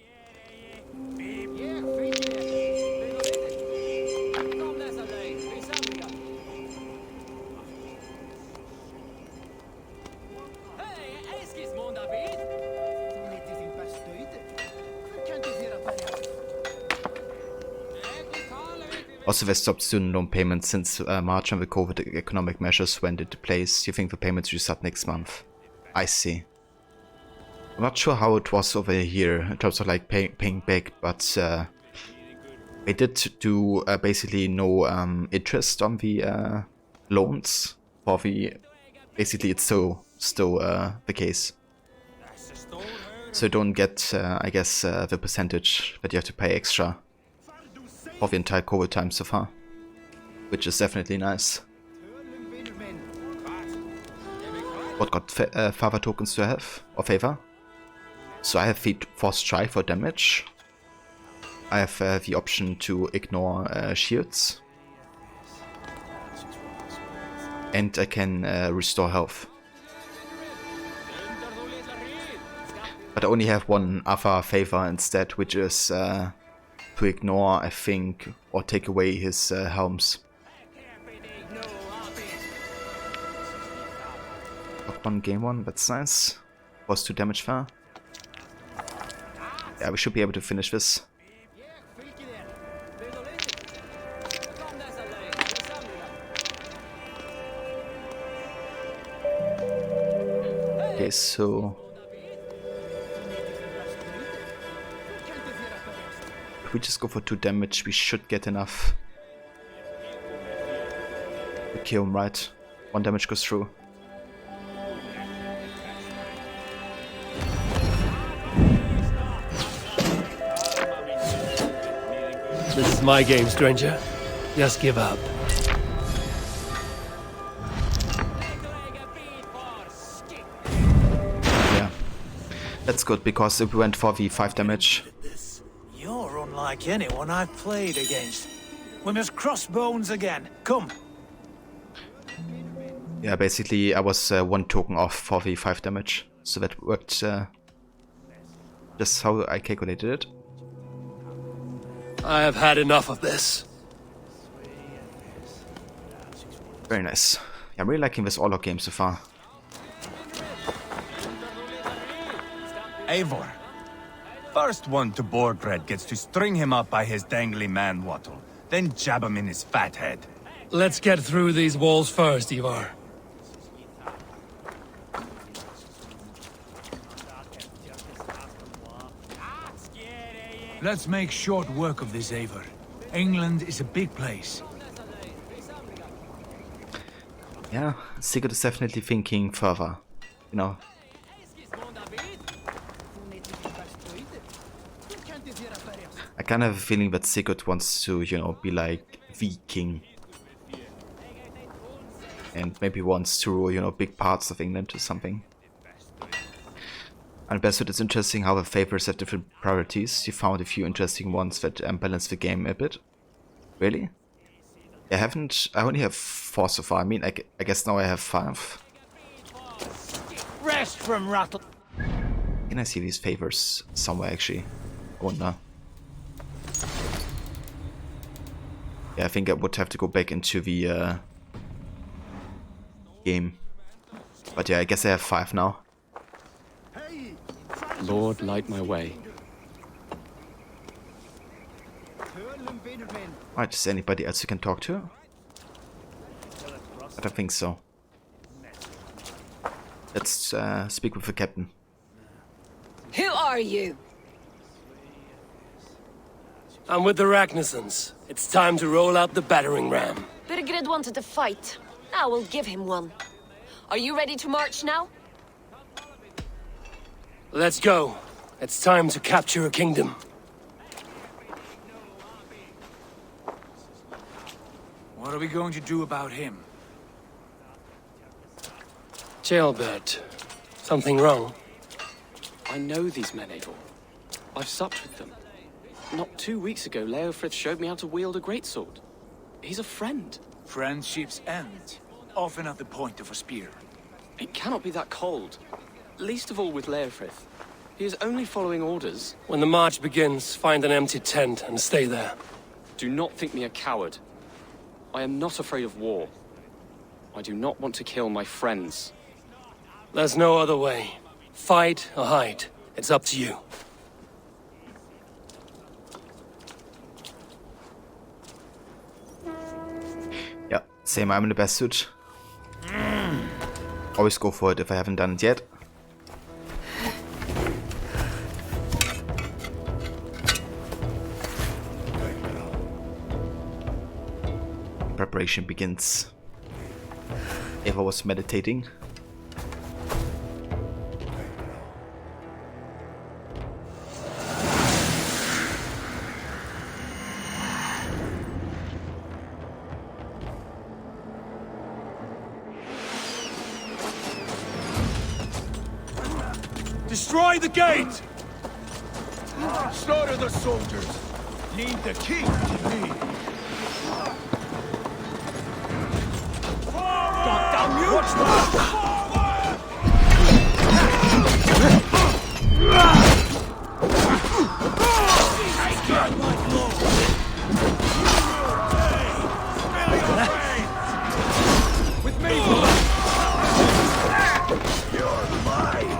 Also, they stopped student loan payments since March, and the COVID economic measures went into place. You think the payments restart next month? I see. I'm not sure how it was over here in terms of like paying back, but they did do basically no interest on the loans. For the basically, it's still the case. So you don't get, I guess, the percentage that you have to pay extra for the entire COVID time so far, which is definitely nice. What got father tokens do I have, or favor? So I have Force Strike for damage. I have the option to ignore shields. And I can restore health. But I only have one other favor instead, which is to ignore, I think, or take away his helms. Got 1, gain 1, that's nice. Was 2 damage there. Yeah, we should be able to finish this. Okay, so if we just go for 2 damage, we should get enough to kill him, right? 1 damage goes through.
This is my game, stranger. Just give up.
Yeah, that's good, because if we went for the 5 damage...
You're unlike anyone I've played against. We must cross bones again. Come.
Yeah, basically I was 1 token off for the 5 damage, so that worked just how I calculated it.
I have had enough of this.
Very nice. Yeah, I'm really liking this Orlok game so far.
Eivor. First one to Borgred gets to string him up by his dangly man-wattle, then jab him in his fat head.
Let's get through these walls first, Ivar.
Let's make short work of this, Eivor. England is a big place.
Yeah, Sigurd is definitely thinking further, you know. I kind of have a feeling that Sigurd wants to, you know, be like the king. And maybe wants to rule, you know, big parts of England or something. And best it's interesting how the favors have different priorities. You found a few interesting ones that balance the game a bit. Really? I only have 4 so far. I mean, I guess now I have 5.
Rest from rattle.
Can I see these favors somewhere actually? I wonder. Yeah, I think I would have to go back into the game. But yeah, I guess I have 5 now.
Lord, light my way.
Alright, is there anybody else you can talk to? I don't think so. Let's speak with the captain.
Who are you?
I'm with the Ragnarsons. It's time to roll out the battering ram.
Birgred wanted to fight. Now we'll give him one. Are you ready to march now?
Let's go. It's time to capture a kingdom.
What are we going to do about him?
Jailbird. Something wrong?
I know these men, Eivor. I've supped with them. Not 2 weeks ago, Leofrith showed me how to wield a greatsword. He's a friend.
Friendships end, often at the point of a spear.
It cannot be that cold. Least of all with Leofrith. He is only following orders.
When the march begins, find an empty tent and stay there.
Do not think me a coward. I am not afraid of war. I do not want to kill my friends.
There's no other way. Fight or hide. It's up to you.
Yeah, same. I'm in the best suit. Always go for it if I haven't done it yet. Preparation begins. If I was meditating.
Destroy the gate! Slaughter the soldiers! Leave the king to me! Goddamn you! Watch that! With me! You're mine!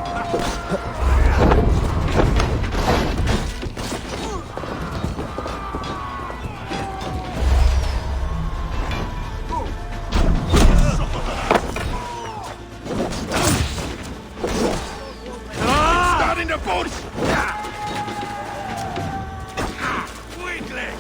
Starting to push! Quickly!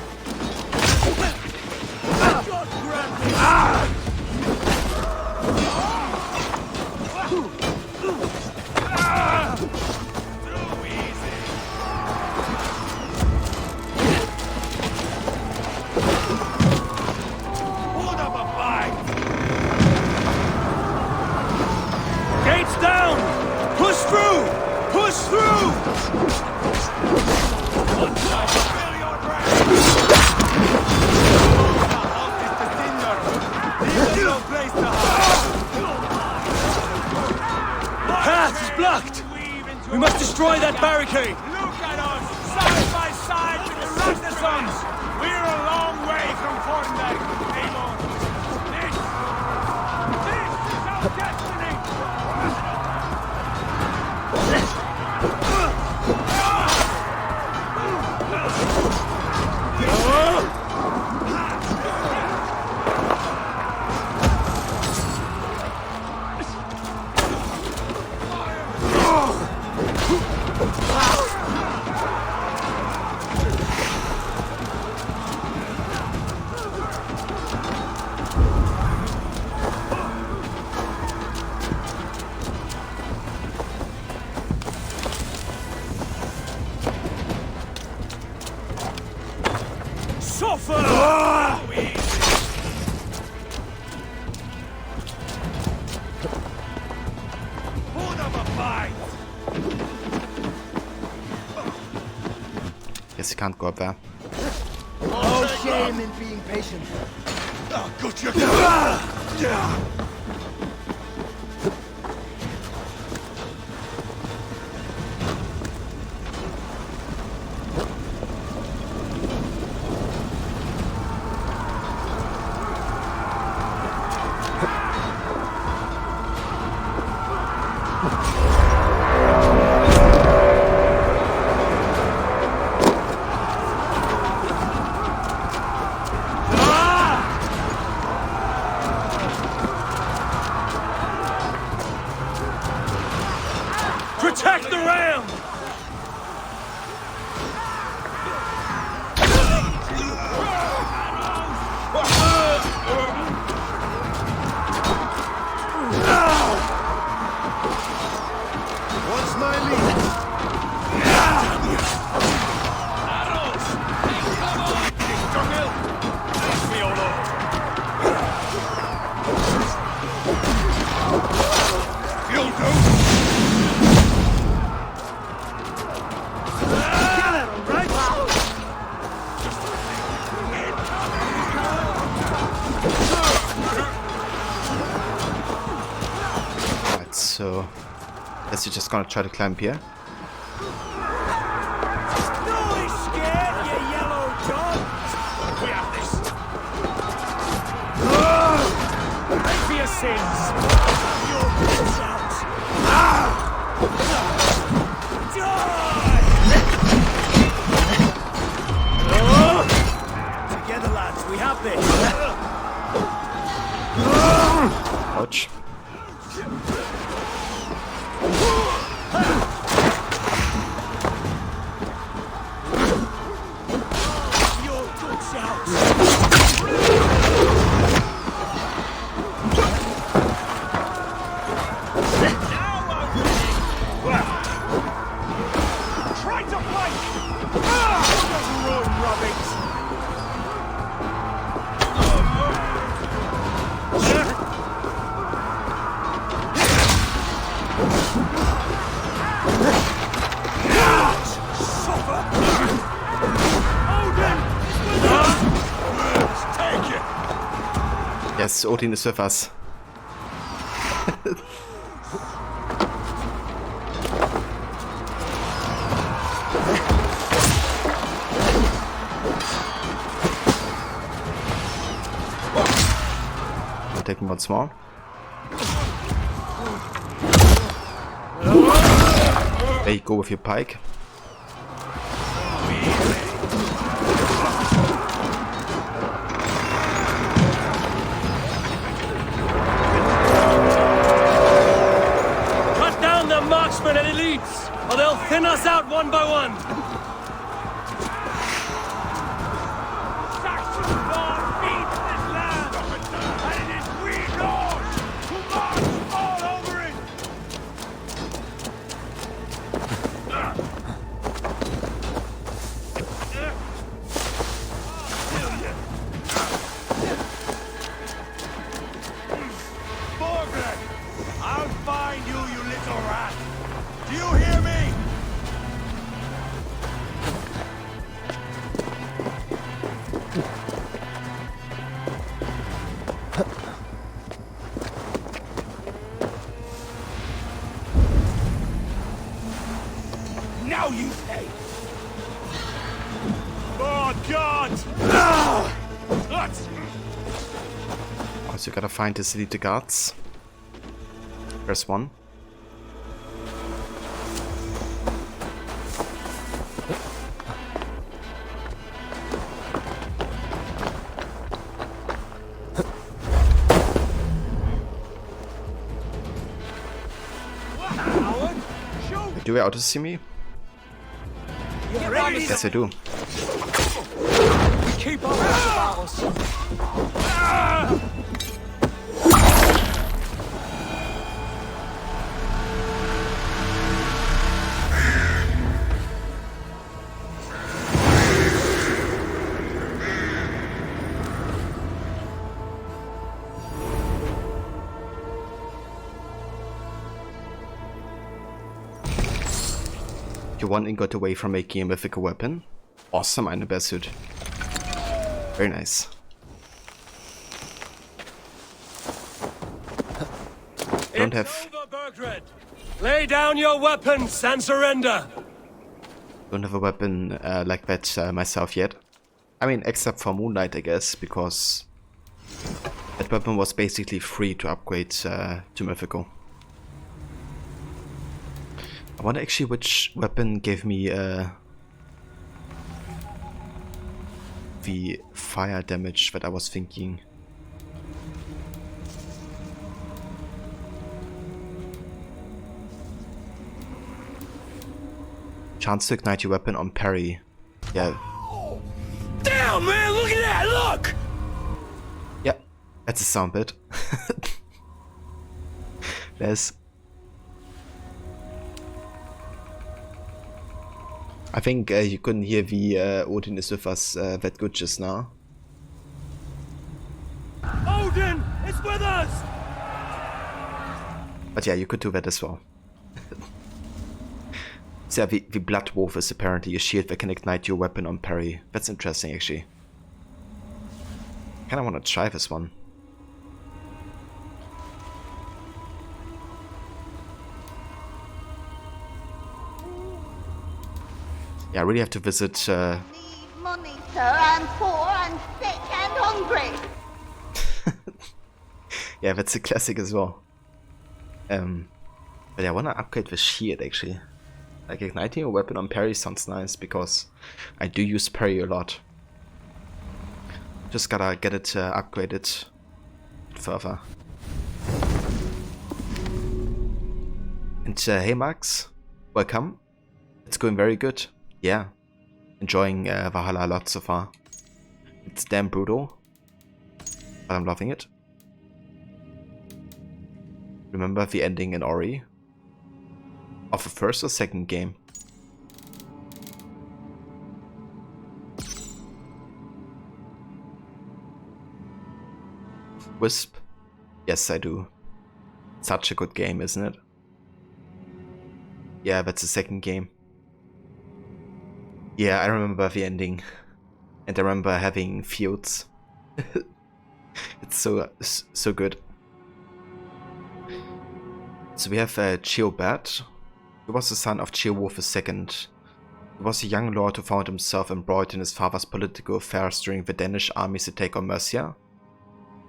Gates down! Push through! Push through! Path is blocked! We must destroy that barricade!
Look at us, side by side with the Renaissance! We're a long way from Fornberg, Eivor! This is our destiny!
Guess I can't go up there.
No shame in being patient. Oh, good you
so I guess you're just gonna try to climb here.
Together, lads, we have this.
Ouch. Yes, Odin is with us. We'll take him once more. There you go with your pike.
Marksmen and elites, or they'll thin us out one by one. Saxons Lord feeds this land, and it is we lords who march all over it. Borgred, I'll find you, you little rat. Do you hear me? Now you say. Oh God!
Also, you gotta find his elite guards. Press 1. Do you auto see me? Yes, I do.
Keep on with the battles.
You 1 ingot away from making a mythical weapon. Awesome, eine bear suit. Very nice. Don't have.
Lay down your weapons and surrender.
Don't have a weapon like that myself yet. I mean, except for Moonlight, I guess, because that weapon was basically free to upgrade to mythical. I wonder actually which weapon gave me the fire damage that I was thinking. Chance to ignite your weapon on parry. Yeah.
Damn, man, look at that, look!
Yeah, that's a sound bit. There's. I think you couldn't hear the Odin is with us that good just now.
Odin is with us!
But yeah, you could do that as well. So yeah, the Blood Wolf is apparently a shield that can ignite your weapon on parry. That's interesting actually. Kinda wanna try this one. Yeah, I really have to visit.
Money, sir. I'm poor and sick and hungry.
Yeah, that's a classic as well. But I wanna upgrade the shield actually. Like igniting a weapon on parry sounds nice because I do use parry a lot. Just gotta get it upgraded further. And hey Max, welcome. It's going very good. Yeah, enjoying Valhalla a lot so far. It's damn brutal, but I'm loving it. Remember the ending in Ori? Of the first or second game? Wisp? Yes, I do. Such a good game, isn't it? Yeah, that's the second game. Yeah, I remember the ending. And I remember having feuds. It's so good. So we have Ceolbert. He was the son of Ceolwulf II. He was a young lord who found himself embroiled in his father's political affairs during the Danish army's attack on Mercia.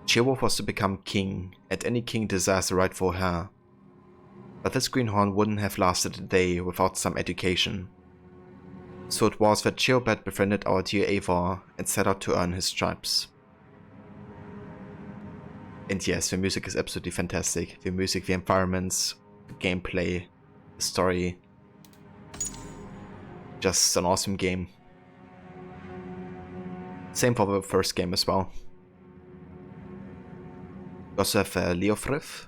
Ceolwulf was to become king, and any king desires a rightful heir. But this greenhorn wouldn't have lasted a day without some education. So it was that Ceolbert befriended our dear Eivor and set out to earn his stripes. And yes, the music is absolutely fantastic. The music, the environments, the gameplay, the story. Just an awesome game. Same for the first game as well. We also have Leofrith.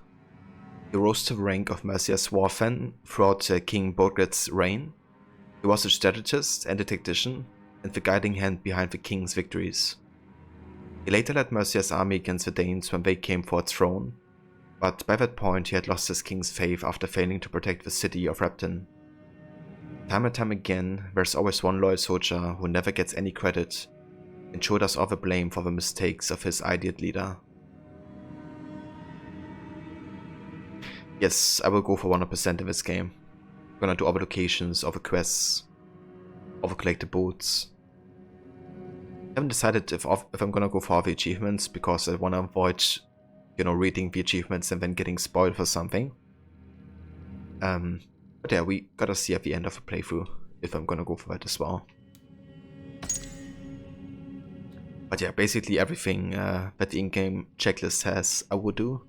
He rose to the rank of Mercia's Warfen throughout King Borgred's reign. He was a strategist and a tactician, and the guiding hand behind the king's victories. He later led Mercia's army against the Danes when they came for its throne, but by that point he had lost his king's faith after failing to protect the city of Repton. Time and time again, there's always one loyal soldier who never gets any credit and showed us all the blame for the mistakes of his ideal leader. Yes, I will go for 100% in this game. I'm gonna do all the locations, all the quests, all the collected boots. I haven't decided if I'm gonna go for all the achievements because I wanna avoid, you know, reading the achievements and then getting spoiled for something. But yeah, we gotta see at the end of the playthrough if I'm gonna go for that as well. But yeah, basically everything that the in-game checklist has, I would do.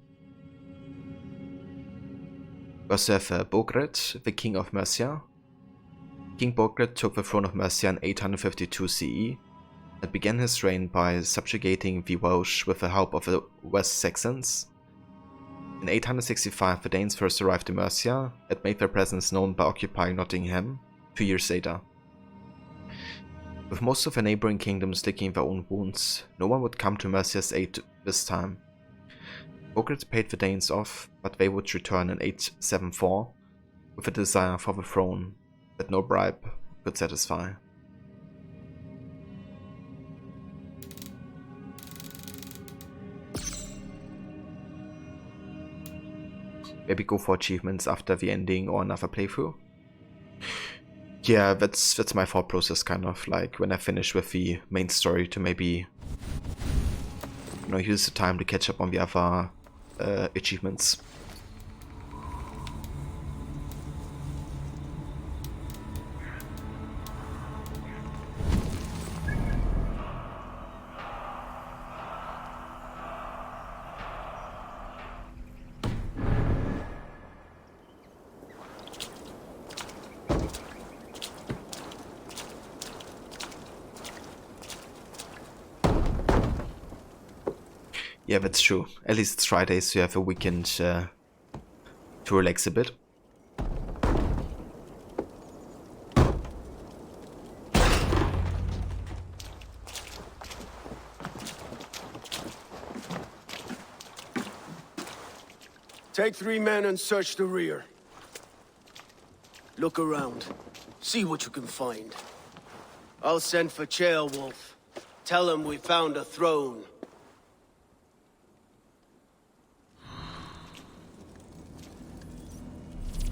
We also have Borgred, the king of Mercia. King Borgred took the throne of Mercia in 852 CE and began his reign by subjugating the Welsh with the help of the West Saxons. In 865 the Danes first arrived in Mercia and made their presence known by occupying Nottingham 2 years later. With most of the neighboring kingdoms licking their own wounds, no one would come to Mercia's aid this time. Borgred paid the Danes off, but they would return in 874 with a desire for the throne that no bribe could satisfy. Maybe go for achievements after the ending or another playthrough. Yeah, that's my thought process, kind of like when I finish with the main story to maybe, you know, use the time to catch up on the other achievements. Yeah, that's true. At least it's Friday, so you have a weekend to relax a bit.
Take 3 men and search the rear. Look around. See what you can find. I'll send for Ceolwulf. Tell him we found a throne.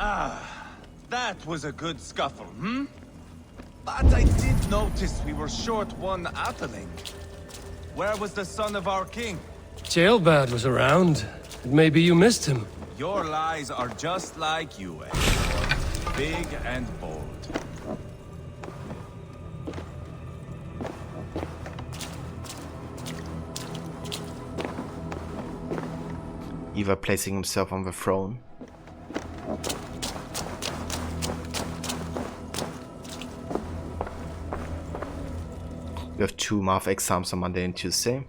Ah, that was a good scuffle, hmm?
But I did notice we were short one atheling. Where was the son of our king?
Jailbird was around. Maybe you missed him.
Your lies are just like you, Eivor. Big and bold.
Eivor placing himself on the throne. We have 2 Math exams on Monday and Tuesday.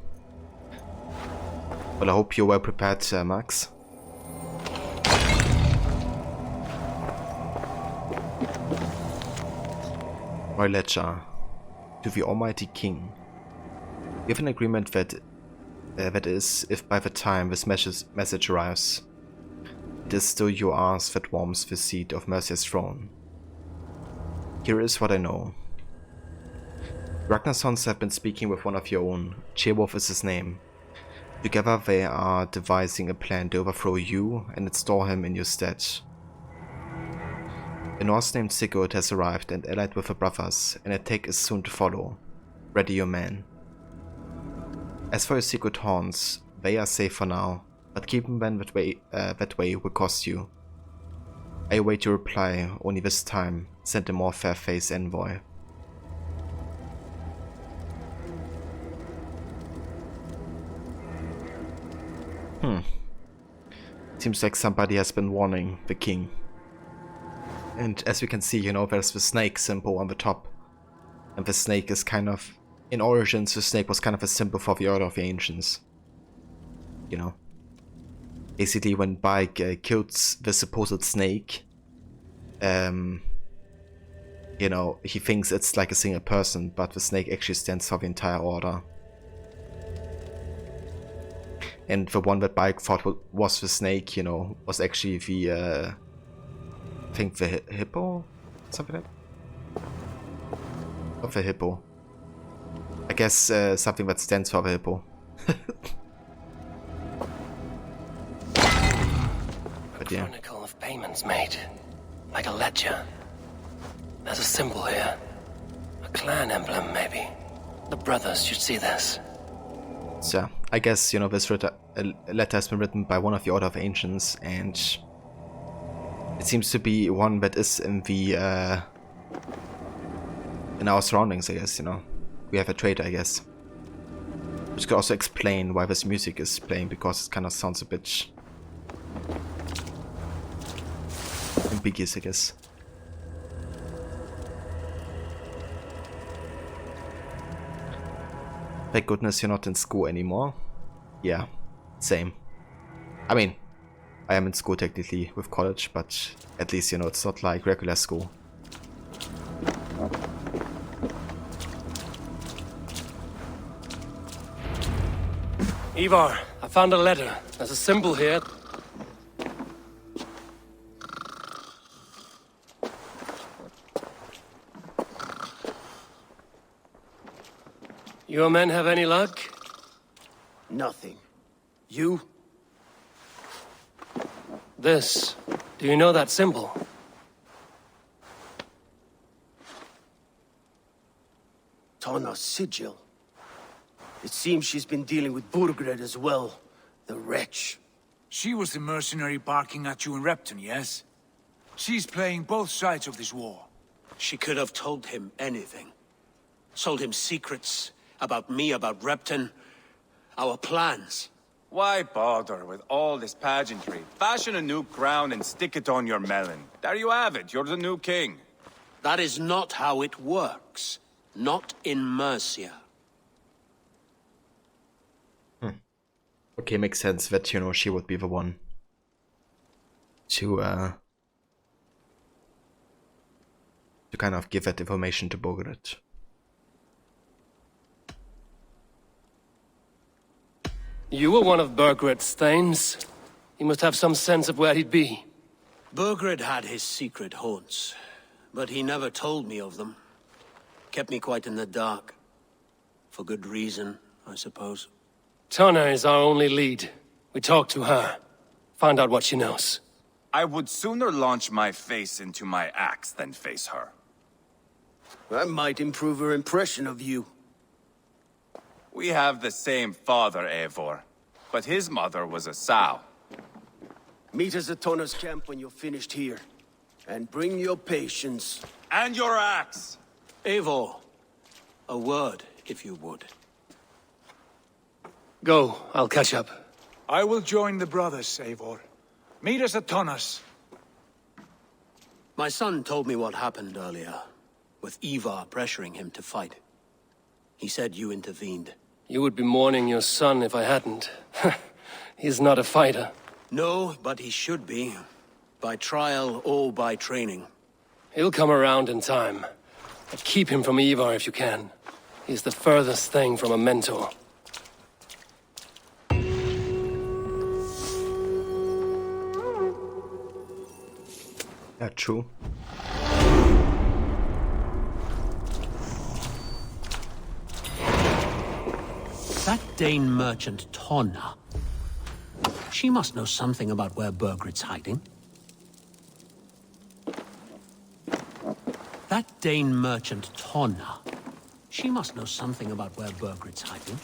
Well, I hope you're well prepared, Max. Roy Ledger, to the Almighty King. We have an agreement that is, if by the time this message arrives, it is still your ass that warms the seat of Mercia's throne. Here is what I know. Ragnarsons have been speaking with one of your own. Ceolwulf is his name. Together they are devising a plan to overthrow you and install him in your stead. A Norse named Sigurd has arrived and allied with the brothers. An attack is soon to follow. Ready your men. As for your secret haunts, they are safe for now, but keeping them that way will cost you. I await your reply, only this time send a more fair-faced envoy. Seems like somebody has been warning the king. And as we can see, you know, there's the snake symbol on the top. And the snake is kind of... In Origins, the snake was kind of a symbol for the Order of the Ancients. You know. Basically, when Bike kills the supposed snake, you know, he thinks it's like a single person, but the snake actually stands for the entire Order. And the one that Bike thought was the snake, you know, was actually the, I think the hippo? Something like that? Of the hippo. I guess something that stands for the hippo. But yeah.
Chronicle of payments made. Like a ledger. There's a symbol here. A clan emblem, maybe. The brothers should see this.
So, I guess, you know, this letter has been written by one of the Order of Ancients, and it seems to be one that is in the, in our surroundings, I guess, you know. We have a traitor, I guess. Which could also explain why this music is playing, because it kind of sounds a bit ambiguous, I guess. Thank goodness you're not in school anymore. Yeah, same. I mean, I am in school technically with college, but at least, you know, it's not like regular school.
Ivar, I found a letter. There's a symbol here. Your men have any luck?
Nothing. You?
This. Do you know that symbol?
Tana's sigil. It seems she's been dealing with Burgred as well. The wretch.
She was the mercenary barking at you in Repton, yes? She's playing both sides of this war.
She could have told him anything. Told him secrets about me, about Repton, our plans.
Why bother with all this pageantry? Fashion a new crown and stick it on your melon. There you have it, you're the new king.
That is not how it works. Not in Mercia.
Okay, makes sense that, you know, she would be the one to kind of give that information to Burgred.
You were one of Burgred's thanes. He must have some sense of where he'd be.
Burgred had his secret haunts, but he never told me of them. Kept me quite in the dark. For good reason, I suppose.
Tana is our only lead. We talk to her. Find out what she knows.
I would sooner launch my face into my axe than face her.
That might improve her impression of you.
We have the same father, Eivor, but his mother was a sow.
Meet us at Tona's camp when you're finished here. And bring your patience.
And your axe!
Eivor, a word, if you would.
Go, I'll catch up.
I will join the brothers, Eivor. Meet us at Tonas.
My son told me what happened earlier, with Ivar pressuring him to fight. He said you intervened.
You would be mourning your son if I hadn't. He's not a fighter.
No, but he should be. By trial or by training.
He'll come around in time. But keep him from Ivar if you can. He's the furthest thing from a mentor.
Yeah, true.
That Dane merchant, Tonna. She must know something about where Burgred's hiding. That Dane merchant, Tonna. She must know something about where Burgred's hiding.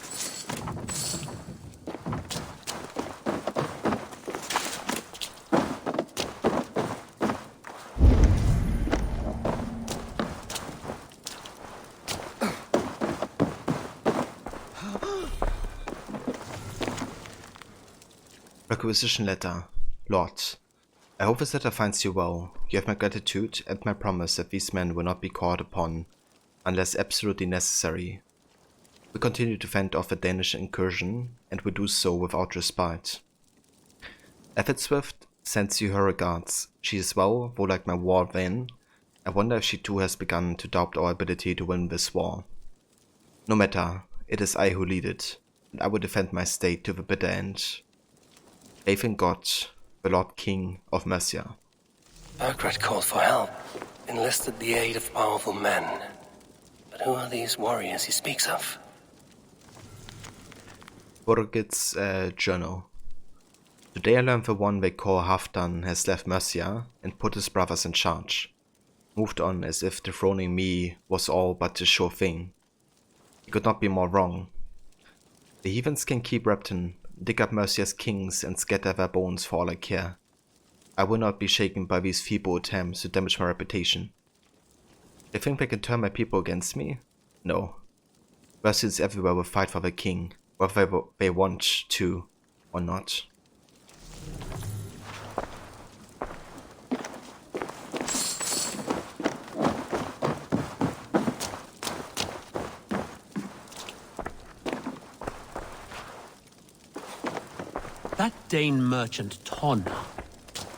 Requisition letter. Lord, I hope this letter finds you well. You have my gratitude and my promise that these men will not be called upon unless absolutely necessary. We continue to fend off a Danish incursion and will do so without respite. Swift sends you her regards. She is well, though like my war vein, I wonder if she too has begun to doubt our ability to win this war. No matter, it is I who lead it, and I will defend my state to the bitter end. Faith in God, the Lord King of Mercia.
Burgred called for help, enlisted the aid of powerful men. But who are these warriors he speaks of?
Burgred's journal. Today I learned the one they call Halfdan has left Mercia and put his brothers in charge. Moved on as if dethroning me was all but a sure thing. He could not be more wrong. The heathens can keep Repton, dig up Mercia's kings and scatter their bones for all I care. I will not be shaken by these feeble attempts to damage my reputation. They think they can turn my people against me? No. Mercians everywhere will fight for the king, whether they want to or not.
That Dane merchant, Tonna.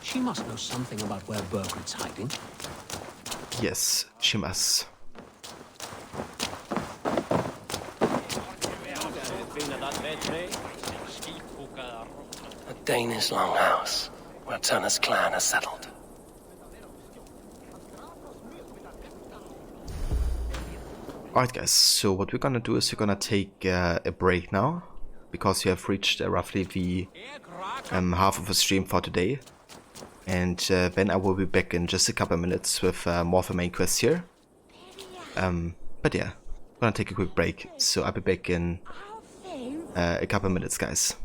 She must know something about where Burgred's hiding.
Yes, she must.
A Danish longhouse, where Tonna's clan has settled.
Alright guys, so what we're gonna do is we're gonna take a break now, because we have reached roughly the half of the stream for today. And then I will be back in just a couple of minutes with more of the main quest here. But yeah, I'm gonna take a quick break, so I'll be back in a couple of minutes, guys.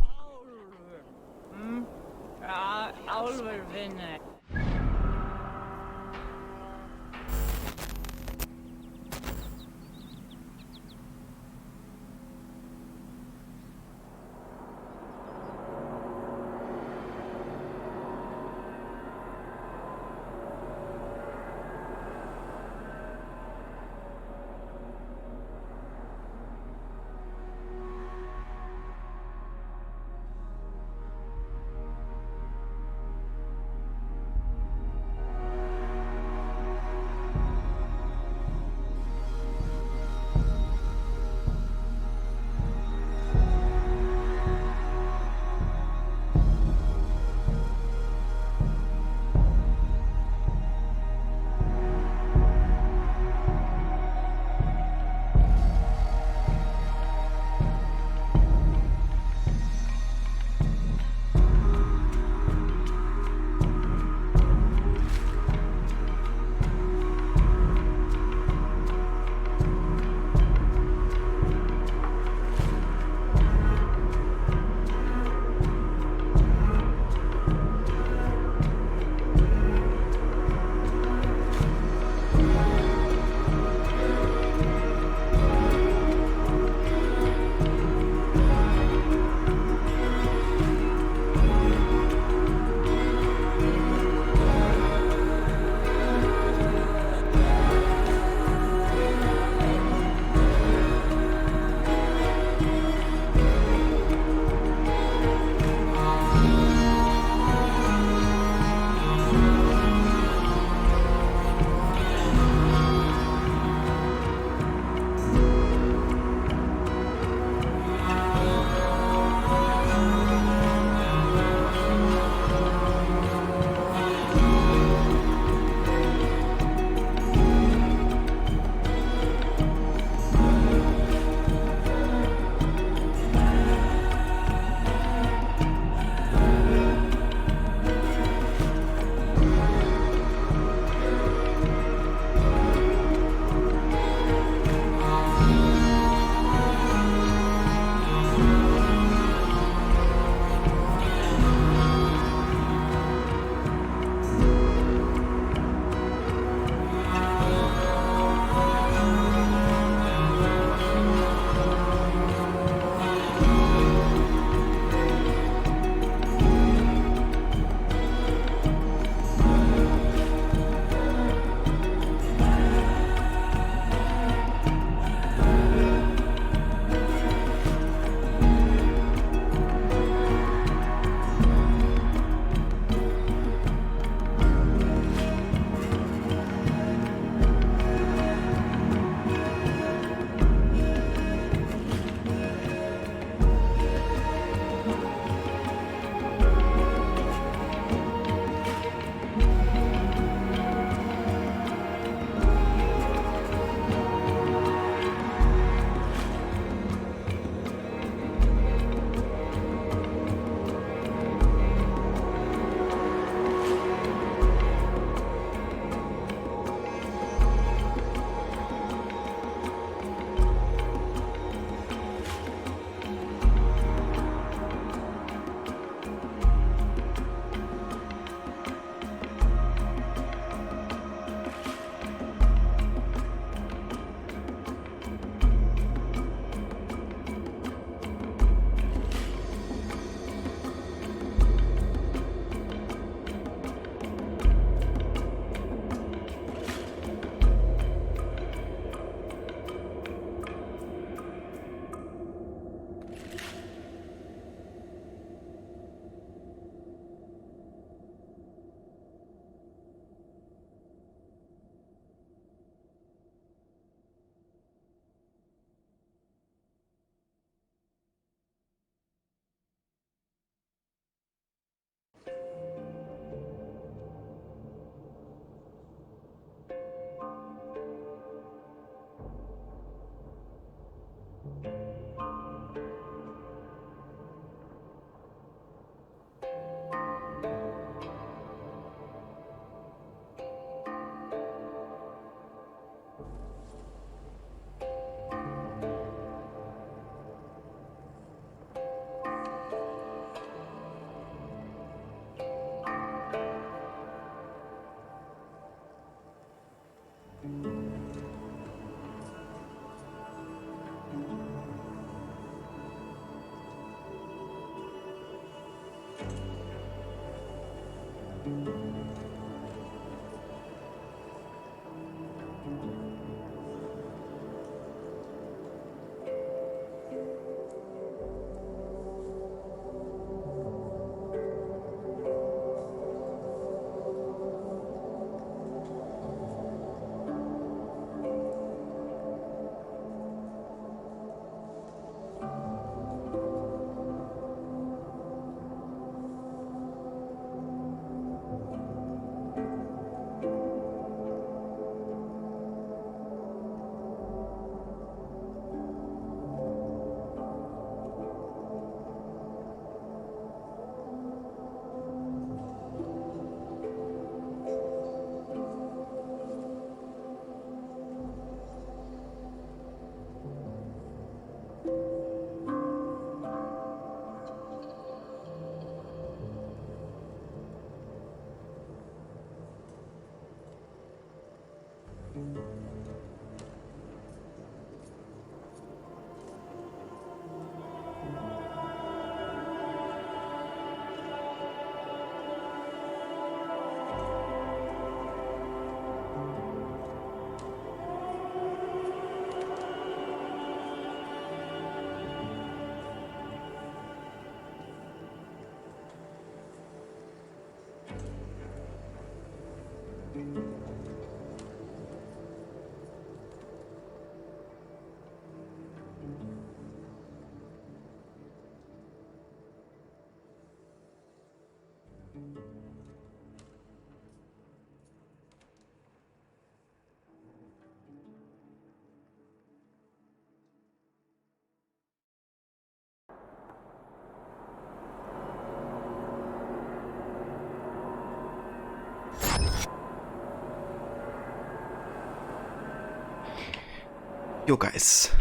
Yo guys,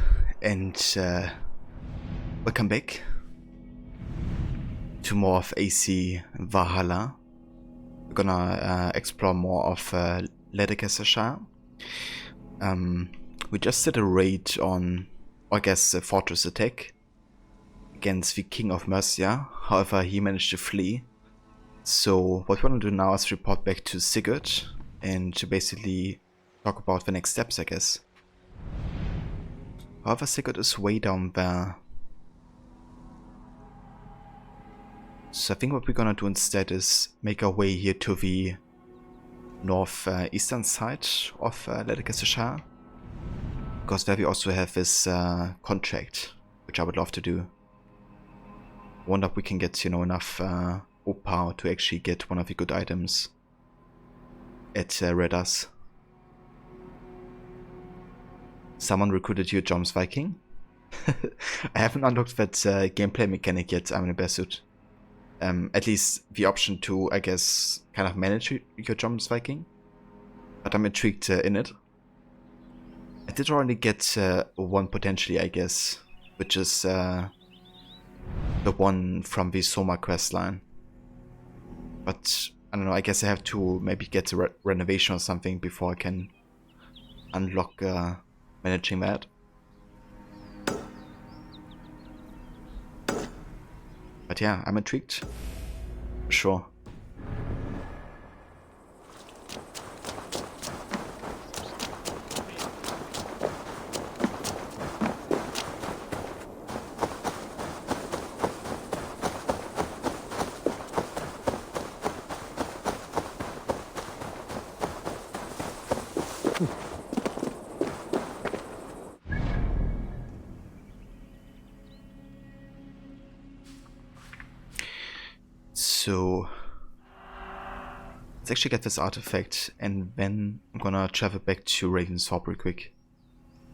and welcome back to more of AC Valhalla. We're gonna explore more of Leathercaster. We just did a raid on, I guess, a fortress attack against the King of Mercia. However, he managed to flee. So what we want to do now is report back to Sigurd and to basically talk about the next steps, I guess. However, Sigurd is way down there. So I think what we're gonna do instead is make our way here to the northeastern side of Leathercaster, because there we also have this contract, which I would love to do. Wonder if we can get, you know, enough power to actually get one of the good items at Redas. Someone recruited you, Joms Viking. I haven't unlocked that gameplay mechanic yet. I'm in a bear suit. At least the option to, I guess, kind of manage your Joms Viking. But I'm intrigued in it. I did already get one potentially, I guess, which is the one from the Soma questline. But I don't know, I guess I have to maybe get a renovation or something before I can unlock managing that. But yeah, I'm intrigued. For sure. So let's actually get this artifact, and then I'm gonna travel back to Ravensthorpe real quick,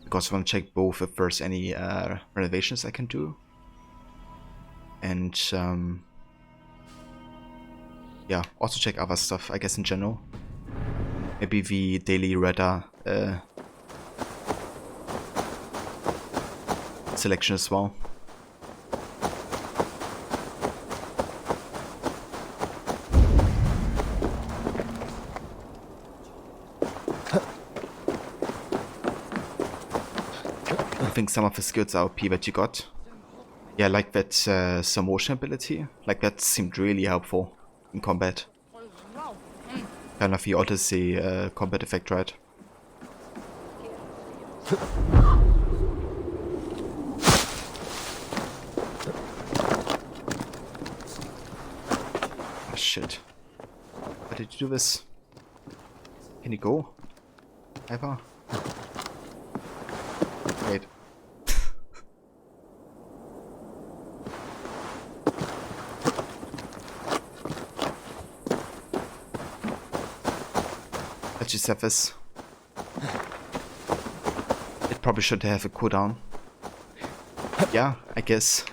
because I want to check both if there's any renovations I can do, and yeah, also check other stuff, I guess, in general. Maybe the daily radar selection as well. I think some of the skills are OP that you got. Yeah, like that some motion ability. Like that seemed really helpful in combat. Kind of the Odyssey combat effect, right? Ah, shit. How did you do this? Can you go? Ever? Wait. Let's just have this. It probably should have a cooldown. Yeah, I guess.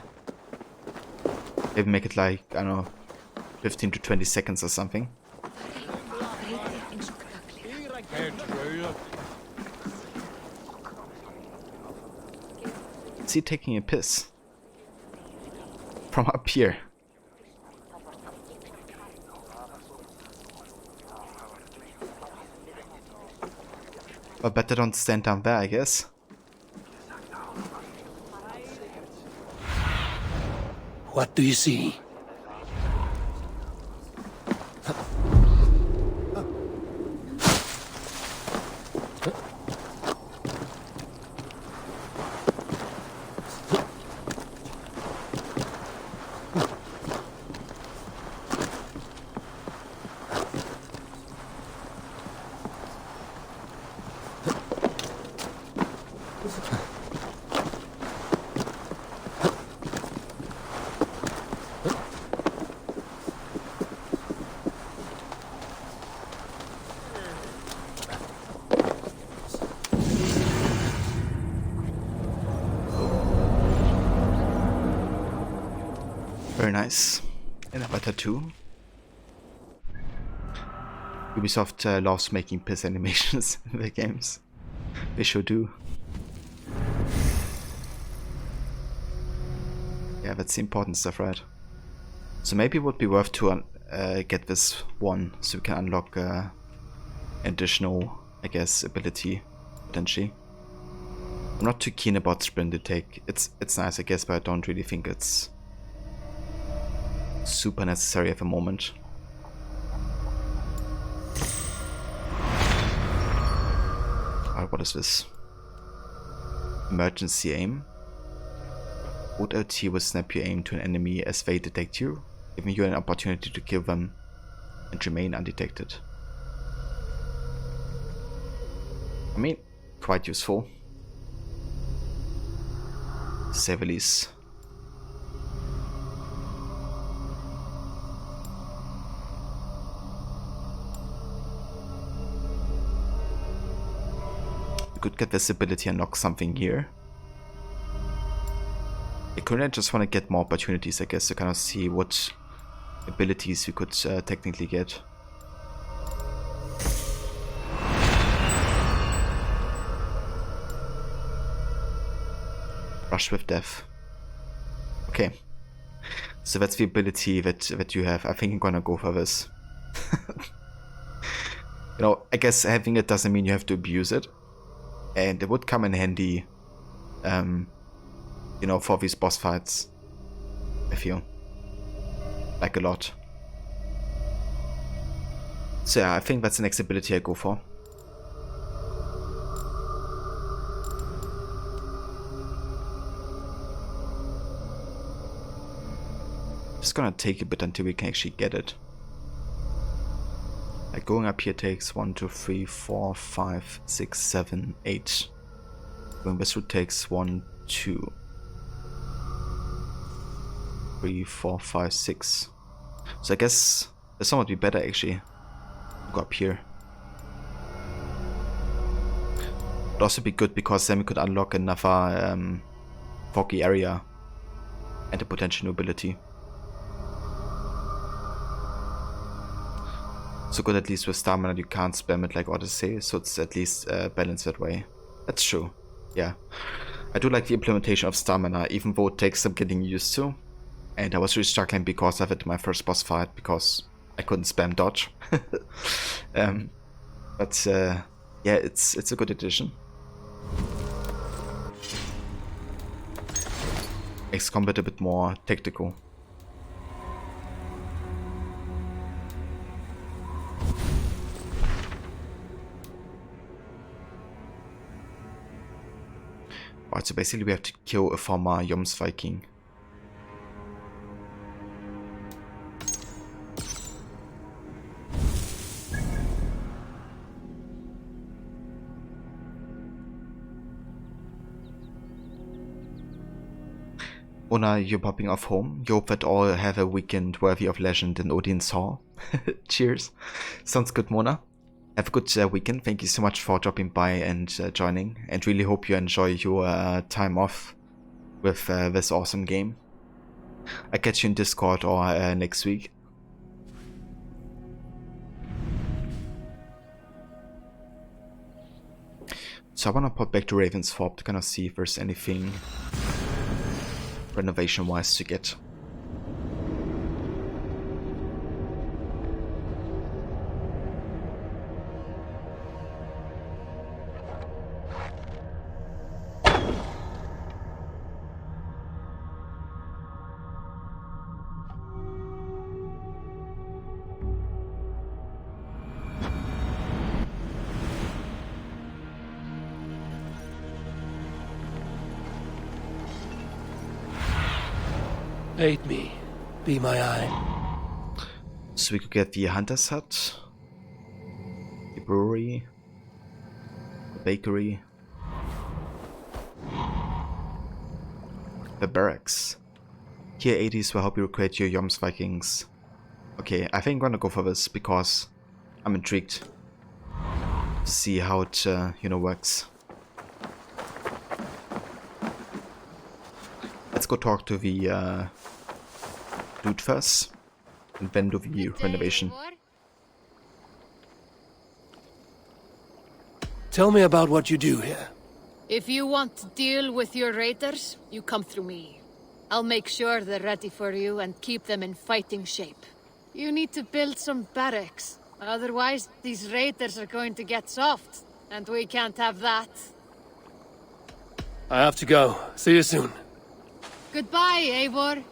Maybe make it like, I don't know, 15 to 20 seconds or something. Is he taking a piss? From up here. But better don't stand down there, I guess.
What do you see?
Very nice. And a tattoo. Ubisoft loves making piss animations in their games. They sure do. Yeah, that's the important stuff, right? So maybe it would be worth to get this one, so we can unlock additional, I guess, ability, potentially. I'm not too keen about sprint attack. It's nice, I guess, but I don't really think it's super necessary at the moment. Alright, what is this? Emergency aim. Hold LT will snap your aim to an enemy as they detect you, giving you an opportunity to kill them and remain undetected. I mean, quite useful, to say the least. We could get this ability and unlock something here. I currently just want to get more opportunities, I guess, to kind of see what abilities we could technically get. Rush with Death. Okay. So that's the ability that you have. I think I'm gonna go for this. You know, I guess having it doesn't mean you have to abuse it. And it would come in handy, you know, for these boss fights, I feel. Like a lot. So yeah, I think that's the next ability I go for. It's gonna take a bit until we can actually get it. Like going up here takes 1, 2, 3, 4, 5, 6, 7, 8. Going this route takes 1, 2, 3, 4, 5, 6. So I guess this one would be better actually. Go up here. Would also be good because then we could unlock another foggy area and a potential new ability. So good, at least with stamina you can't spam it like Odyssey, so it's at least balanced that way. That's true, yeah. I do like the implementation of stamina, even though it takes some getting used to. And I was really struggling because of it in my first boss fight, because I couldn't spam dodge. But yeah, it's a good addition. Makes combat a bit more tactical. Alright, so basically we have to kill a former Jomsviking. Una, you're popping off home. You hope that all have a weekend worthy of legend in Odin's Hall. Cheers. Sounds good, Mona. Have a good weekend. Thank you so much for dropping by and joining. And really hope you enjoy your time off with this awesome game. I'll catch you in Discord or next week. So I want to pop back to Ravensthorpe to kind of see if there's anything renovation wise to get.
Aid me. Be my eye.
So we could get the Hunter's Hut, the brewery, the bakery, the barracks. Here 80s will help you recreate your Jomsvikings. Okay, I think I'm gonna go for this because I'm intrigued to see how it you know, works. Let's go talk to the dude first, and then do the renovation.
Tell me about what you do here.
If you want to deal with your raiders, you come through me. I'll make sure they're ready for you and keep them in fighting shape. You need to build some barracks. Otherwise, these raiders are going to get soft, and we can't have that.
I have to go. See you soon.
Goodbye, Eivor.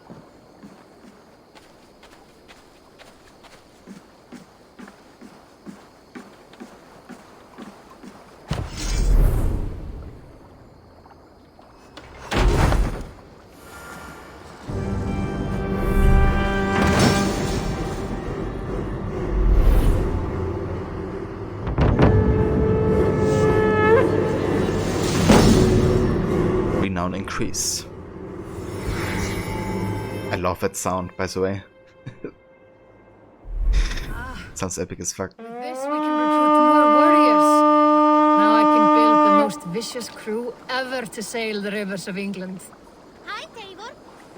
Renown increase. I love that sound, by the way. Sounds epic as fuck.
With this, we can recruit more warriors. Now I can build the most vicious crew ever to sail the rivers of England.
Hi, Eivor.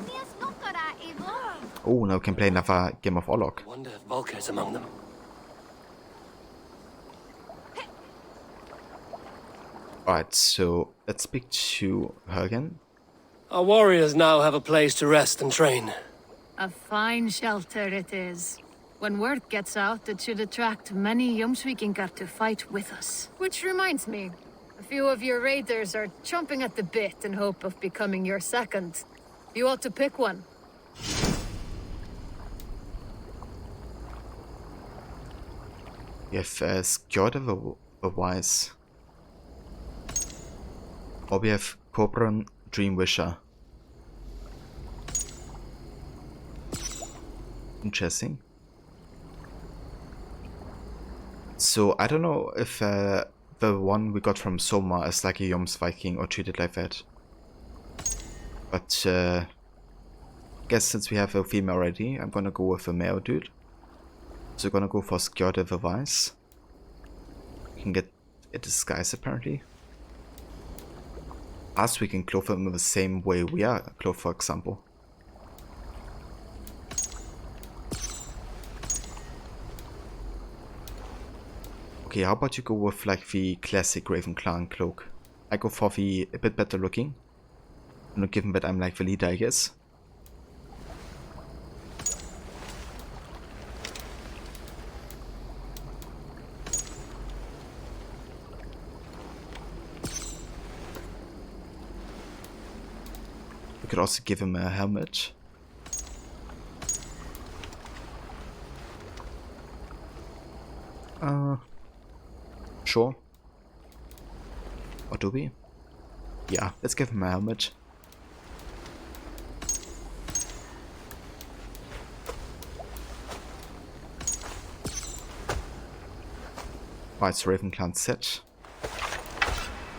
Níos nokara, Eivor.
Oh, now we can play another game of Orlok.
Wonder if Volker's among them.
Alright, so let's speak to her again.
Our warriors now have a place to rest and train.
A fine shelter it is. When word gets out, it should attract many Jomsvikingar to fight with us. Which reminds me, a few of your raiders are chomping at the bit in hope of becoming your second. You ought to pick one.
We have Skjorda the Wise. Or we have Cobran Dreamwisher. Interesting. So I don't know if the one we got from Soma is like a Jomsviking or treated like that. But I guess since we have a female already, I'm gonna go with a male dude. So we're gonna go for Skjorda the Wise. We can get a disguise apparently. Us, we can clothe them in the same way we are clothed, for example. Okay, how about you go with like the classic Ravenclan cloak? I go for the a bit better looking. Not given that I'm like the leader, I guess. We could also give him a helmet. Sure. Or do we? Yeah, let's give him a helmet. Right, it's Ravenclan set.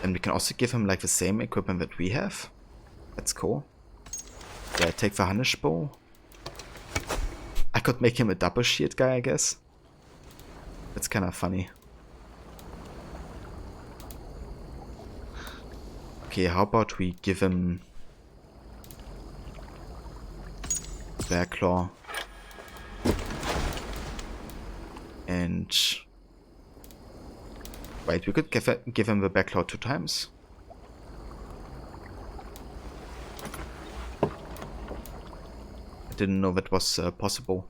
And we can also give him like the same equipment that we have. That's cool. Yeah, take the Hannish bow. I could make him a double shield guy, I guess. That's kind of funny. Okay, how about we give him Bear Claw and wait, we could give him the Bear Claw 2 times. I didn't know that was possible.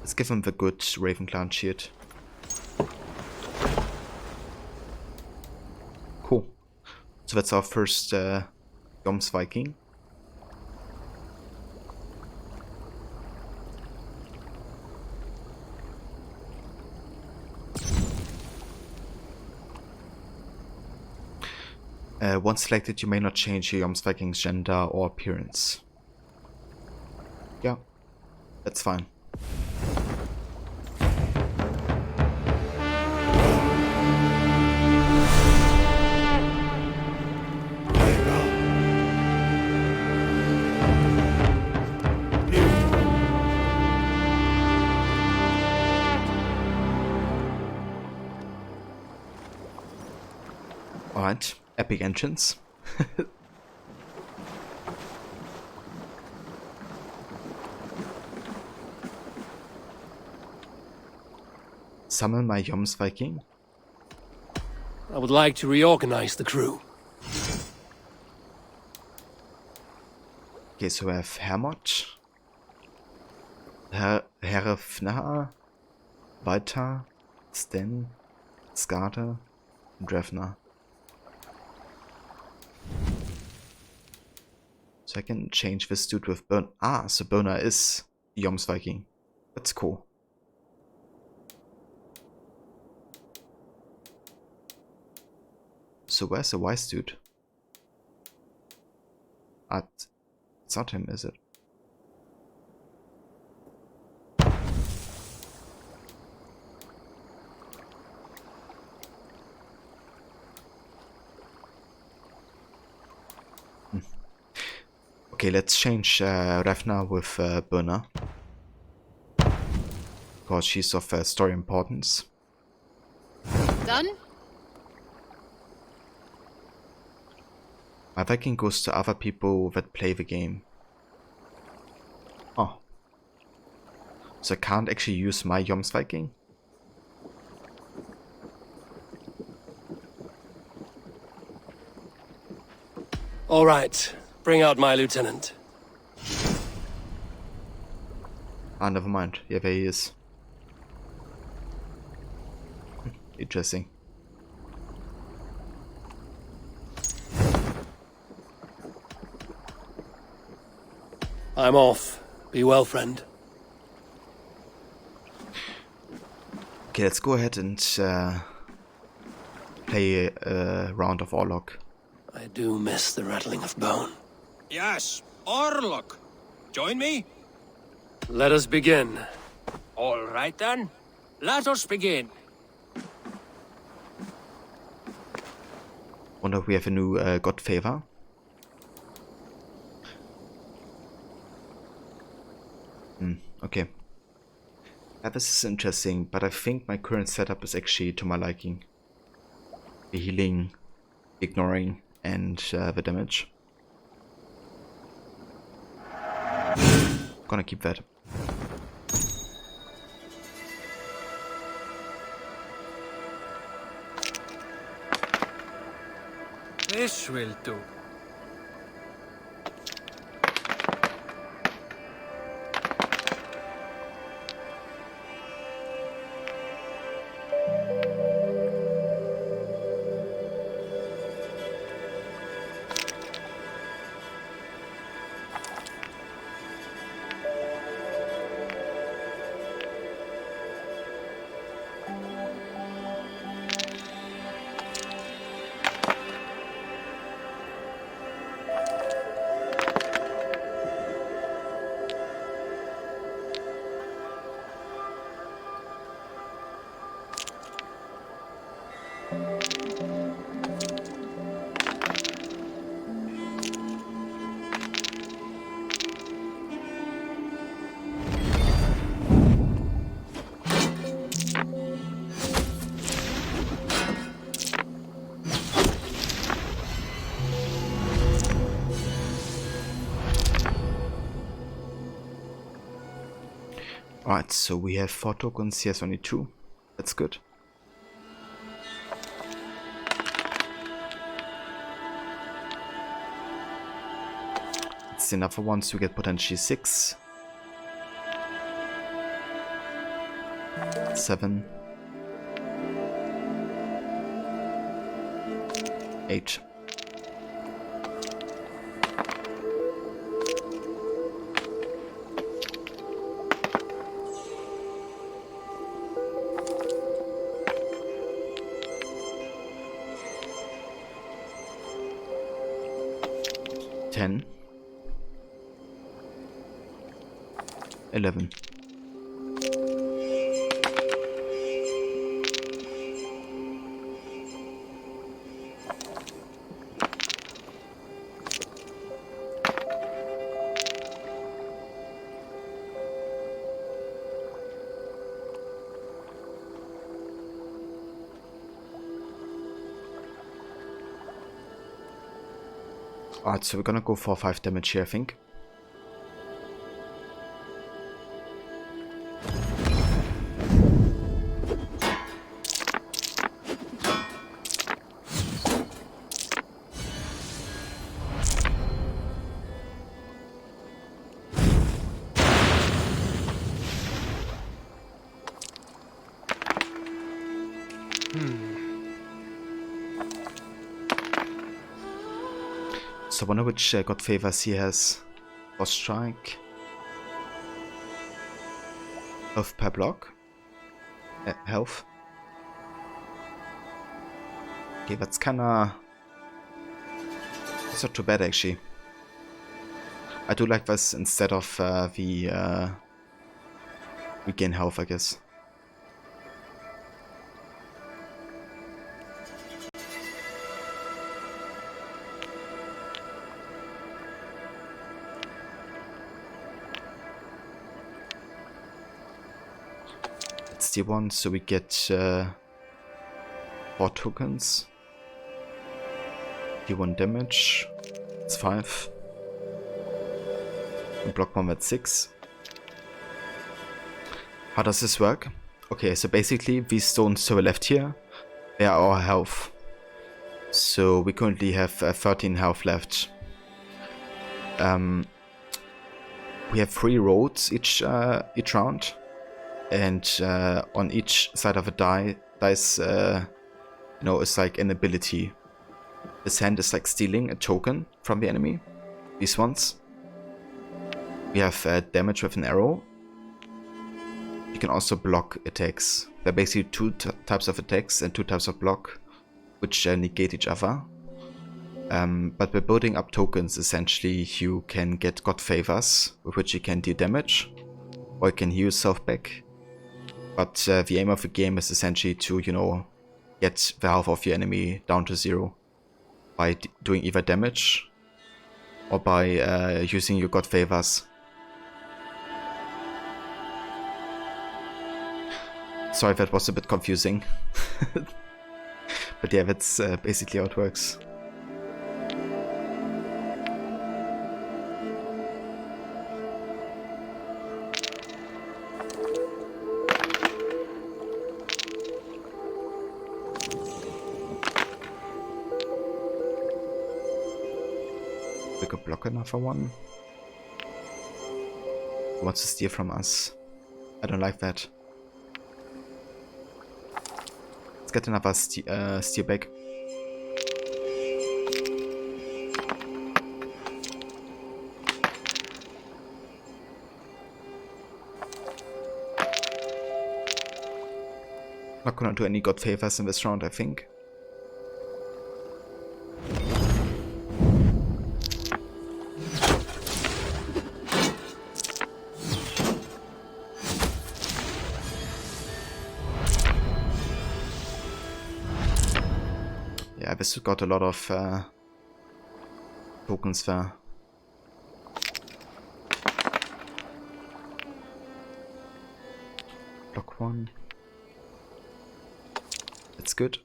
Let's give him the good Ravenclan shield. Cool. So that's our first Jomsviking. Once selected, you may not change your Jomsviking's gender or appearance. Yeah, that's fine. Alright, epic entrance. Summon my Jomsviking.
I would like to reorganize the crew.
Okay, so we have Hermod, Herefna, Walter, Sten, Skade, and Drevna. So I can change this dude with Burn. Ah, so Burner is Jomsviking. That's cool. So where's the wise dude? It's not him, is it? Okay, let's change Revna with Burna. Because she's of story importance.
Done?
My Viking goes to other people that play the game. Oh. So I can't actually use my Jomsviking?
All right, bring out my lieutenant.
Ah, never mind. Yeah, there he is. Interesting.
I'm off. Be well, friend.
Okay, let's go ahead and play a round of Orlok.
I do miss the rattling of bone.
Yes, Orlok. Join me?
Let us begin.
All right then. Let us begin.
Wonder if we have a new god favor. Okay. Yeah, this is interesting, but I think my current setup is actually to my liking. The healing, ignoring, and the damage. Gonna keep that.
This will do.
Alright, so we have 4 tokens, yes, only 2. That's good. It's enough for once to get potentially 6. 7. 8. $10. 11. Alright, so we're gonna go for 5 damage here, I think. So I wonder which god favors he has. For strike. Health per block. Health. Okay, that's kinda... It's not too bad actually. I do like this instead of the regain health, I guess. That's the one, so we get 4 tokens. D1 damage. It's 5. And block 1 at 6. How does this work? Okay, so basically these stones to the left here, they are our health. So we currently have 13 health left. We have 3 roads each round, and on each side of a dice, you know, is like an ability. This hand is like stealing a token from the enemy. These ones. We have damage with an arrow. You can also block attacks. There are basically 2 types of attacks and 2 types of block, which negate each other. But by building up tokens, essentially, you can get god favors, with which you can deal damage, or you can heal yourself back. But the aim of the game is essentially to, you know, get the health of your enemy down to 0 by doing either damage or by using your god favors. Sorry if that was a bit confusing. But yeah, that's basically how it works. We could block another one. He wants to steal from us. I don't like that. Let's get another steal back. Not gonna do any god favors in this round, I think. Yeah, this got a lot of tokens there. Block 1. That's good.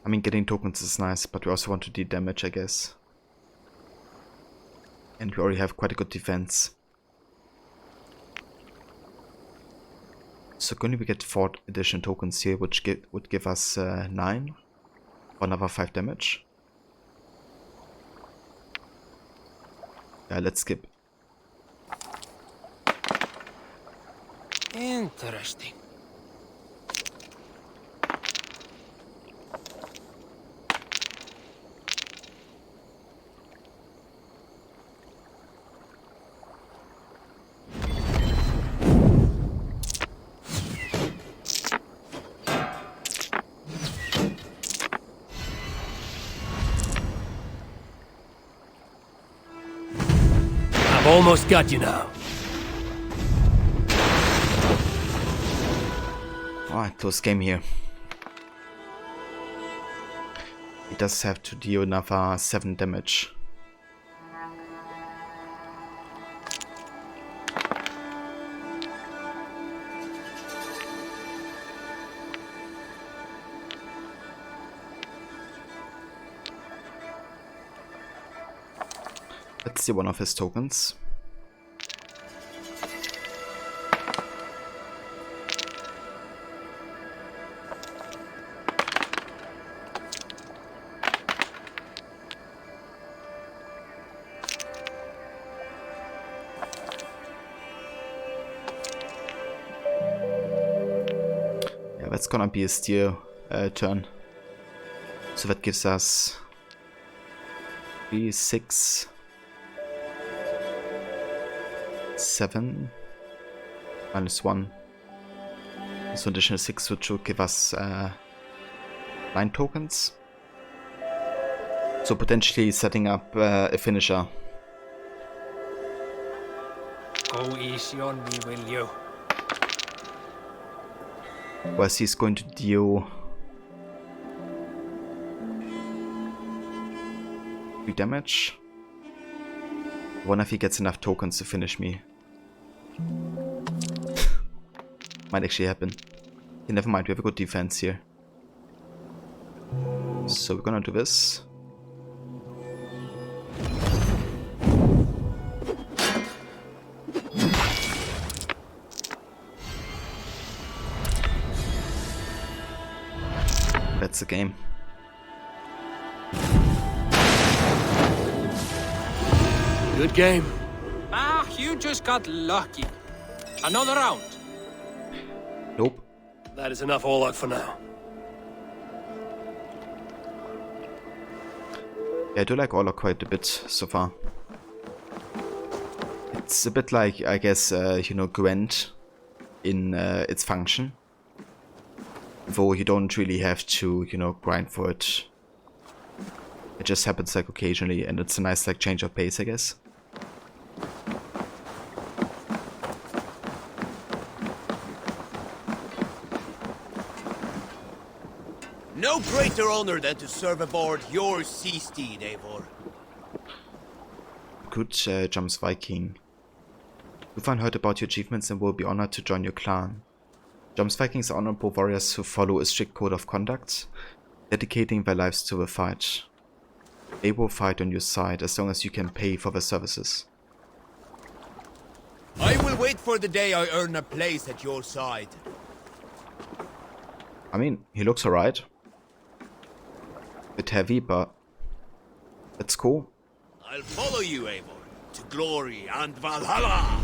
I mean, getting tokens is nice, but we also want to deal damage, I guess. And we already have quite a good defense. So currently we get 4 additional tokens here, which would give us 9 for another 5 damage. Yeah, let's skip.
Interesting.
I've almost got you now.
Alright, close game here. He does have to deal another 7 damage. Let's see one of his tokens. that's gonna be a steer turn. So that gives us 3, 6, 7, -1. So additional 6, which will give us 9 tokens. So potentially setting up a finisher.
Go easy on me, will you?
Whereas he's going to deal 3 damage. I wonder if he gets enough tokens to finish me. Might actually happen. Okay, never mind, we have a good defense here. So we're gonna do this. That's the game.
Good game.
Ah, you just got lucky. Another round.
Nope.
That is enough Orlok for now.
Yeah, I do like Orlok quite a bit so far. It's a bit like, I guess, you know, Gwent in its function. Though you don't really have to, you know, grind for it. It just happens like occasionally, and it's a nice like change of pace, I guess.
No greater honor than to serve aboard your sea steed, Eivor.
Good, Jumps Viking. Dufan heard about your achievements and will be honored to join your clan. Jumps Vikings are honorable warriors who follow a strict code of conduct, dedicating their lives to the fight. They will fight on your side as long as you can pay for their services.
I will wait for the day I earn a place at your side.
I mean, he looks alright. Bit heavy, but that's cool.
I'll follow you, Eivor, to glory and Valhalla!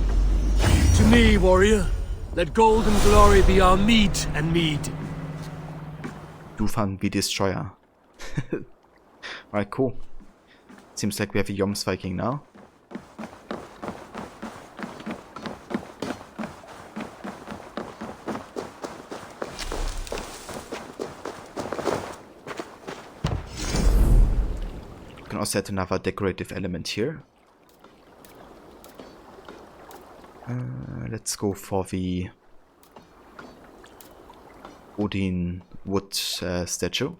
To me, warrior. Let gold and glory be our meat and mead.
Dufan the Destroyer. Alright, cool. Seems like we have a Joms Viking now. We can also add another decorative element here. Let's go for the Odin wood statue.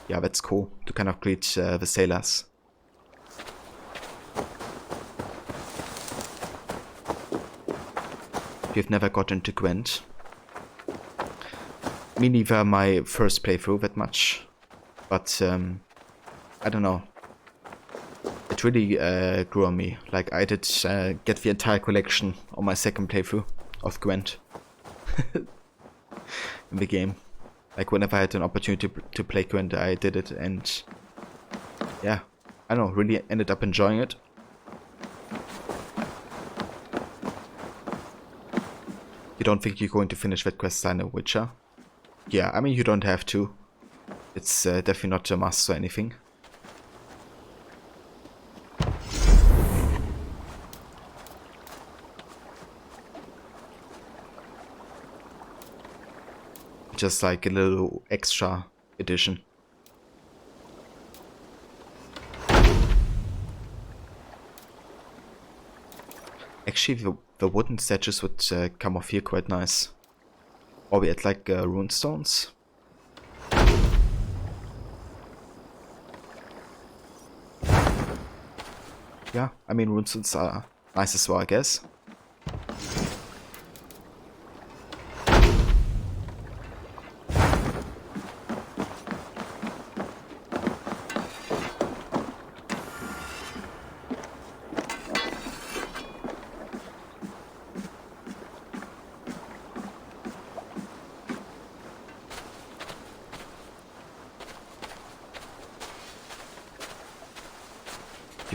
Yeah, that's cool to kind of greet the sailors. If you've never got into Gwent, me neither my first playthrough that much, but I don't know. It really grew on me. Like I did get the entire collection on my second playthrough of Gwent in the game. Like whenever I had an opportunity to play Gwent, I did it, and yeah, I don't know, really ended up enjoying it. You don't think you're going to finish that quest line in Witcher? Yeah, I mean you don't have to. It's definitely not a must or anything. Just like a little extra edition. Actually, the wooden statues would come off here quite nice. Or we add like rune stones. Yeah, I mean rune stones are nice as well, I guess.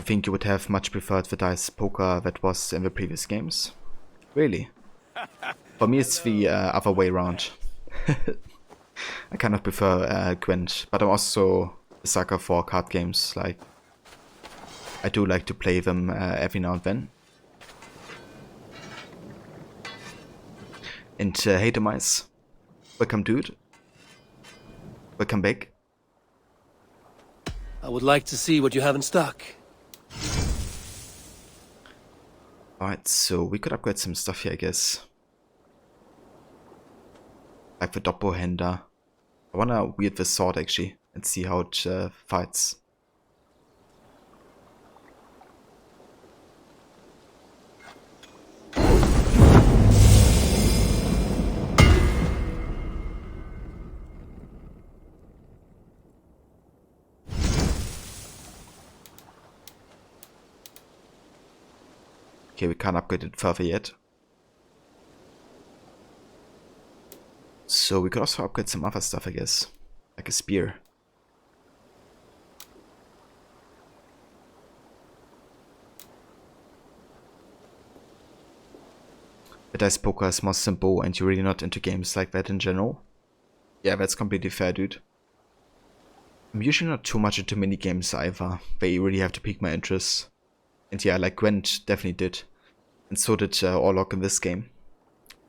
you think you would have much preferred the dice poker that was in the previous games? Really? For me it's the other way around. I kind of prefer Gwent, but I'm also a sucker for card games. Like, I do like to play them every now and then. And hey Demise, welcome dude. Welcome back.
I would like to see what you have in stock.
Alright, so we could upgrade some stuff here, I guess. Like the Doppelhänder. I wanna wield the sword actually and see how it fights. Okay, we can't upgrade it further yet. So we could also upgrade some other stuff, I guess. Like a spear. The dice poker is more simple and you're really not into games like that in general. Yeah, that's completely fair, dude. I'm usually not too much into mini games either. They really have to pique my interest. And yeah, like Gwent definitely did. And so did Orlok in this game.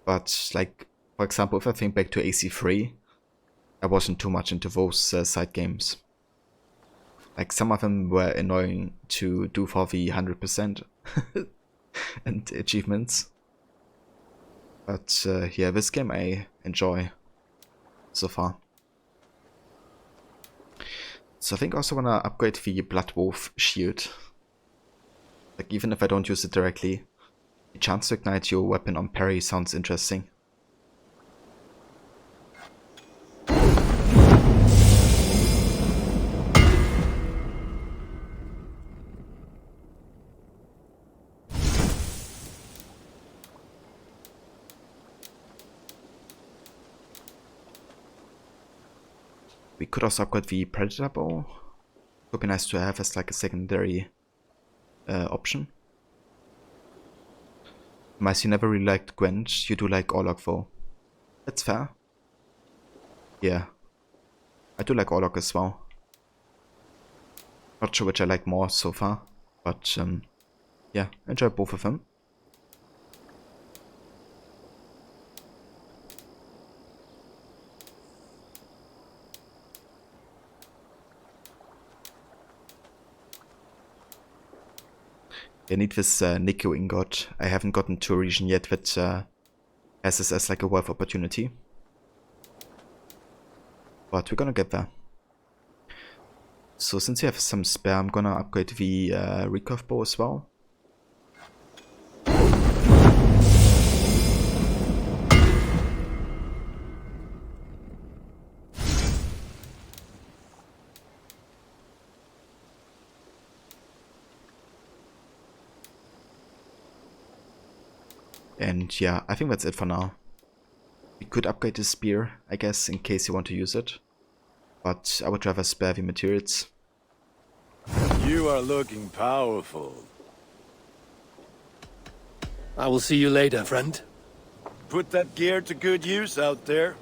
But like, for example, if I think back to AC3, I wasn't too much into those side games. Like, some of them were annoying to do for the 100% and achievements. But yeah, this game I enjoy so far. So I think I also wanna upgrade the Blood Wolf shield. Like, even if I don't use it directly, the chance to ignite your weapon on parry sounds interesting. We could also upgrade the Predator Bow. Would be nice to have as like a secondary option. Mice, you never really liked Gwent, you do like Orlok though. That's fair. Yeah. I do like Orlok as well. Not sure which I like more so far, but yeah, enjoy both of them. I need this Nico ingot. I haven't gotten to a region yet that has this as like a wealth opportunity. But we're gonna get there. So since we have some spare, I'm gonna upgrade the recurve bow as well. And yeah, I think that's it for now. We could upgrade the spear, I guess, in case you want to use it. But I would rather spare the materials.
You are looking powerful.
I will see you later, friend.
Put that gear to good use out there.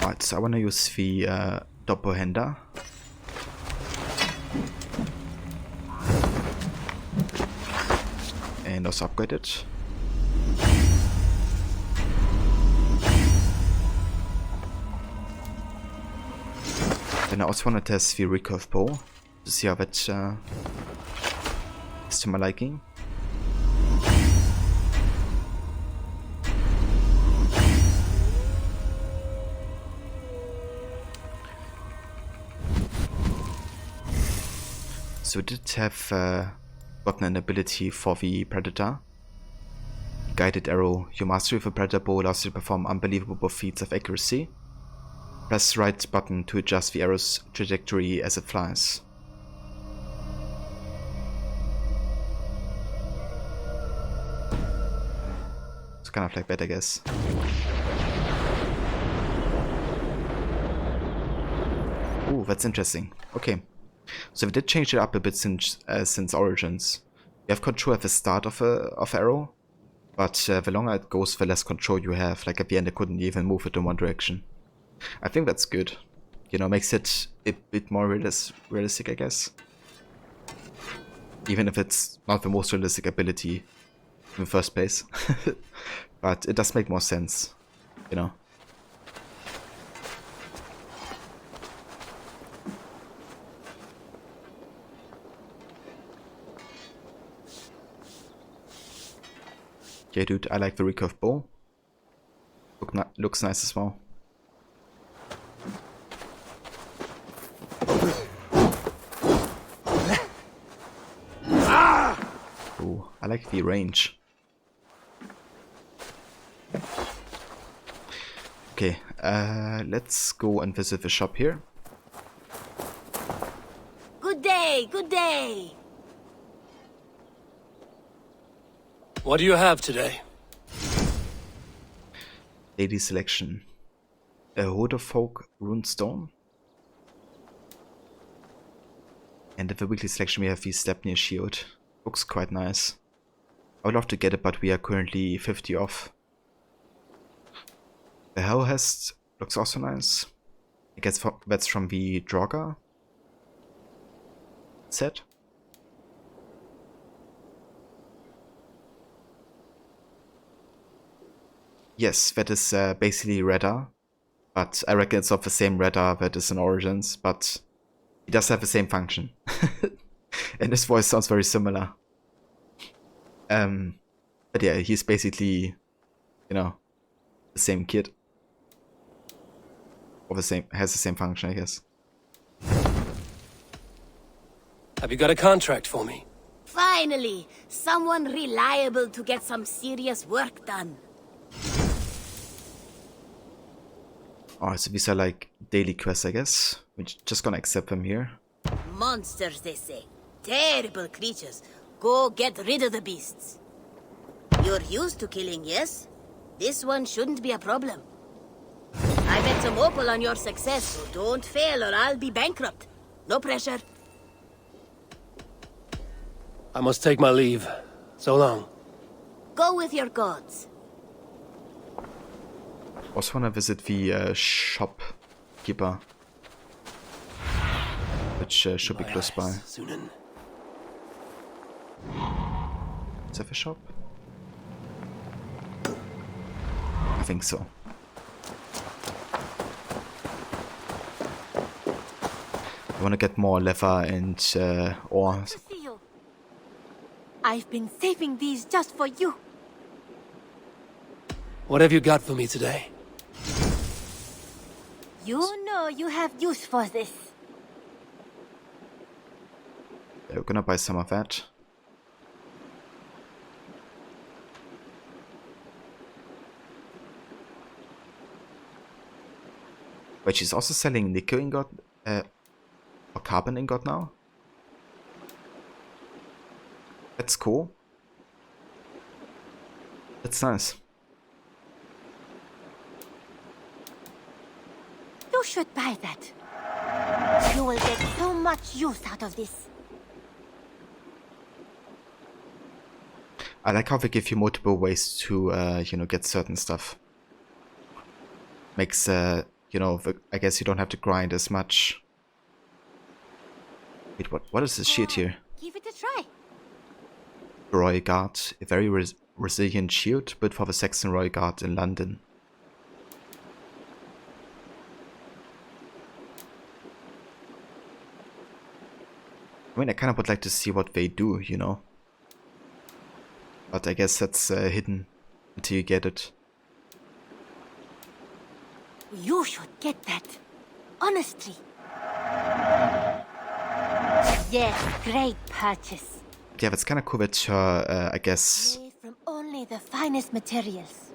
Right, so I want to use the Doppelhänder. And also upgrade it. Then I also want to test the recurve bow to see how that is to my liking. So we did have gotten an ability for the Predator. Guided arrow. Your mastery of a Predator bow allows you to perform unbelievable feats of accuracy. Press right button to adjust the arrow's trajectory as it flies. It's kind of like that, I guess. Ooh, that's interesting. Okay. So we did change it up a bit since Origins. You have control at the start of arrow, but the longer it goes, the less control you have. Like at the end, I couldn't even move it in one direction. I think that's good. You know, makes it a bit more realistic, I guess. Even if it's not the most realistic ability in the first place. But it does make more sense, you know. Yeah, dude, I like the recurve bow. Looks nice as well. Ooh, I like the range. Okay, let's go and visit the shop here.
Good day, good day.
What do you have today?
Daily selection. A Hood of Folk runestone. And in the weekly selection we have the Sleipnir shield. Looks quite nice. I would love to get it, but we are currently 50 off. The Hellhest looks also nice. I guess that's from the Draugr set. Yes, that is basically Redder, but I reckon it's not the same Redder that is in Origins, but it does have the same function. And his voice sounds very similar. But yeah, he's basically, you know, the same kid. Or has the same function, I guess.
Have you got a contract for me?
Finally, someone reliable to get some serious work done.
Alright, so these are like daily quests, I guess. We're just gonna accept them here.
Monsters, they say. Terrible creatures. Go get rid of the beasts. You're used to killing, yes? This one shouldn't be a problem. I bet some opal on your success, so don't fail or I'll be bankrupt. No pressure.
I must take my leave. So long.
Go with your gods.
Also wanna visit the shopkeeper, which should be close by. Is that a shop? I think so. I wanna get more leather and ore.
I've been saving these just for you.
What have you got for me today?
You know you have use for this.
Yeah, we're gonna buy some of that. Wait, she's also selling nickel ingot, or carbon ingot now? That's cool. That's nice.
You should buy that. You will get so much use out of this.
I like how they give you multiple ways to, you know, get certain stuff. Makes, you know, I guess you don't have to grind as much. Wait, what is this shield here?
Give it a try.
Royal Guard, a very resilient shield built for the Saxon Royal Guard in London. I mean, I kind of would like to see what they do, you know. But I guess that's hidden until you get it.
You should get that. Honestly. Yes, great purchase.
Yeah, that's kind of cool that her, I guess,
Made from only the finest materials.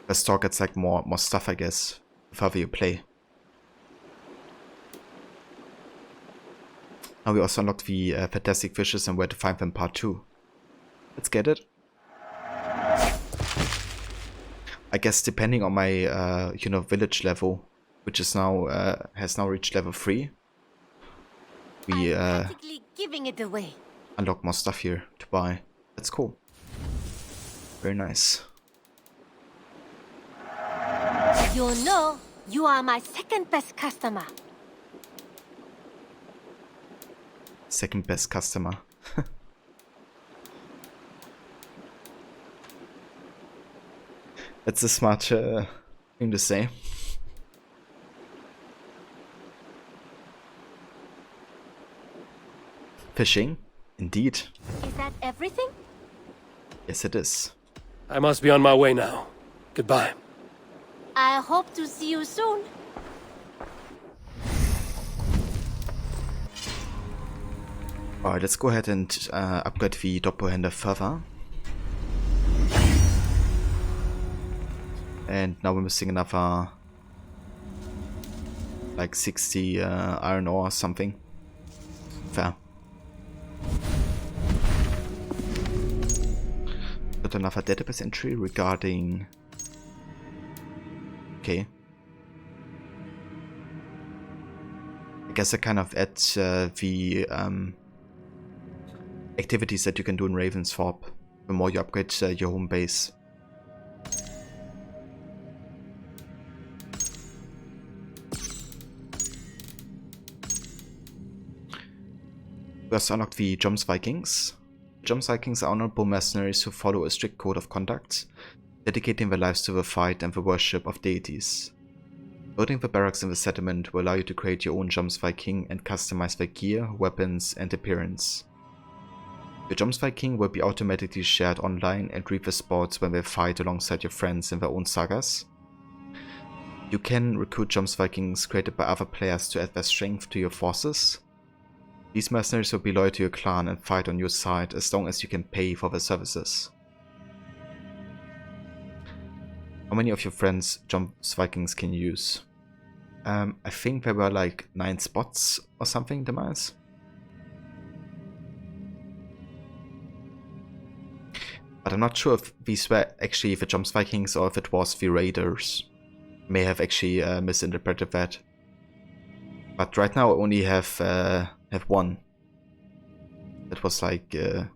the store gets like more stuff, I guess, the further you play. Now we also unlocked the fantastic fishes and where to find them part 2. Let's get it. I guess depending on my, you know, village level, which is now has now reached level 3. We
Practically giving it away.
unlock more stuff here to buy. That's cool. Very nice.
You know, you are my second best customer.
Second best customer. That's a smart thing to say. Fishing, indeed.
Is that everything?
Yes, it is.
I must be on my way now. Goodbye.
I hope to see you soon.
Alright, let's go ahead and upgrade the Doppelhänder further. And now we're missing another like 60 iron ore or something. Fair. Got another database entry regarding... Okay. I guess I kind of add the activities that you can do in Ravensthorpe the more you upgrade your home base. We also unlocked the Joms Vikings. Joms Vikings are honorable mercenaries who follow a strict code of conduct, dedicating their lives to the fight and the worship of deities. Building the barracks in the settlement will allow you to create your own Joms Viking and customize their gear, weapons, and appearance. Your Joms Viking will be automatically shared online and reap the spoils when they fight alongside your friends in their own sagas. You can recruit Joms Vikings created by other players to add their strength to your forces. These mercenaries will be loyal to your clan and fight on your side as long as you can pay for their services. How many of your friends' Joms Vikings can you use? I think there were like 9 spots or something, Demise. But I'm not sure if these were actually the Joms Vikings or if it was the Raiders. May have actually misinterpreted that. But right now I only have one. That was like the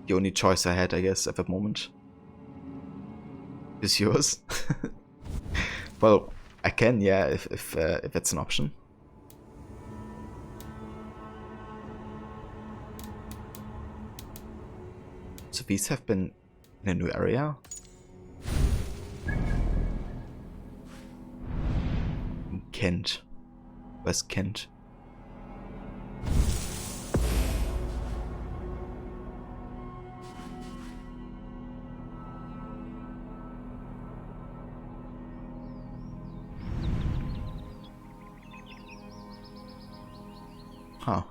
only choice I had, I guess, at the moment. Is yours? Well, I can, yeah, if that's an option. So these have been in a new area. In Kent. Where's Kent? Huh.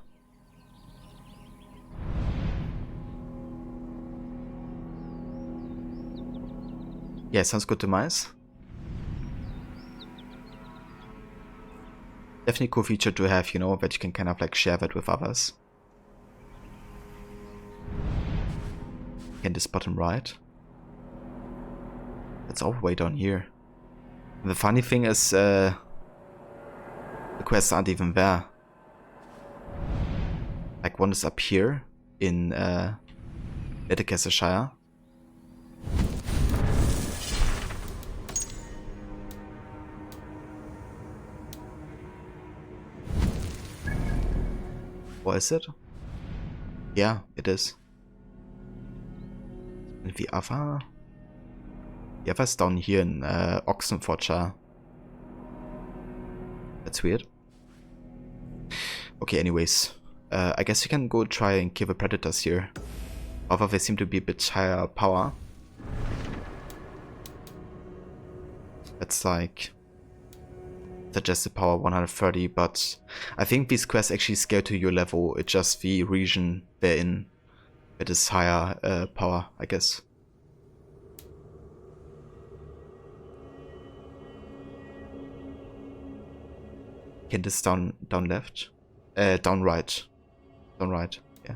Yeah, sounds good to Mice. Definitely cool feature to have, you know, that you can kind of like share that with others. In this bottom right. It's all the way down here. And the funny thing is, the quests aren't even there. Like one is up here in Letterkenshire. Or is it? Yeah, it is. And the other's down here in Oxenfordshire. That's weird. Okay, anyways. I guess you can go try and kill the predators here. Although they seem to be a bit higher power. That's like suggested power 130, but I think these quests actually scale to your level. It's just the region they're in that is higher power, I guess. Okay, this down left, down right, yeah.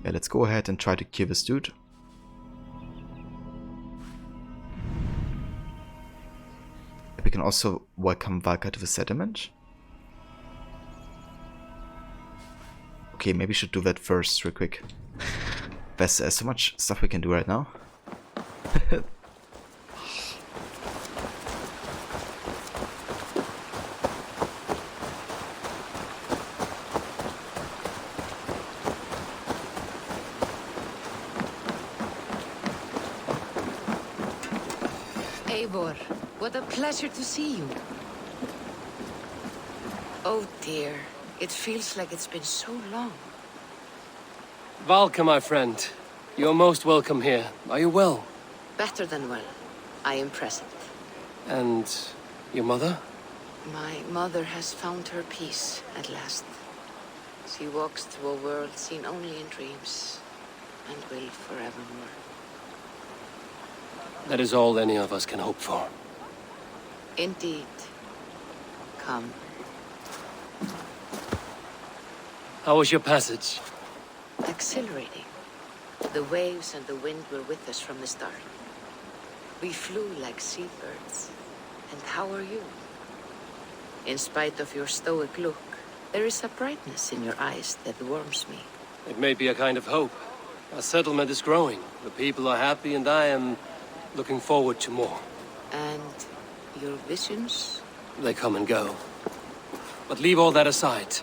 Yeah, let's go ahead and try to kill this dude. can also welcome Valka to the settlement. Okay, maybe we should do that first real quick. There's so much stuff we can do right now.
Eivor, what a pleasure to see you. Oh dear, it feels like it's been so long.
Valka, my friend, you're most welcome here. Are you well?
Better than well. I am present.
And your mother?
My mother has found her peace at last. She walks through a world seen only in dreams, and will forevermore.
That is all any of us can hope for.
Indeed. Come.
How was your passage?
Exhilarating. The waves and the wind were with us from the start. We flew like seabirds. And how are you? In spite of your stoic look, there is a brightness in your eyes that warms me.
It may be a kind of hope. Our settlement is growing. The people are happy and I am looking forward to more.
And your visions?
They come and go. But leave all that aside.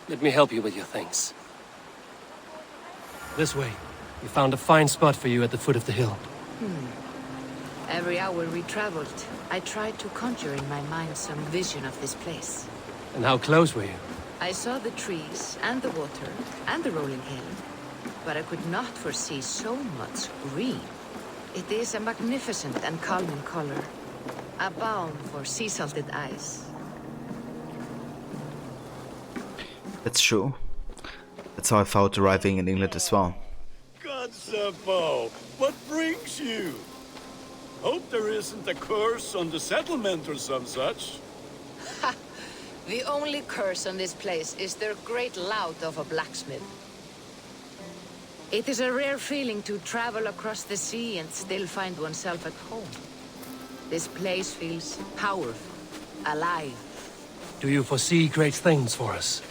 Let me help you with your things. This way. We found a fine spot for you at the foot of the hill.
Every hour we traveled, I tried to conjure in my mind some vision of this place.
And how close were you?
I saw the trees, and the water, and the rolling hill. But I could not foresee so much green. It is a magnificent and calming color. A balm for sea-salted eyes.
That's true. That's how I felt arriving in England as well.
Godsapo, what brings you? Hope there isn't a curse on the settlement or some such.
Ha! The only curse on this place is their great lout of a blacksmith. It is a rare feeling to travel across the sea and still find oneself at home. This place feels powerful, alive.
Do you foresee great things for us?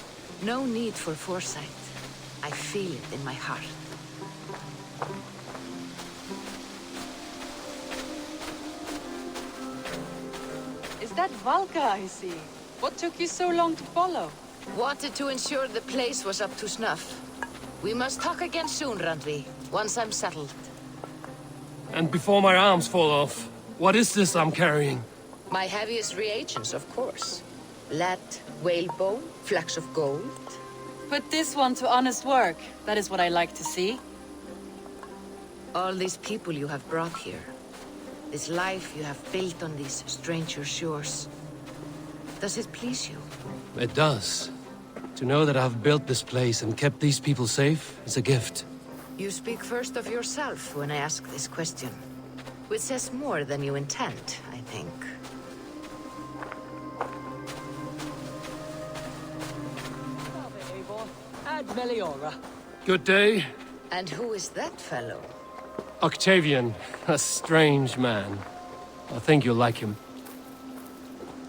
No need for foresight. I feel it in my heart.
Is that Valka I see? What took you so long to follow?
Wanted to ensure the place was up to snuff. We must talk again soon, Randvi, once I'm settled.
And before my arms fall off, what is this I'm carrying?
My heaviest reagents, of course. Lead, whalebone, flecks of gold.
Put this one to honest work. That is what I like to see.
All these people you have brought here. This life you have built on these stranger shores. Does it please you?
It does. To know that I've built this place and kept these people safe is a gift.
You speak first of yourself when I ask this question. Which says more than you intend, I think.
Ad Meliora.
Good day.
And who is that fellow?
Octavian, a strange man. I think you'll like him.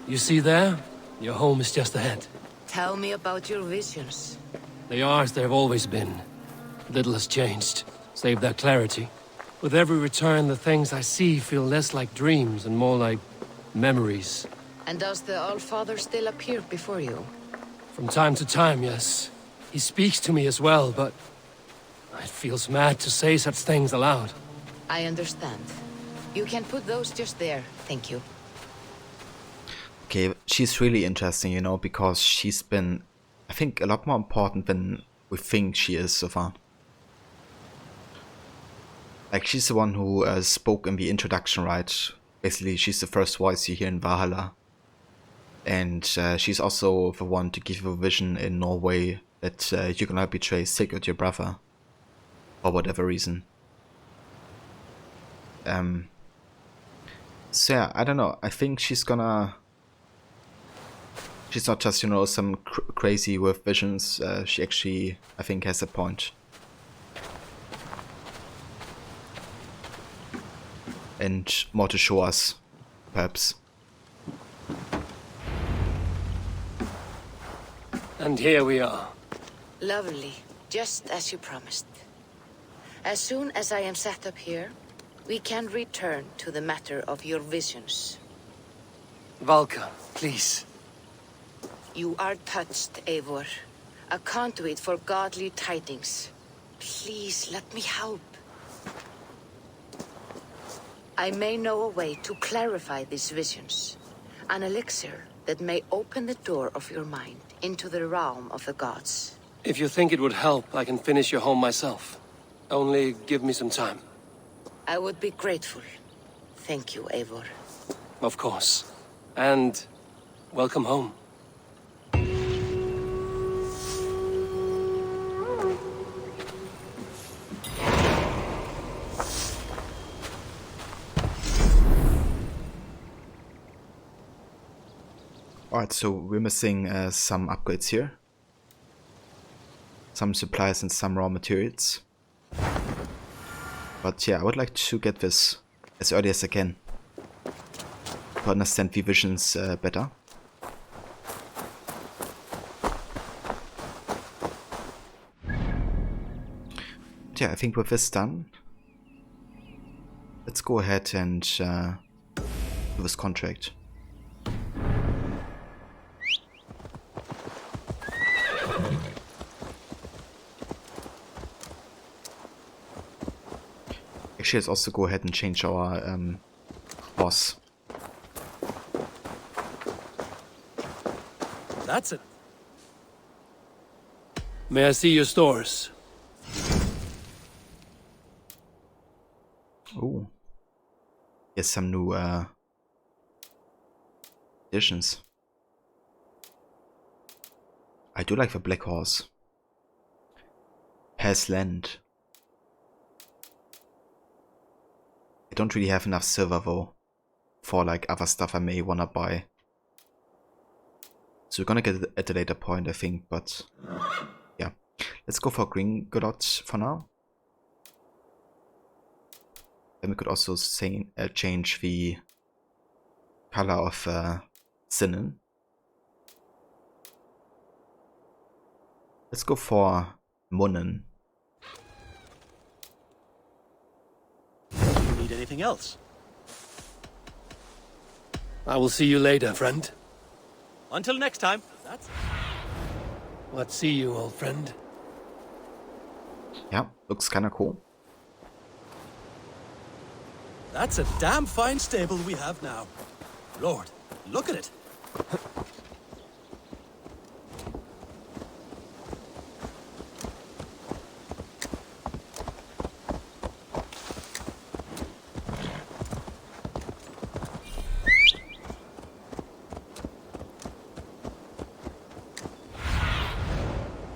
You see there? Your home is just ahead.
Tell me about your visions.
They are as they've always been. Little has changed, save their clarity. With every return, the things I see feel less like dreams and more like memories.
And does the All-Father still appear before you?
From time to time, yes. He speaks to me as well, but it feels mad to say such things aloud.
I understand. You can put those just there, thank you.
Okay, she's really interesting, you know, because she's been, I think, a lot more important than we think she is so far. Like, she's the one who spoke in the introduction, right? Basically, she's the first voice you hear in Valhalla. And she's also the one to give you a vision in Norway that you're gonna betray Sigurd, your brother. For whatever reason. So yeah, I don't know. I think she's gonna... She's not just, you know, some crazy with visions. She actually, I think, has a point. And more to show us, perhaps.
And here we are.
Lovely, just as you promised. As soon as I am set up here, we can return to the matter of your visions.
Valka, please.
You are touched, Eivor. A conduit for godly tidings. Please, let me help. I may know a way to clarify these visions. An elixir that may open the door of your mind into the realm of the gods.
If you think it would help, I can finish your home myself. Only give me some time.
I would be grateful. Thank you, Eivor.
Of course. And welcome home.
Alright, so we're missing some upgrades here. Some supplies and some raw materials. But yeah, I would like to get this as early as I can. To understand the visions better. But yeah, I think with this done, let's go ahead and do this contract. Actually, let's also go ahead and change our boss.
That's it. May I see your stores?
Oh. Here's some new additions. I do like the Black Horse. Has land. I don't really have enough silver though for like other stuff I may wanna buy. So we're gonna get it at a later point, I think, but yeah. Let's go for Green Gulot for now. Then we could also change the color of Sinnen. Let's go for Munnen.
Need anything else?
I will see you later, friend.
Until next time. That's...
What see you, old friend?
Yeah, looks kinda cool.
That's a damn fine stable we have now. Lord, look at it.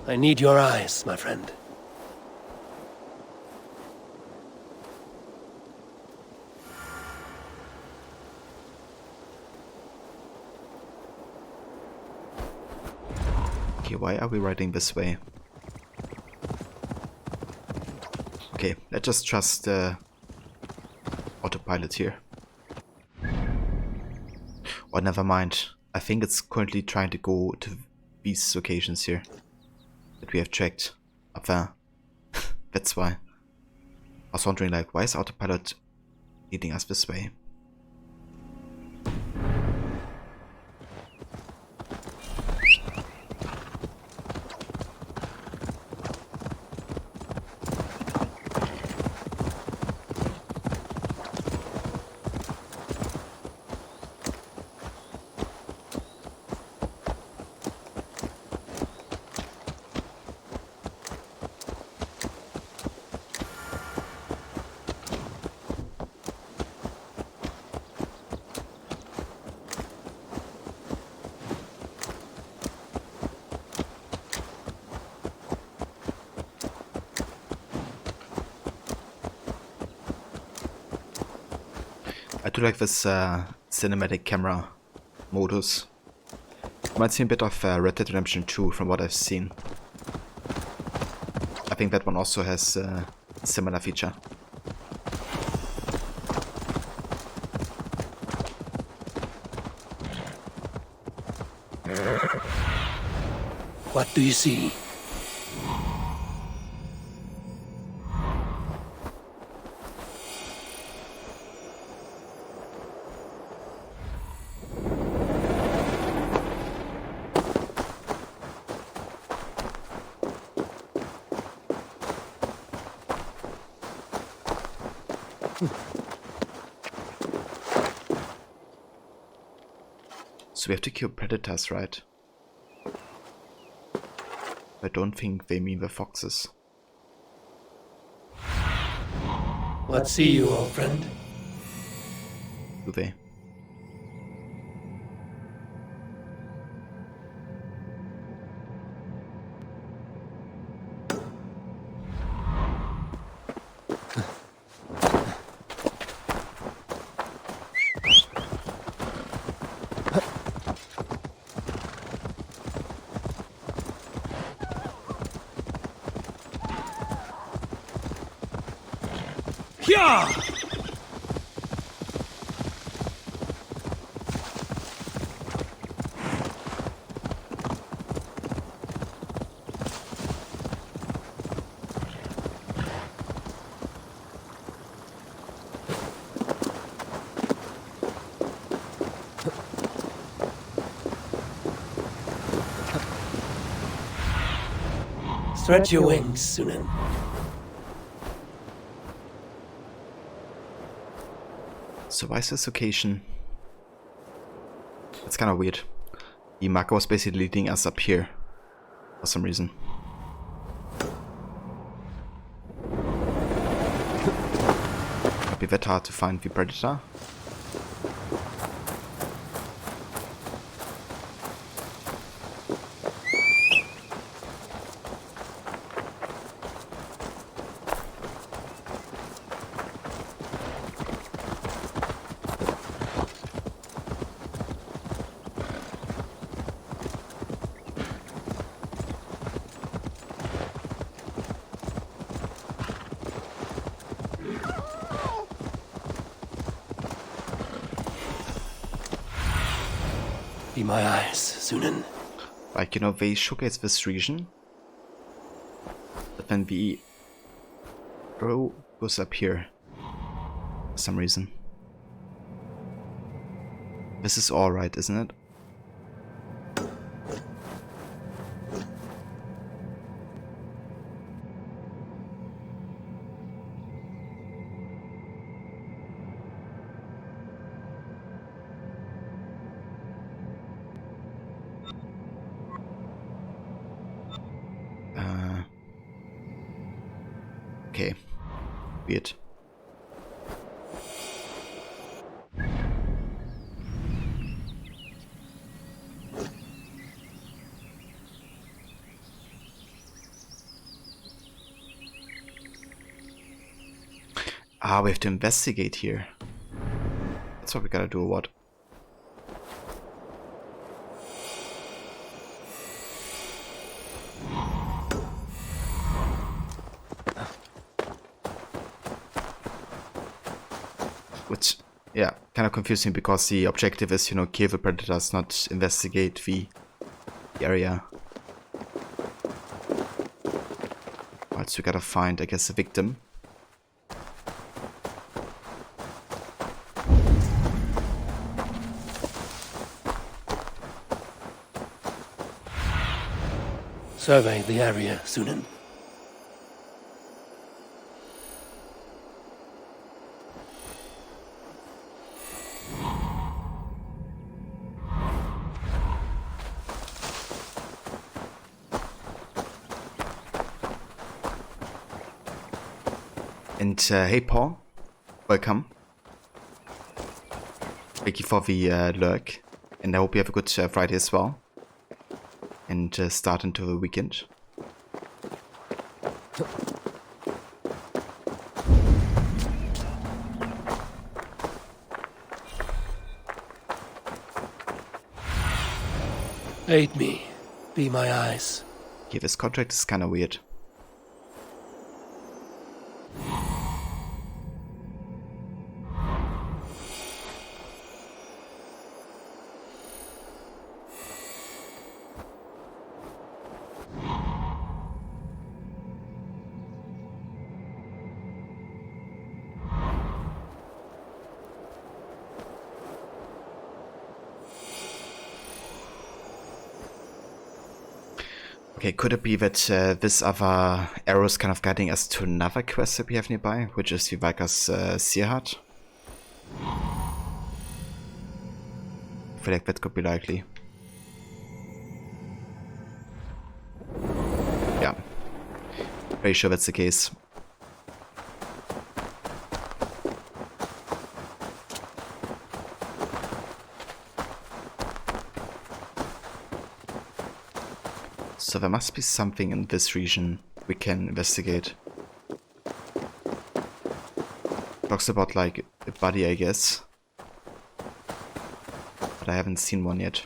I need your eyes, my friend.
Okay, why are we riding this way? Okay, let's just trust autopilot here. Or never mind. I think it's currently trying to go to these locations here that we have checked up there. That's why. I was wondering, like, why is autopilot leading us this way? I do like this cinematic camera modus. Reminds me a bit of Red Dead Redemption 2 from what I've seen. I think that one also has a similar feature.
What do you see?
So we have to kill predators, right? I don't think they mean the foxes.
What see you, old friend?
Do they?
Yeah!
Stretch your wings, Sunan.
So why is this location? It's kind of weird. The marker was basically leading us up here for some reason. Be that hard to find the predator.
Be my eyes, Sunan.
Like, you know, they showcase this region, but then the arrow goes up here for some reason. This is alright, isn't it? Okay. Weird. Ah, we have to investigate here. That's what we gotta do, what? Which, yeah, kind of confusing because the objective is, you know, kill the predators, not investigate the area. Right, so we gotta find, I guess, a victim.
Survey the area, Sunan.
And hey Paul, welcome. Thank you for the lurk, and I hope you have a good Friday as well. And start into the weekend.
Aid me. Be my eyes.
Yeah, this contract is kind of weird. Okay, could it be that this other arrow is kind of guiding us to another quest that we have nearby, which is Vivaca's Seer Hut? I feel like that could be likely. Yeah, pretty sure that's the case. So there must be something in this region we can investigate. Talks about like a body, I guess. But I haven't seen one yet.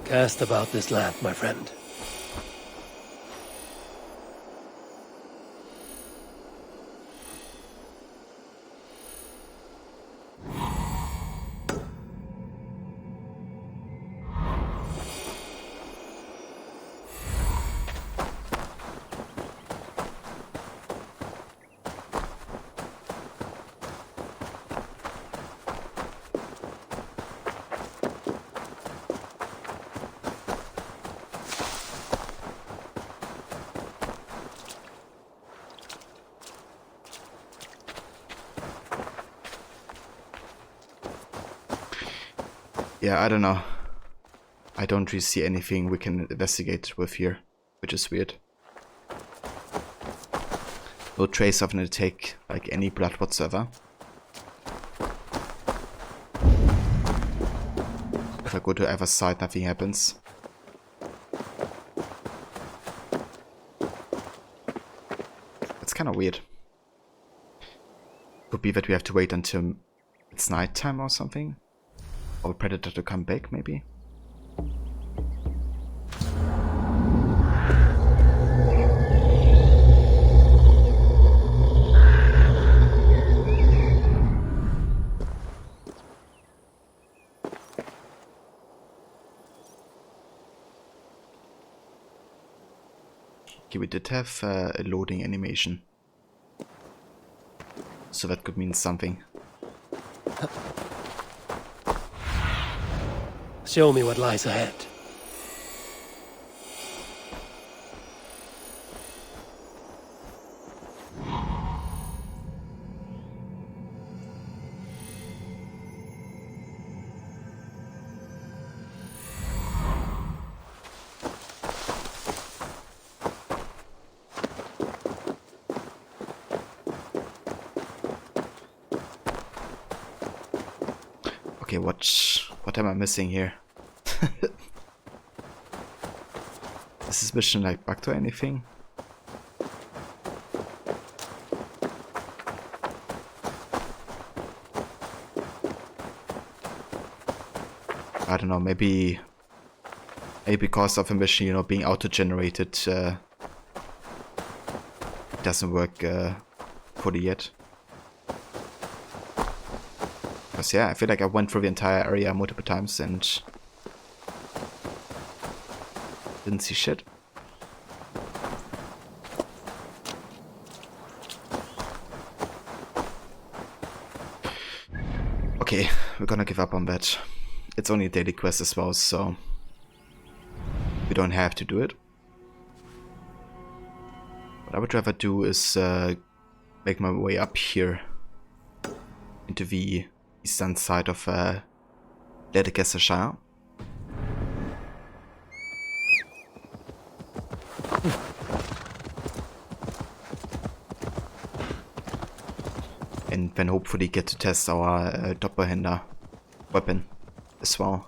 Cast about this land, my friend.
Yeah, I don't know. I don't really see anything we can investigate with here, which is weird. No trace of an attack, like any blood whatsoever. If I go to either side, nothing happens. That's kind of weird. Could be that we have to wait until it's nighttime or something. Or a predator to come back, maybe? Okay, we did have a loading animation. So that could mean something.
Show me what lies ahead.
Okay, what am I missing here? Is this mission like bugged or anything? I don't know, maybe because of a mission, you know, being auto-generated doesn't work fully yet. Because yeah, I feel like I went through the entire area multiple times and didn't see shit. Okay, we're gonna give up on that. It's only a daily quest as well, so we don't have to do it. What I would rather do is make my way up here into the eastern side of Leicestershire. And then hopefully get to test our Doppelhänder weapon as well.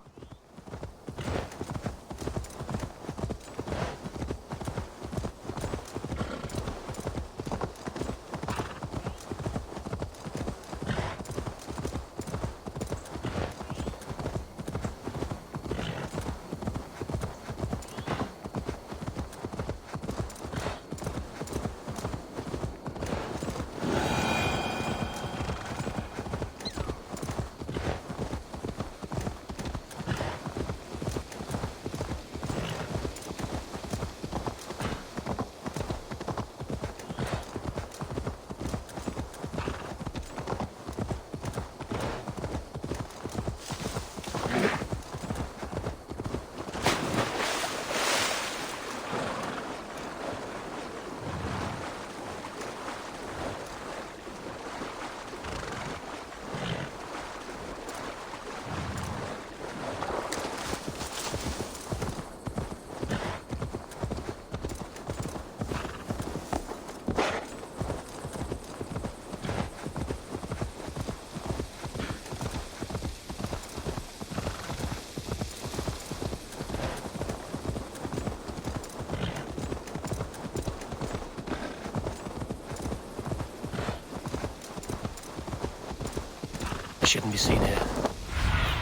It shouldn't be seen here.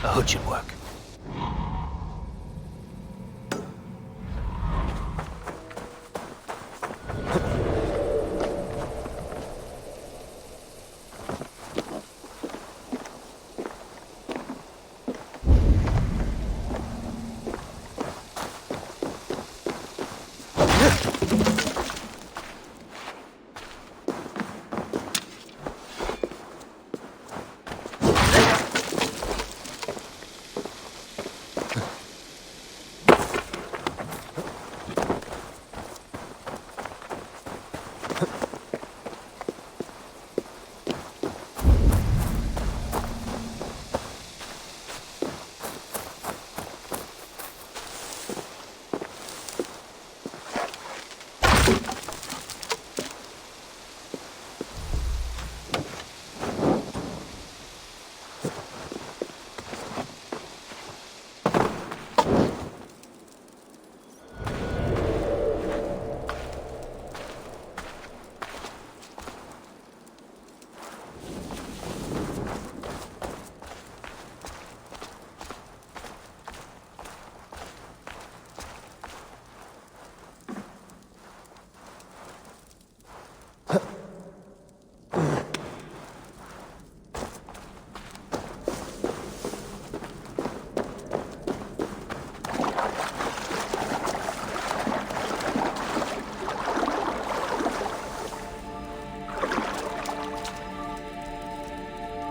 A hood should work.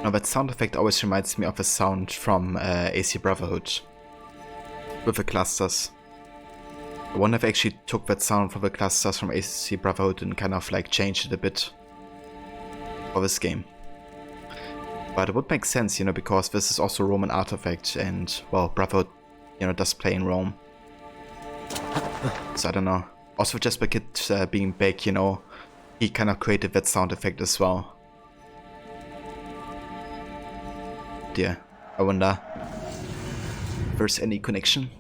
Now that sound effect always reminds me of a sound from AC Brotherhood with the clusters. I wonder if I actually took that sound from the clusters from AC Brotherhood and kind of like changed it a bit for this game. But it would make sense, you know, because this is also a Roman artifact and, well, Brotherhood, you know, does play in Rome. So I don't know. Also just by Kid being big, you know, he kind of created that sound effect as well. Dear, I wonder if there's any connection.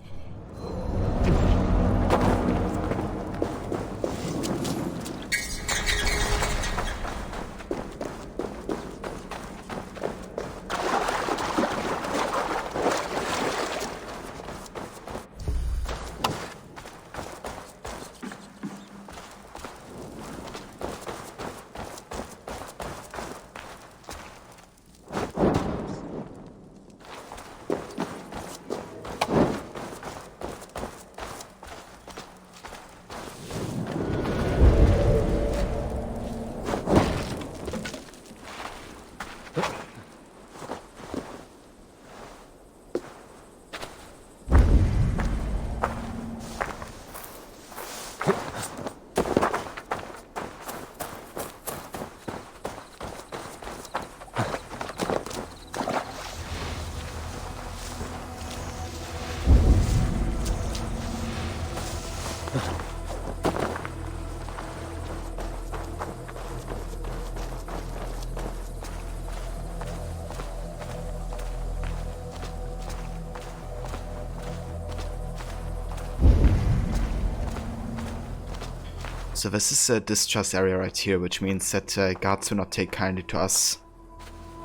So this is a distrust area right here, which means that guards will not take kindly to us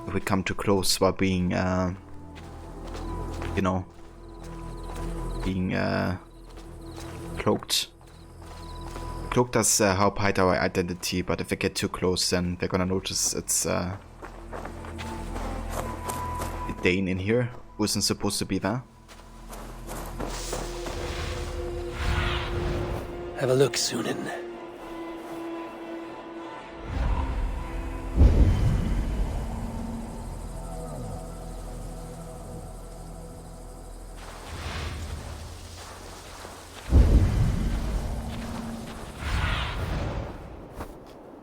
if we come too close while being, you know, being cloaked. Cloak does help hide our identity, but if they get too close, then they're gonna notice it's a Dane in here who isn't supposed to be there.
Have a look, Sunan.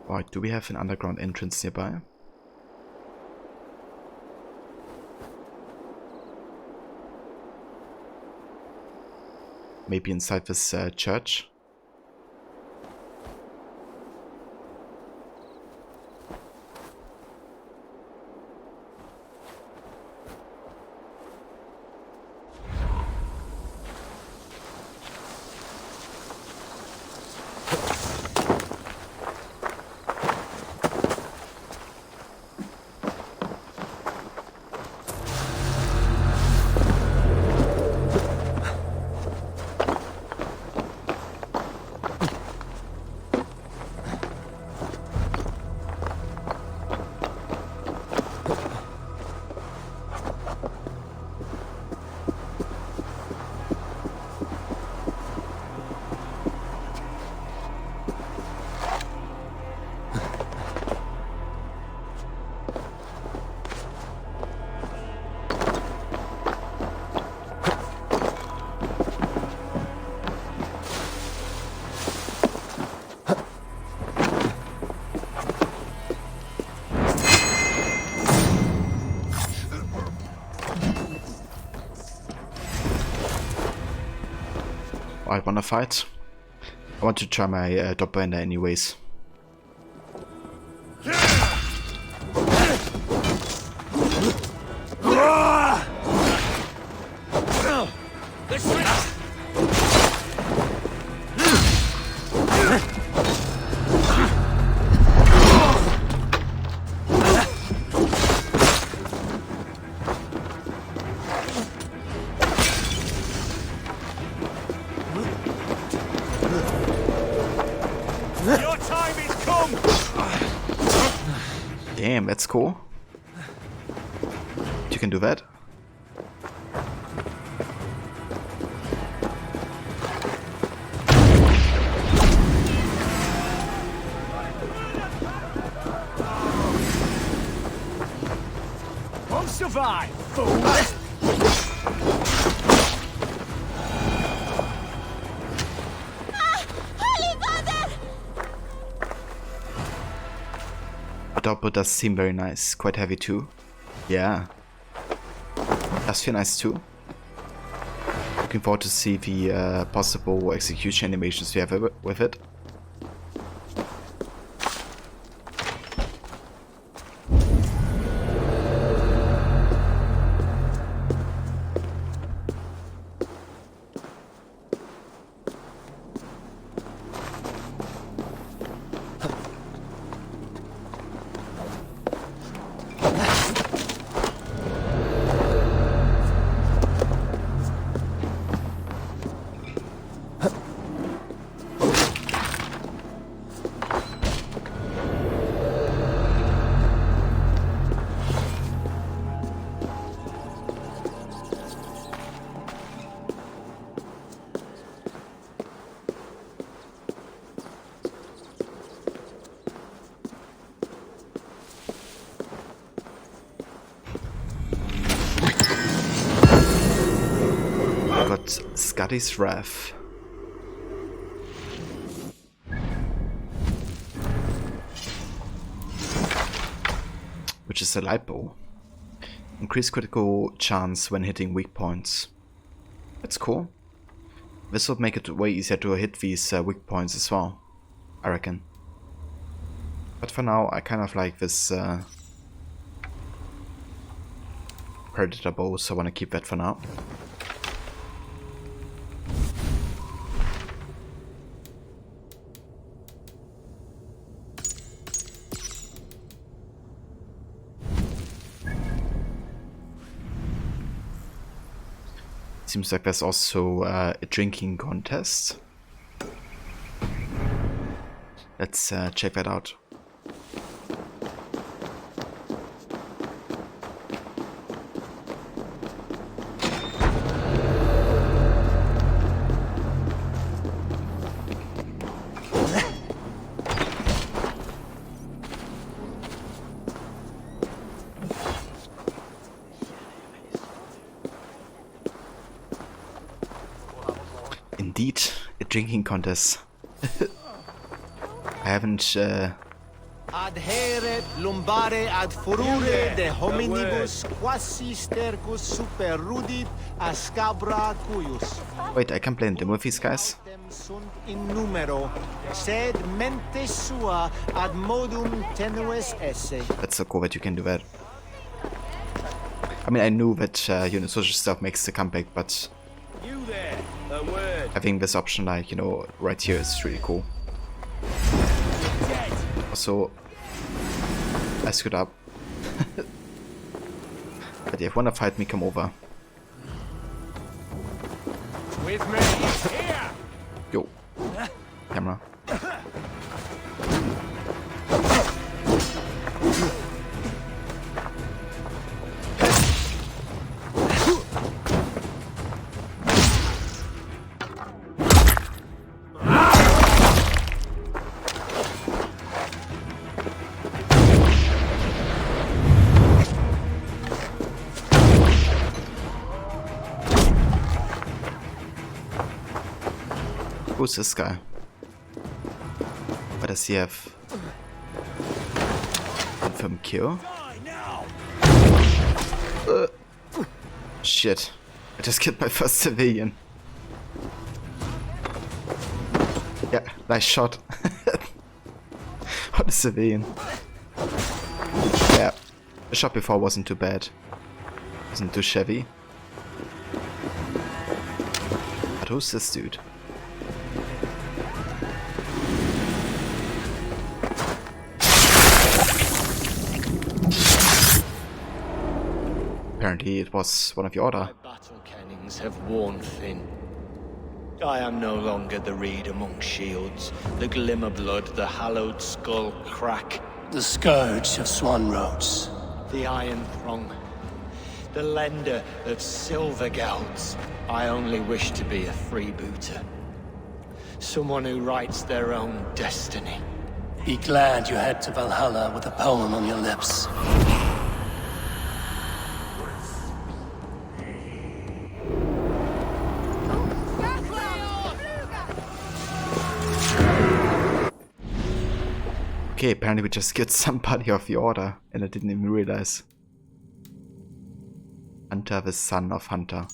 Right, do we have an underground entrance nearby? Maybe inside this church? I wanna fight. I want to try my doppelganger anyways.
Your time is come!
Damn, that's cool. You can do that.
Won't survive, fool!
Doppel does seem very nice, quite heavy too. Yeah, does feel nice too. Looking forward to see the possible execution animations we have with it. Scotty's Wrath. Which is a light bow. Increase critical chance when hitting weak points. That's cool. This would make it way easier to hit these weak points as well, I reckon. But for now, I kind of like this Predator bow, so I want to keep that for now. Seems like there's also a drinking contest. Let's check that out. Indeed, a drinking contest. I haven't
Adheret lumbare ad furore de hominibus quasi stercus super rudit ascabra cuius.
Wait, I can blame them with these guys.
Sunt in numero, sed mente sua ad modum tenues esse.
That's so cool that you can do that. I mean, I knew that social stuff makes the comeback, but
You there, a word.
having this option, like, you know, right here is really cool. Also, I screwed up. But yeah, if you wanna fight me, come over.
With me, here!
Yo. Camera. Who's this guy? What does he have? Confirm kill? Shit. I just killed my first civilian. Yeah, nice shot. On the civilian. Yeah, the shot before wasn't too bad. Wasn't too shabby. But who's this dude? Apparently it was one of your order.
Battle kennings have worn thin. I am no longer the reed among shields, the glimmer blood, the hallowed skull crack.
The scourge of Swan Roads.
The Iron Throng. The lender of silver gelds. I only wish to be a freebooter. Someone who writes their own destiny.
Be glad you head to Valhalla with a poem on your lips.
Okay, apparently we just killed somebody of the order, and I didn't even realize. Hunter, the son of Hunter.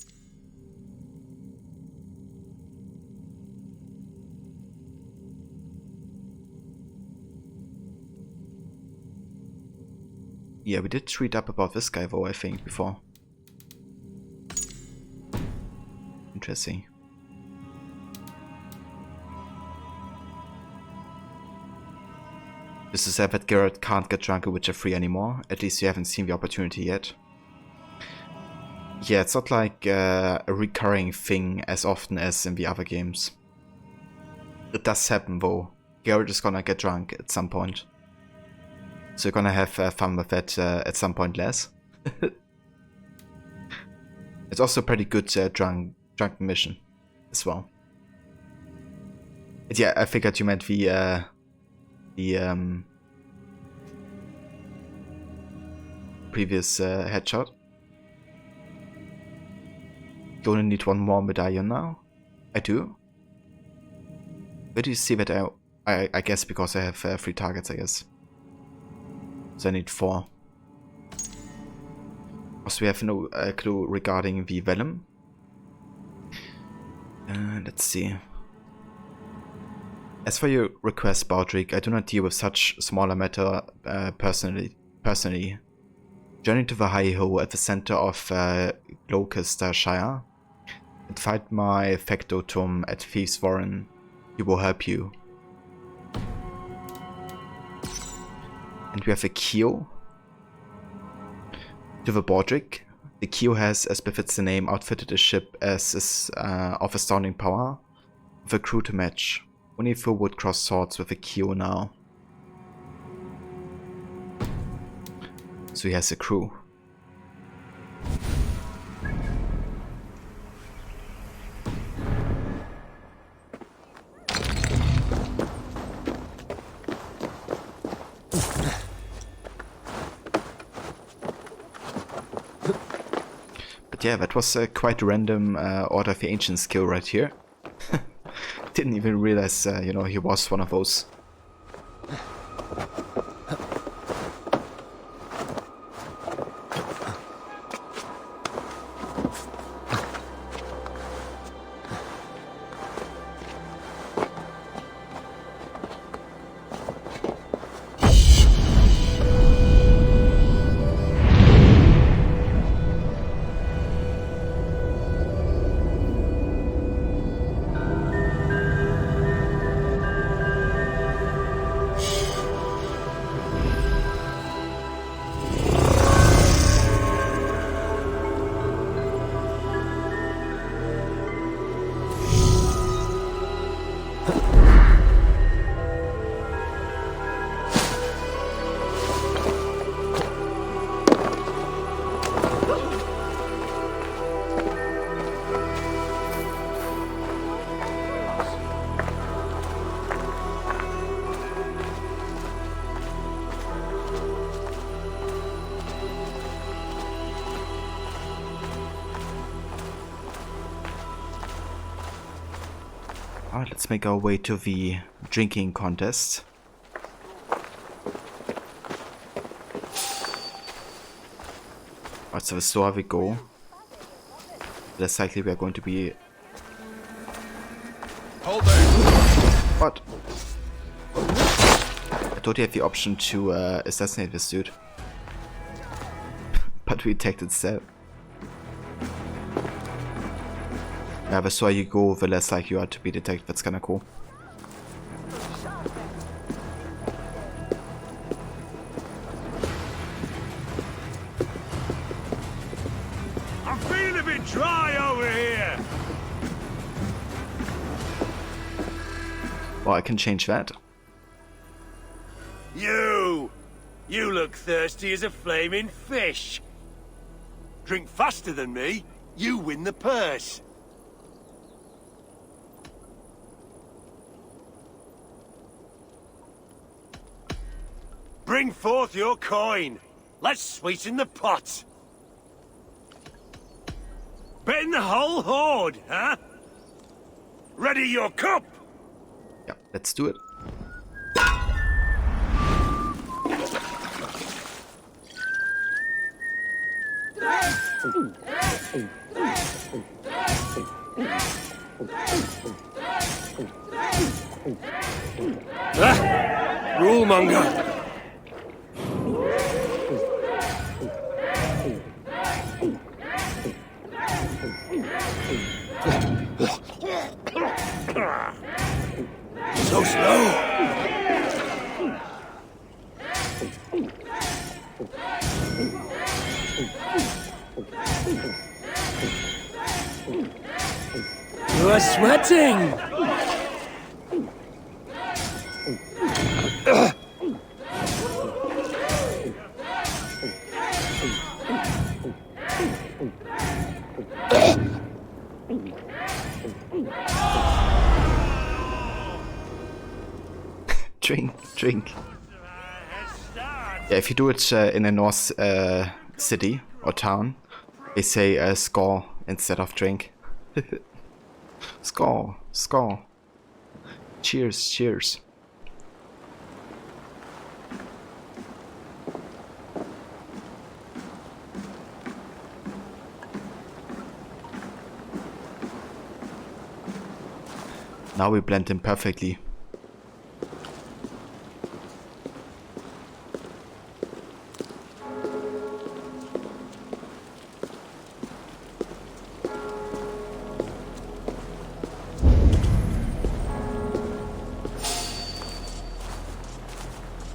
Yeah, we did read up about this guy though, I think, before. Interesting. This is that Garrett can't get drunk at Witcher 3 anymore. At least you haven't seen the opportunity yet. Yeah, it's not like a recurring thing as often as in the other games. It does happen though. Garrett is gonna get drunk at some point. So you're gonna have fun with that at some point less. It's also a pretty good drunk mission as well. But yeah, I figured you meant the previous headshot. You only need one more medallion now. I do. Where do you see that? I guess because I have 3 targets, I guess. So I need 4. Also, we have no clue regarding the Vellum. Let's see. As for your request, Baldric, I do not deal with such smaller matter personally. Journey to the High Ho at the center of Gloucestershire and find my factotum at Thieves' Warren. He will help you. And we have a Keo to the Baldric. The Keo has, as befits the name, outfitted a ship as is of astounding power, with a crew to match. Only fool would cross swords with a Keo now. So he has a crew. But yeah, that was quite a random Order of the Ancient skill right here. Didn't even realize, you know, he was one of those. Alright, let's make our way to the drinking contest. Alright, so the slower we go, less likely we are going to be...
Hold there!
What? I thought you had the option to assassinate this dude. But we attacked instead. Yeah, the slower you go, the less likely you are to be detected. That's kinda cool.
I'm feeling a bit dry over here.
Well, I can change that.
You! You look thirsty as a flaming fish. Drink faster than me, you win the purse. Bring forth your coin. Let's sweeten the pot. Bet the whole hoard, huh? Ready your cup.
Yeah, let's do it.
Rulemonger. So slow.
You are sweating!
Drink. Yeah, if you do it in a North city or town, they say score instead of drink. Score. Cheers. Now we blend in perfectly.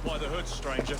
Why the hood, stranger?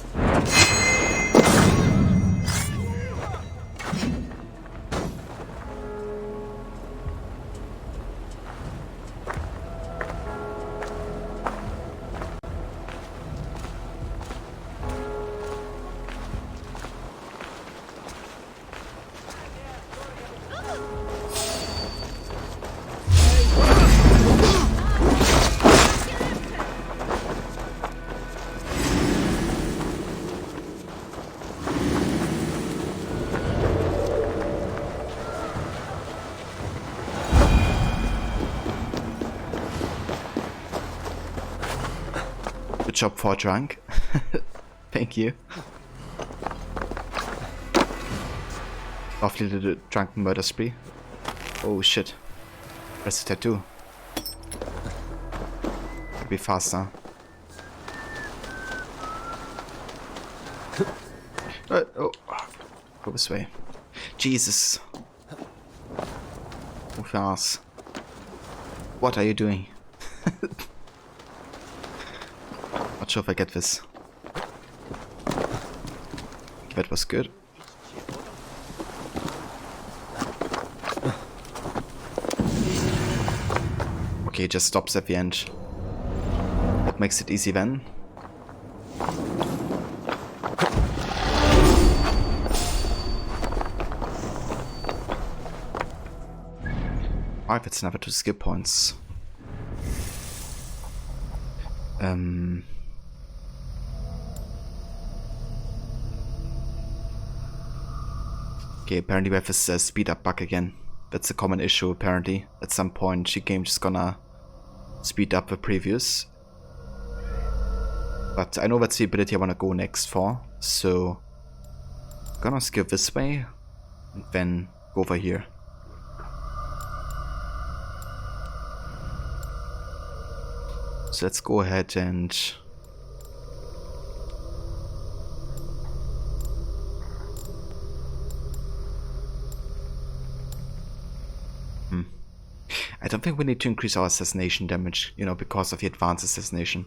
Good job for drunk. Thank you. Lovely little drunken murder spree. Oh shit. Where's the tattoo? Gotta be faster. Oh. Go this way. Jesus. Oh fast. What are you doing? Not sure if I get this. That was good. Okay, it just stops at the end. What makes it easy then? Alright, it's never 2 skip points. Okay, apparently we have this speed up bug again. That's a common issue apparently. At some point the game just gonna speed up the previews. But I know that's the ability I wanna go next for, so I'm gonna skip this way and then go over here. So let's go ahead and... I don't think we need to increase our assassination damage, you know, because of the advanced assassination.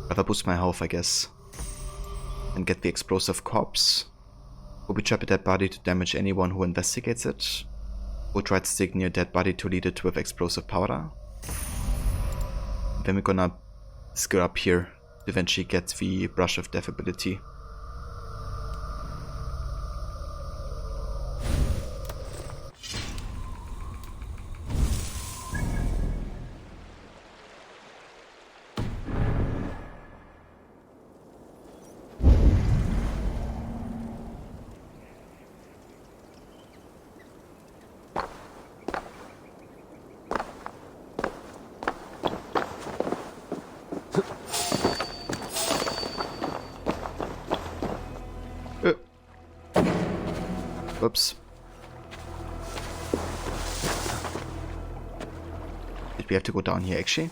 Rather boost my health, I guess. And get the explosive corpse. Will we trap a dead body to damage anyone who investigates it? Or try to stick near a dead body to lead it with explosive powder? Then we're gonna skill up here to eventually get the Brush of Death ability. Whoops. Did we have to go down here actually?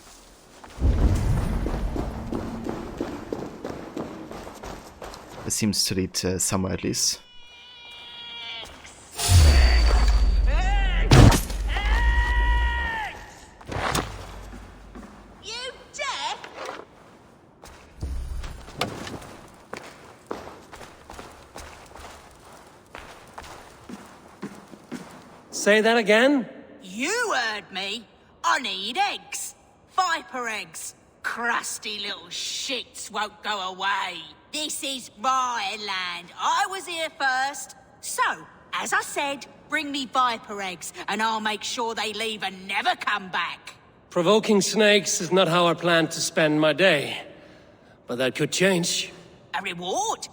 This seems to lead somewhere at least.
Say that again?
You heard me. I need eggs. Viper eggs. Crusty little shits won't go away. This is my land. I was here first. So, as I said, bring me viper eggs, and I'll make sure they leave and never come back.
Provoking snakes is not how I plan to spend my day. But that could change.
A reward?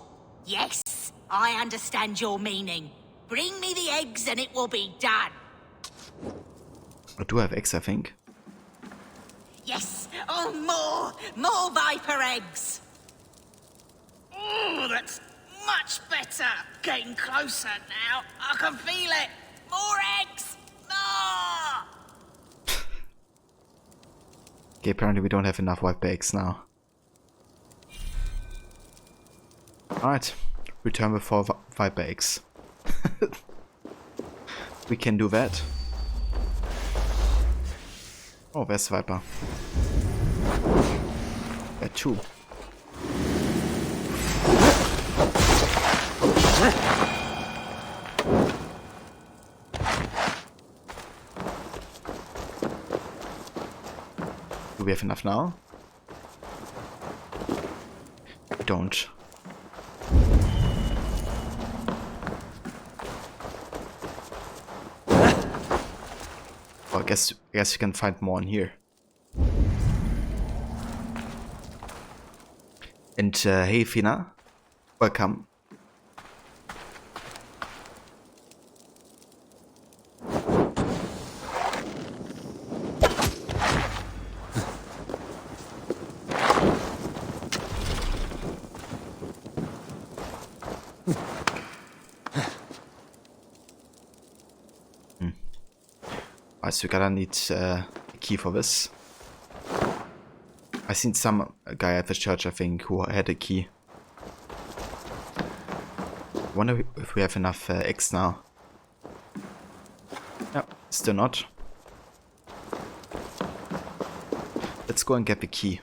Yes, I understand your meaning. Bring me the eggs and it will be done.
I do have eggs, I think.
Yes. Oh, more viper eggs. Oh, that's much better. Getting closer now. I can feel it. More eggs. More.
Okay, apparently we don't have enough viper eggs now. Alright, return with 4 viper eggs. We can do that. Oh, where's Viper? Yeah, 2. Do we have enough now? We don't. I guess you can find more in here. And hey Fina, welcome. So we gotta need a key for this. I seen some guy at the church, I think, who had a key. Wonder if we have enough eggs now. No, still not. Let's go and get the key.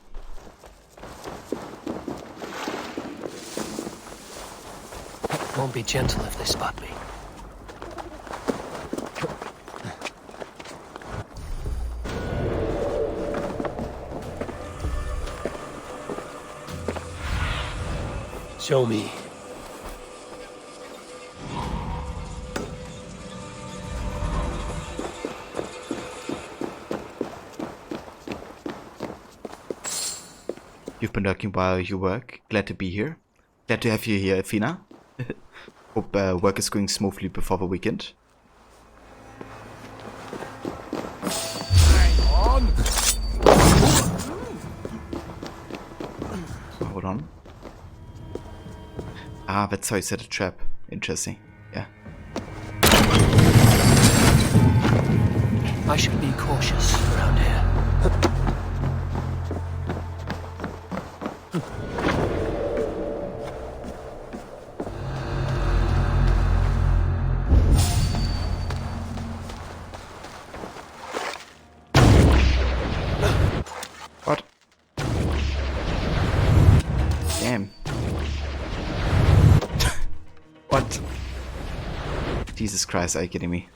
Won't be gentle if they spot me. Show me.
You've been working while you work. Glad to be here. Glad to have you here, Athena. Hope work is going smoothly before the weekend.
Hang on.
Hold on. Ah, that's how you set a trap. Interesting. Yeah.
I should be cautious around here.
What? Jesus Christ, are you kidding me?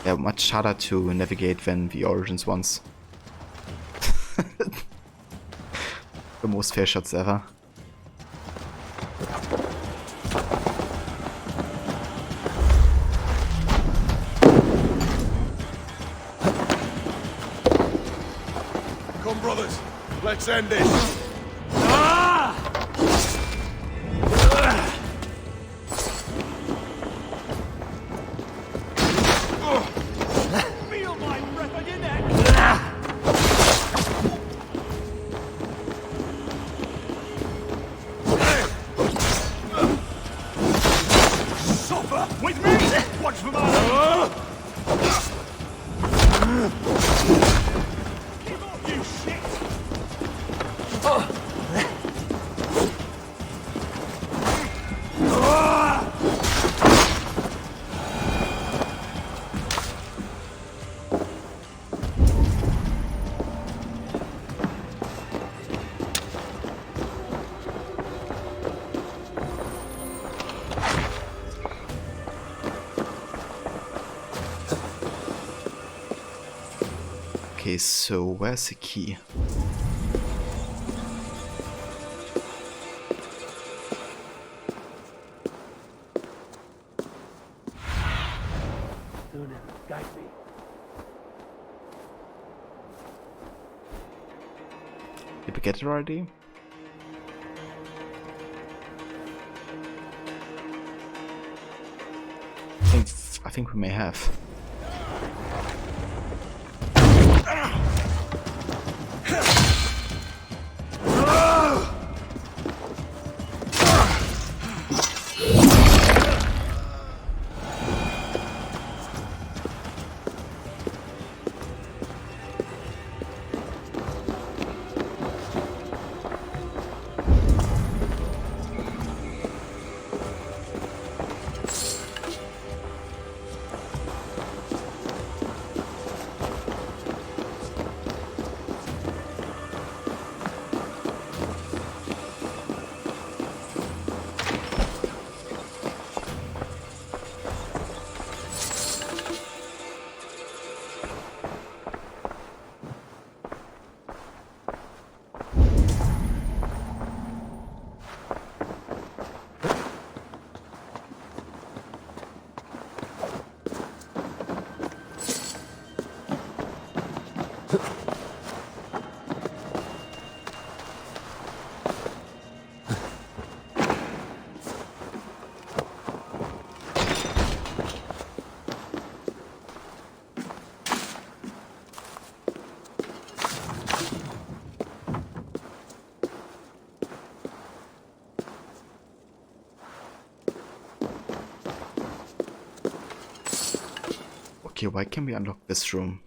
Yeah, much harder to navigate than the Origins ones. The most fair shots ever.
Come, brothers. Let's end this.
Feel my breath on your neck!
Suffer with me! Watch for my... Keep off, you shit!
Okay, so where's the key? Did we get it already? I think we may have. Okay, why can we unlock this room?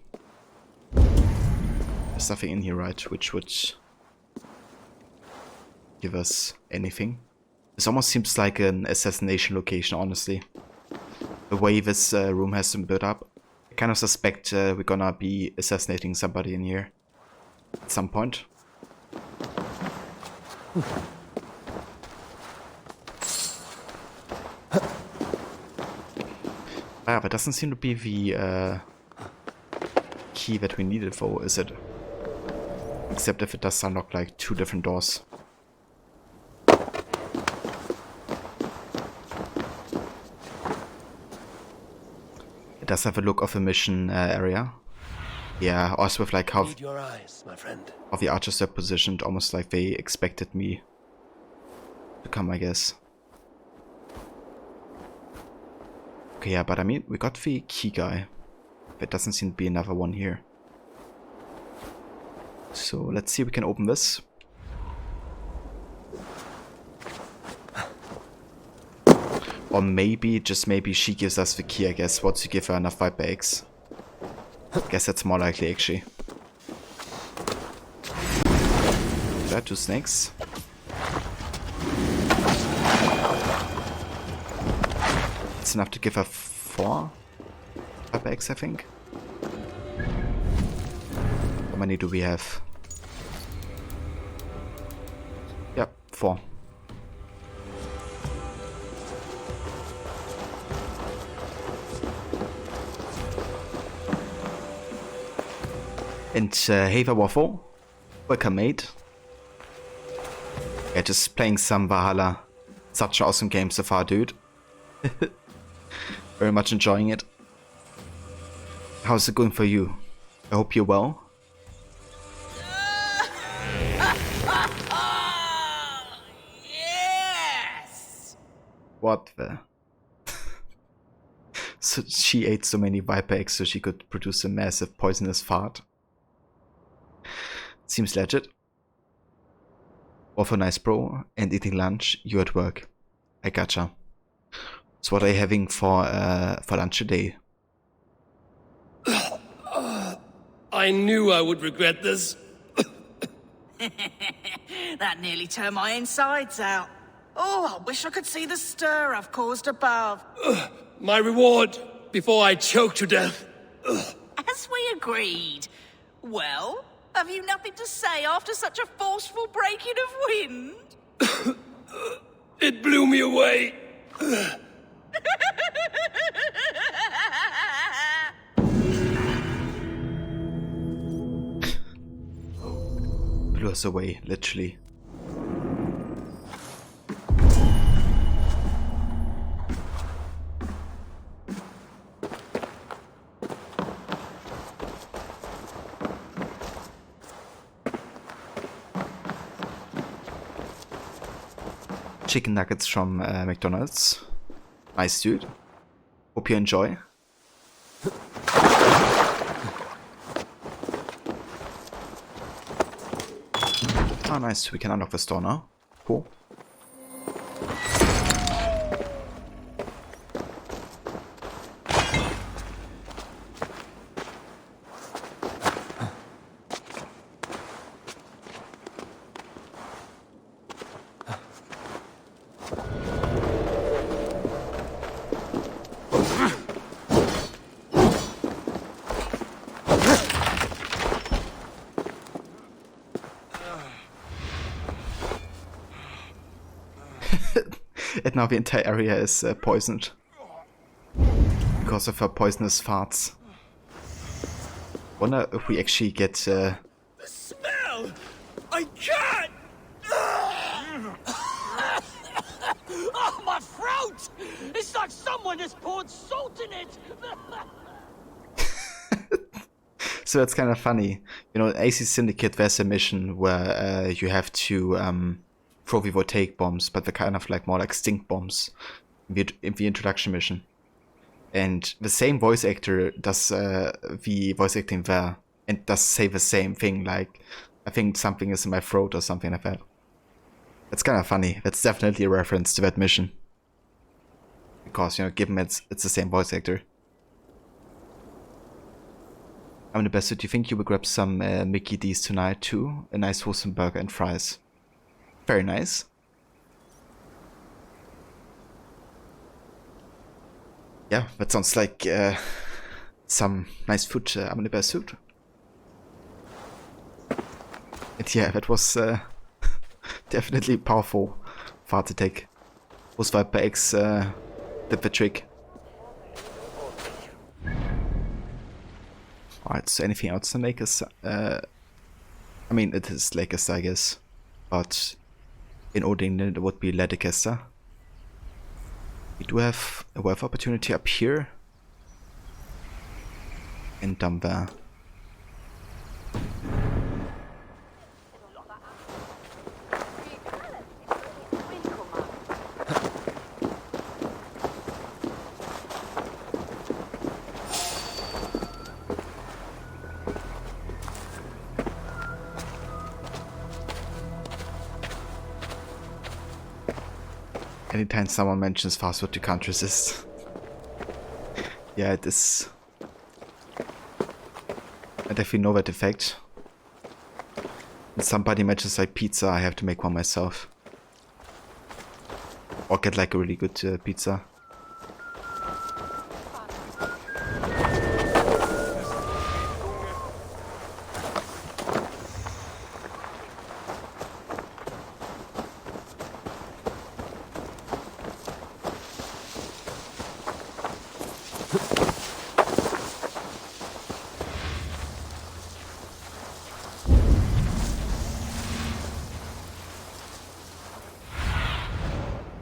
There's nothing in here, right? Which would give us anything. This almost seems like an assassination location, honestly. The way this room has been built up. I kind of suspect we're gonna be assassinating somebody in here at some point. Ah, but doesn't seem to be the key that we needed for, is it? Except if it does unlock like 2 different doors. It does have a look of a mission area. Yeah, also with like how
Your eyes, my friend.
how the archers are positioned, almost like they expected me to come, I guess. Okay, yeah, but I mean, we got the key guy. There doesn't seem to be another one here. So let's see if we can open this. Or maybe, just maybe, she gives us the key, I guess, once you give her enough viper eggs. I guess that's more likely, actually. There, 2 snakes. It's enough to give her 4 viper eggs, I think. How many do we have? Yep, 4. And hey Waffle, welcome mate. Yeah, just playing some Valhalla. Such an awesome game so far, dude. Very much enjoying it. How's it going for you? I hope you're well.
Yes!
What the? So she ate so many viper eggs so she could produce a massive poisonous fart. Seems legit. Awful nice, bro. And eating lunch, you at work. I gotcha. So what are you having for lunch today?
I knew I would regret this.
That nearly turned my insides out. Oh, I wish I could see the stir I've caused above.
My reward before I choke to death.
As we agreed. Well, have you nothing to say after such a forceful breaking of wind?
It blew me away.
Blew us away, literally. Chicken nuggets from McDonald's. Nice, dude. Hope you enjoy. Ah, nice. We can unlock the store now. Cool. And now the entire area is poisoned because of her poisonous farts. Wonder if we actually get
The smell! I can't!
Oh, my throat! It's like someone has poured salt in it!
So that's kind of funny. You know, in AC Syndicate there's a mission where you have to throw the voltaic bombs, but they're kind of like more like stink bombs in the introduction mission. And the same voice actor does the voice acting there and does say the same thing, like, I think something is in my throat or something like that. That's kind of funny. That's definitely a reference to that mission. Because, you know, given it's the same voice actor. I'm the best. Do you think you will grab some Mickey D's tonight too? A nice wholesome burger and fries. Very nice. Yeah, that sounds like some nice food. I'm in the best suit. And yeah, that was definitely powerful fart to take. Those Viper X did the trick. Alright, so anything else to make us? I mean, it is Lakers, I guess. But in Odin, it would be Ledekester. We do have a wealth opportunity up here. And down there. Anytime someone mentions fast food, you can't resist. Yeah, it is. I definitely know that effect. When somebody mentions like pizza, I have to make one myself. Or get like a really good pizza.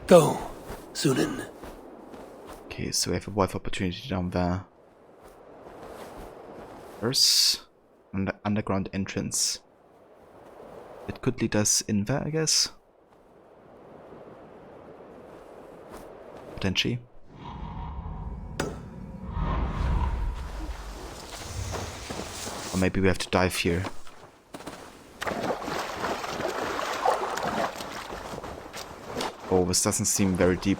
Go, Sunan.
Okay, so we have a wife opportunity down there. There's an underground entrance. It could lead us in there, I guess. Potentially. Or maybe we have to dive here. Oh, this doesn't seem very deep.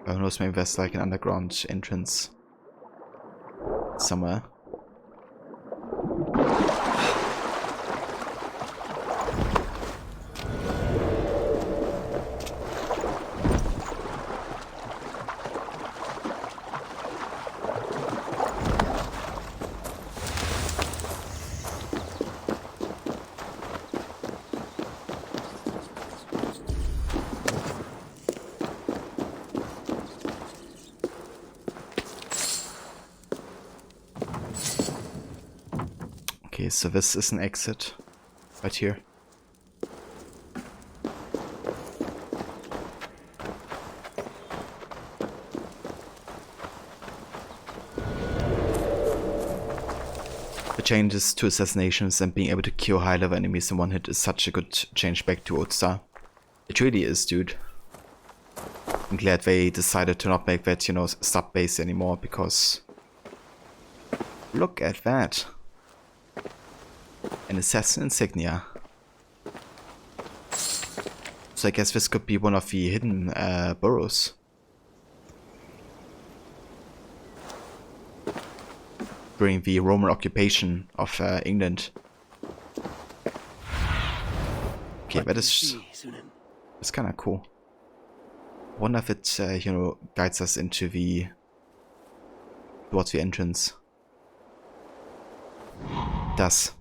Who knows, maybe there's like an underground entrance somewhere. Okay, so this is an exit right here. The changes to assassinations and being able to kill high level enemies in one hit is such a good change back to Old Star. It really is, dude. I'm glad they decided to not make that, you know, sub base anymore, because look at that. An assassin insignia. So I guess this could be one of the hidden boroughs. During the Roman occupation of England. Okay, that's kind of cool. I wonder if it, you know, guides us into towards the entrance. It does.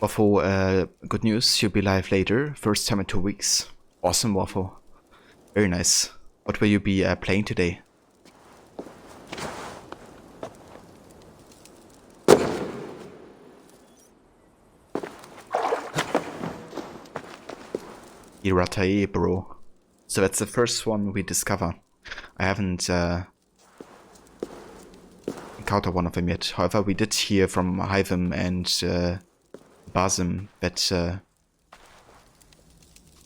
Waffle, good news, you'll be live later. First time in 2 weeks. Awesome, Waffle. Very nice. What will you be playing today? Iratae, bro. So that's the first one we discover. I haven't encountered one of them yet. However, we did hear from Hyvim and Basim that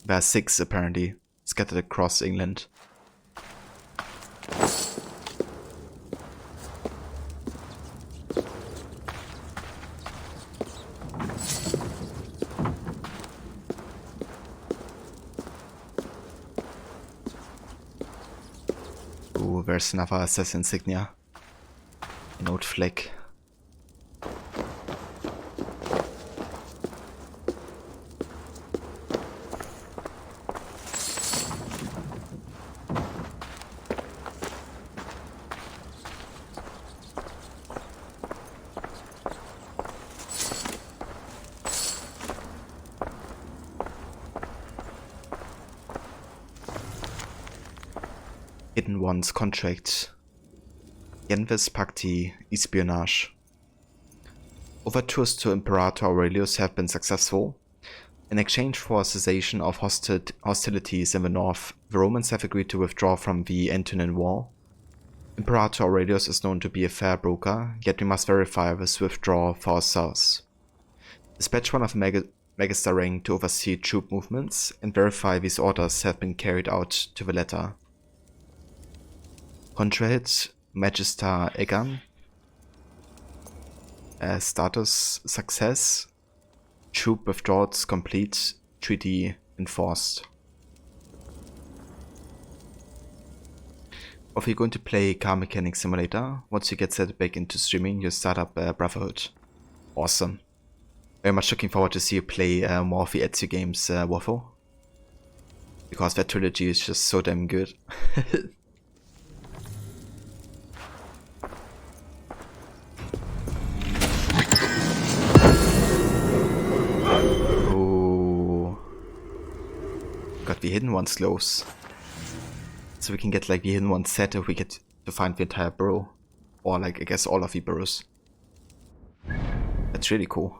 there are 6 apparently scattered across England. Ooh, there's another assassin insignia. An old flag. Hidden One's contract. Yenves Pacti Espionage. Overtures to Imperator Aurelius have been successful. In exchange for a cessation of hostilities in the north, the Romans have agreed to withdraw from the Antonine War. Imperator Aurelius is known to be a fair broker, yet we must verify this withdrawal for ourselves. Dispatch one of Magister rank to oversee troop movements and verify these orders have been carried out to the letter. Contrahit Magister Egan. Status success. Troop withdrawals complete. Treaty enforced. If you're going to play Car Mechanic Simulator, once you get set back into streaming, you start up Brotherhood. Awesome. Very much looking forward to see you play more of the Ezio games, Waffle. Because that trilogy is just so damn good. Oh, got the hidden ones close. So we can get like the hidden one set if we get to find the entire burrow. Or like I guess all of the burrows. That's really cool.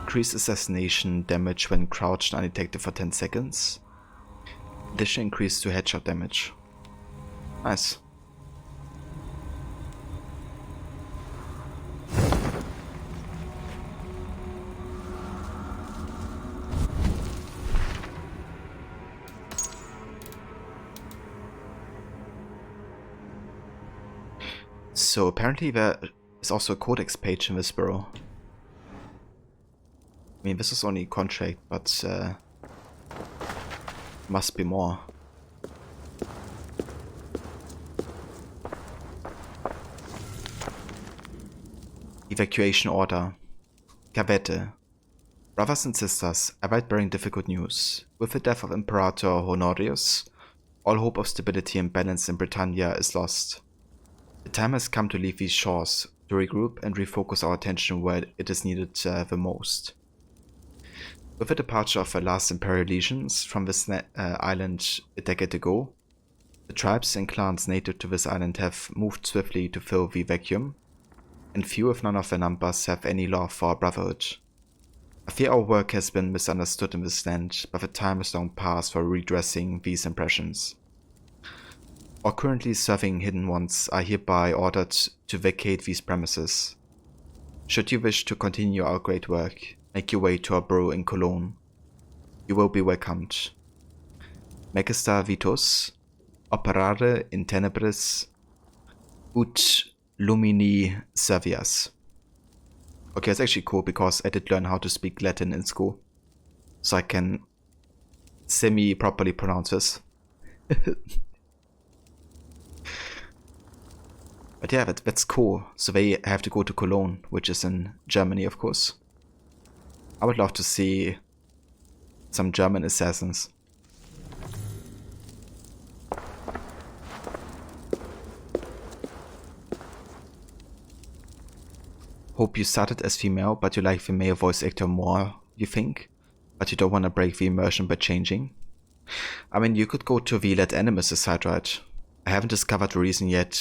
Increase assassination damage when crouched and undetected for 10 seconds. Additional increase to headshot damage. Nice. So apparently there is also a codex page in this burrow. I mean, this is only a contract, but must be more. Evacuation order. Cavete. Brothers and sisters, I write bearing difficult news. With the death of Imperator Honorius, all hope of stability and balance in Britannia is lost. The time has come to leave these shores, to regroup and refocus our attention where it is needed the most. With the departure of the last Imperial legions from this island a decade ago, the tribes and clans native to this island have moved swiftly to fill the vacuum, and few if none of their numbers have any love for our brotherhood. I fear our work has been misunderstood in this land, but the time is long past for redressing these impressions. All currently serving hidden ones are hereby ordered to vacate these premises. Should you wish to continue our great work, make your way to our burrow in Cologne. You will be welcomed. Magister Vitus, operare in tenebris, ut lumini servias. Okay, it's actually cool because I did learn how to speak Latin in school. So I can semi-properly pronounce this. But yeah, that's cool. So they have to go to Cologne, which is in Germany, of course. I would love to see some German assassins. Hope you started as female, but you like the male voice actor more, you think? But you don't want to break the immersion by changing? I mean, you could go to the Let Animus side, right? I haven't discovered the reason yet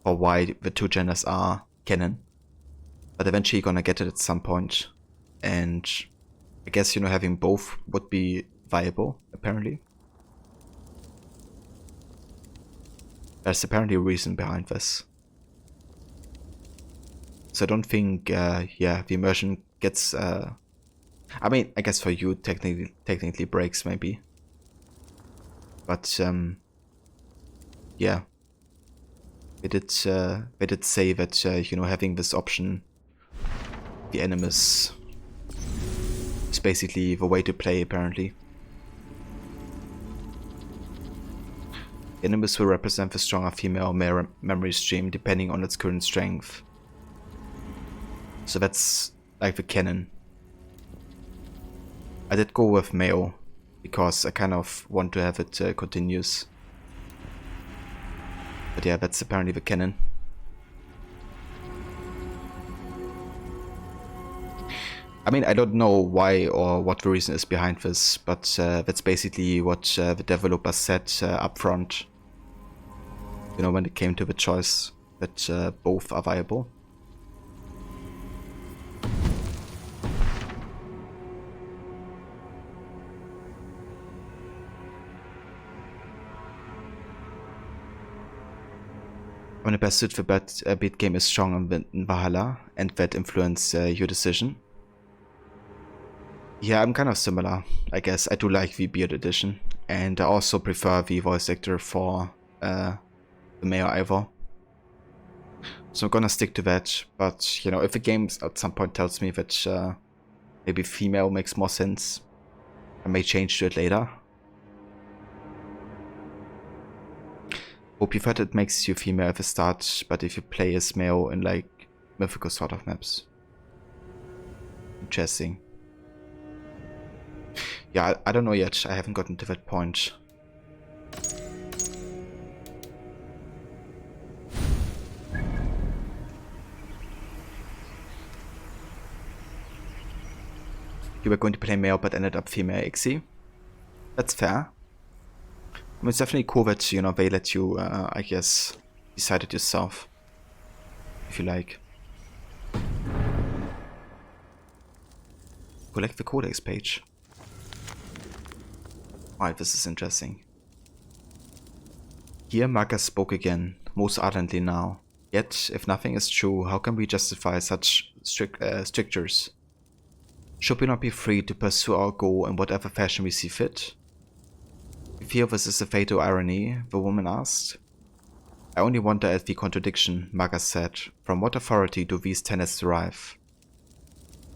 for why the two genders are canon. But eventually you're gonna get it at some point. And I guess, you know, having both would be viable, apparently. There's apparently a reason behind this. So I don't think, yeah, the immersion gets, I mean, I guess for you technically breaks maybe. But, yeah. They did say that, you know, having this option, the Animus, is basically the way to play, apparently. The Animus will represent the stronger female memory stream depending on its current strength. So that's like the canon. I did go with male because I kind of want to have it continuous. But yeah, that's apparently the canon. I mean, I don't know why or what the reason is behind this, but that's basically what the developers said up front. You know, when it came to the choice that both are viable. When the best suit for beat game is strong in Valhalla, and that influence your decision. Yeah, I'm kind of similar, I guess. I do like the Beard edition, and I also prefer the voice actor for the Mayor Ivor. So I'm gonna stick to that, but you know, if the game at some point tells me that maybe female makes more sense, I may change to it later. Hope you've heard it makes you female at the start, but if you play as male in like mythical sort of maps. Interesting. Yeah, I don't know yet. I haven't gotten to that point. You were going to play male but ended up female, Ixie. That's fair. I mean, it's definitely cool that, you know, they let you, I guess, decide it yourself. If you like. Collect the codex page. Alright, this is interesting. Here Maga spoke again, most ardently now. Yet, if nothing is true, how can we justify such strictures? Should we not be free to pursue our goal in whatever fashion we see fit? You feel this is a fatal irony? The woman asked. I only wonder at the contradiction, Maga said. From what authority do these tenets derive?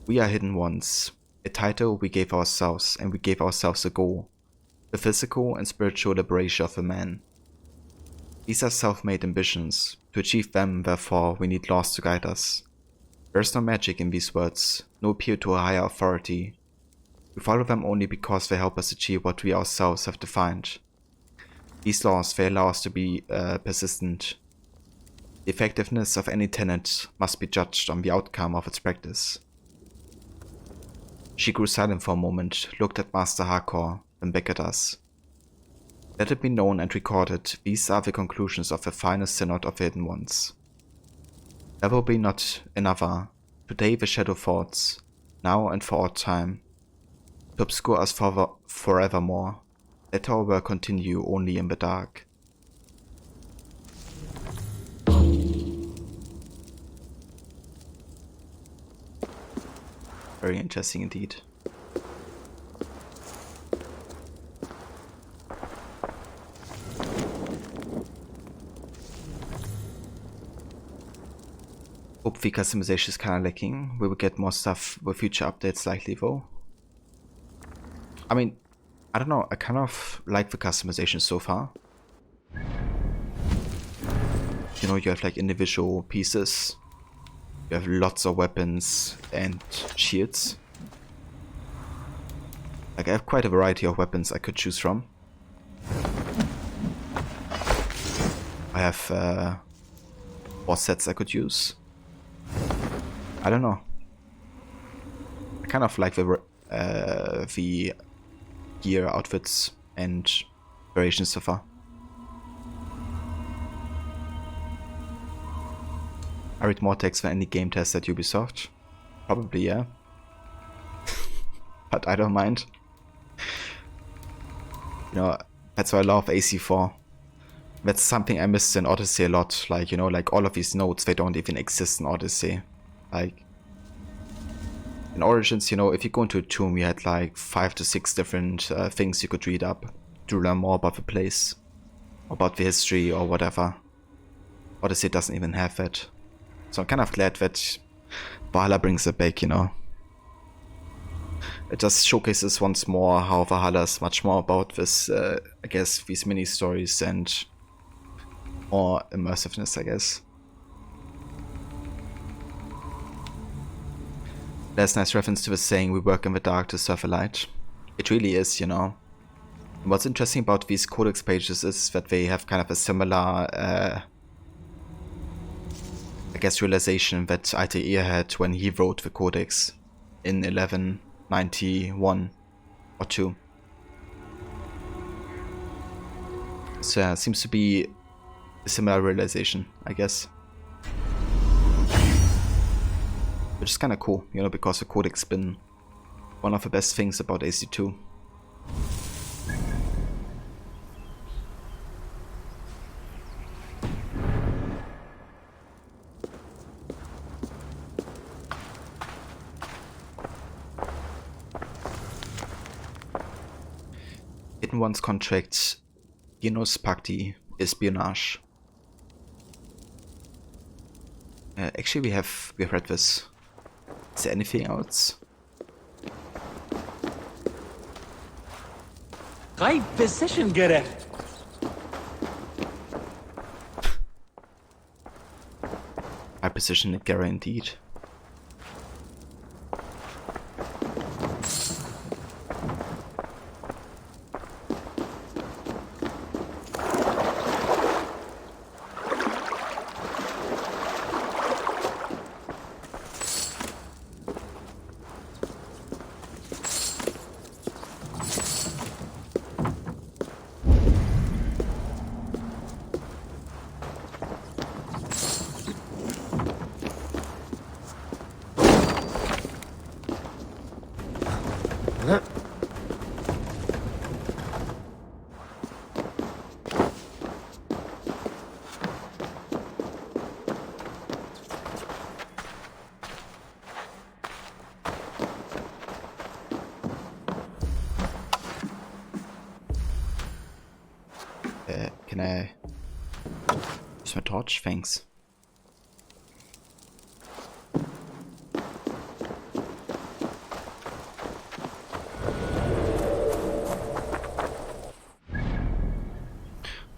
We are hidden ones. A title we gave ourselves, and we gave ourselves a goal. The physical and spiritual liberation of a man. These are self-made ambitions. To achieve them, therefore, we need laws to guide us. There is no magic in these words, no appeal to a higher authority. We follow them only because they help us achieve what we ourselves have defined. These laws, they allow us to be persistent. The effectiveness of any tenet must be judged on the outcome of its practice. She grew silent for a moment, looked at Master Hakor, then back at us. Let it be known and recorded, these are the conclusions of the final synod of the Hidden Ones. There will be not another, today the shadow thoughts, now and for all time, to obscure us forevermore. Let our work continue only in the dark. Very interesting indeed. Hope the customization is kinda lacking. We will get more stuff with future updates likely though. I mean, I don't know, I kind of like the customization so far. You know, you have like individual pieces. You have lots of weapons and shields. Like I have quite a variety of weapons I could choose from. I have boss sets I could use. I don't know. I kind of like the gear, outfits, and variations so far. I read more text than any game test at Ubisoft. Probably, yeah. But I don't mind. You know, that's why I love AC4. That's something I missed in Odyssey a lot. Like, you know, like all of these nodes, they don't even exist in Odyssey. Like, in Origins, you know, if you go into a tomb, you had like 5 to 6 different things you could read up to learn more about the place, about the history or whatever. Odyssey doesn't even have that. So I'm kind of glad that Valhalla brings it back, you know. It just showcases once more how Valhalla is much more about this, I guess, these mini stories and more immersiveness, I guess. There's a nice reference to the saying, we work in the dark to serve the light. It really is, you know. And what's interesting about these codex pages is that they have kind of a similar, I guess, realization that Altair had when he wrote the codex in 1191 or 2. So yeah, it seems to be a similar realization, I guess. Which is kind of cool, you know, because the codex has been one of the best things about AC2. Hidden One's contract, Genus Pacti, espionage. Actually, we have read this. Is there anything else?
Right position, Geralt.
High precision Gara indeed. Can I use my torch? Thanks.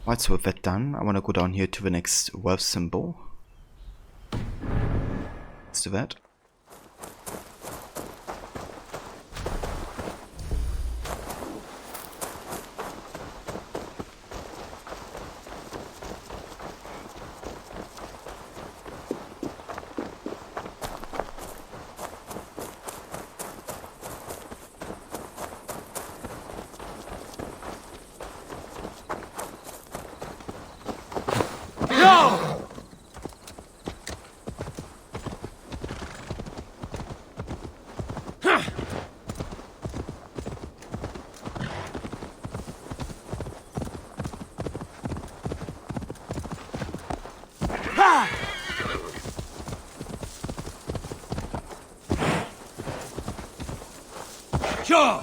Right, so with that done, I want to go down here to the next wealth symbol. Let's do that.
Sure.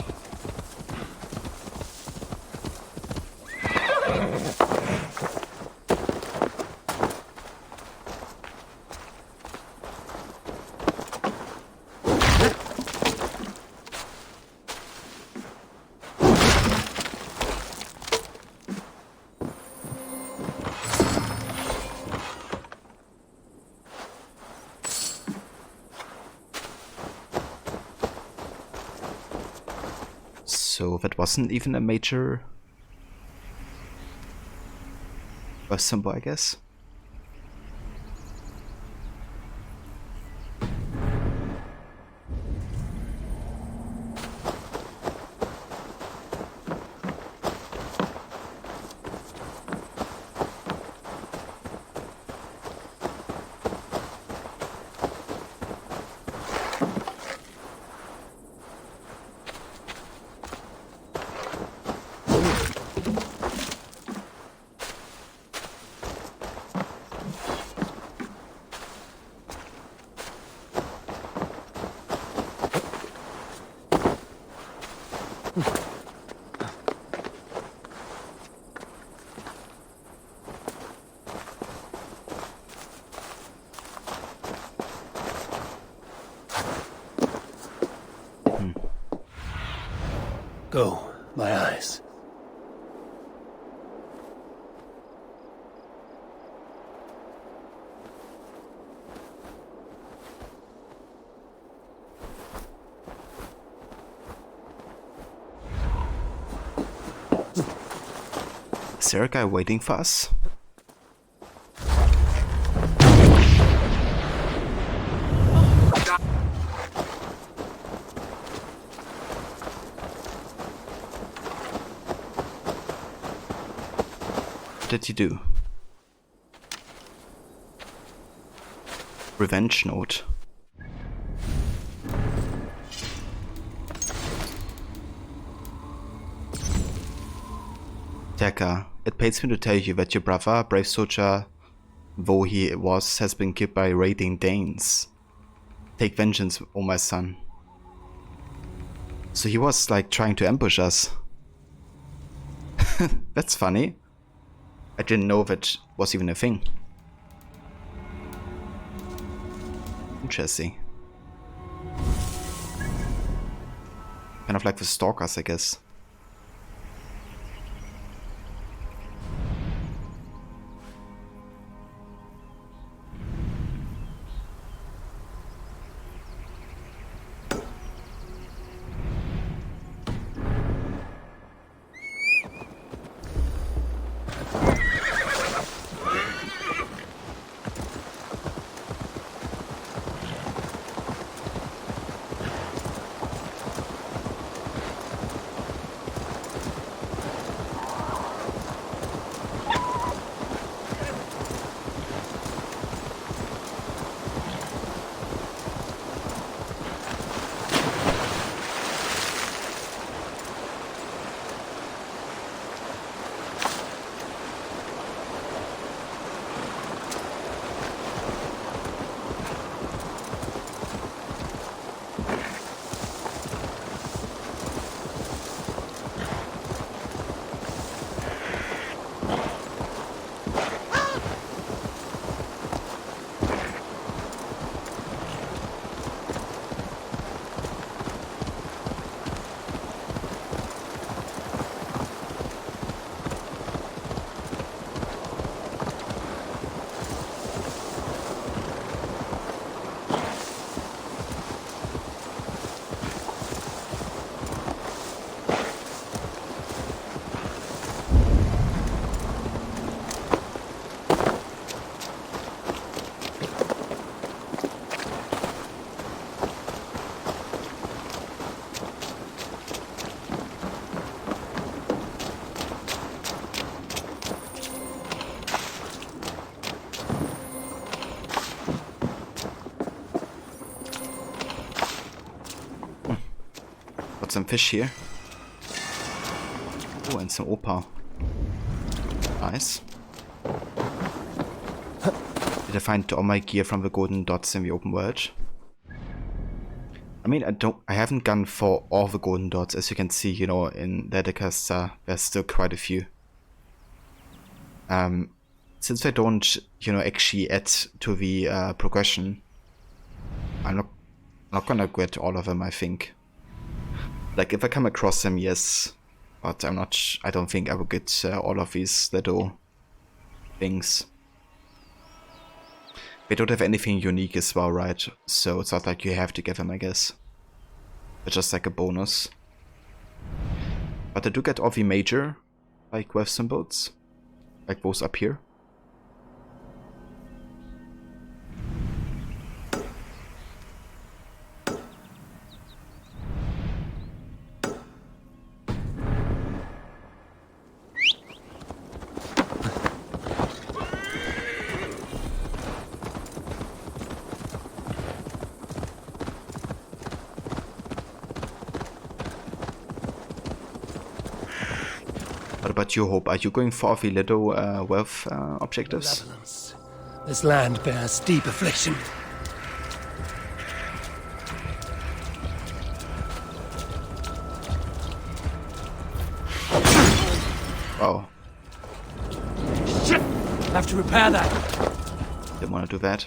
So that wasn't even a major symbol, I guess.
Go, my eyes.
Is there a guy waiting for us? What did you do? Revenge note. Decker, it pains me to tell you that your brother, brave soldier though he was, has been killed by raiding Danes. Take vengeance, oh my son. So he was like trying to ambush us. That's funny. I didn't know that was even a thing. Interesting. Kind of like the stalkers, I guess. Got some fish here. Oh, and some opal. Nice. Did I find all my gear from the golden dots in the open world? I mean, I haven't gone for all the golden dots, as you can see, you know, in Ledecasta, there's still quite a few. Since I don't, you know, actually add to the progression, I'm not gonna get all of them, I think. Like, if I come across them, yes, but I don't think I will get all of these little things. They don't have anything unique as well, right? So it's not like you have to get them, I guess. They're just like a bonus. But I do get all the major, like, wave symbols. Like those up here. What about you, Hope? Are you going for the little wealth objectives?
This land bears deep affliction.
Oh.
Shit! Have to repair that.
Didn't want to do that.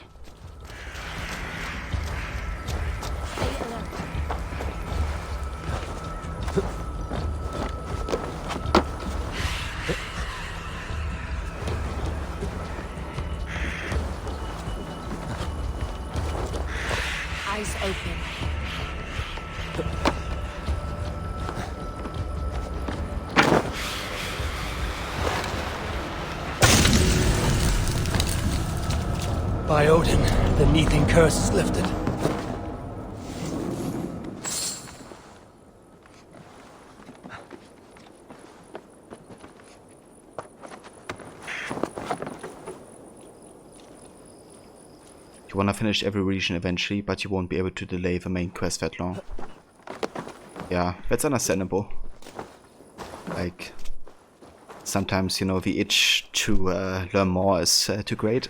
Eyes open.
By Odin, the Neathing curse is lifted.
You wanna finish every region eventually, but you won't be able to delay the main quest that long. Yeah, that's understandable. Like, sometimes, you know, the itch to learn more is too great.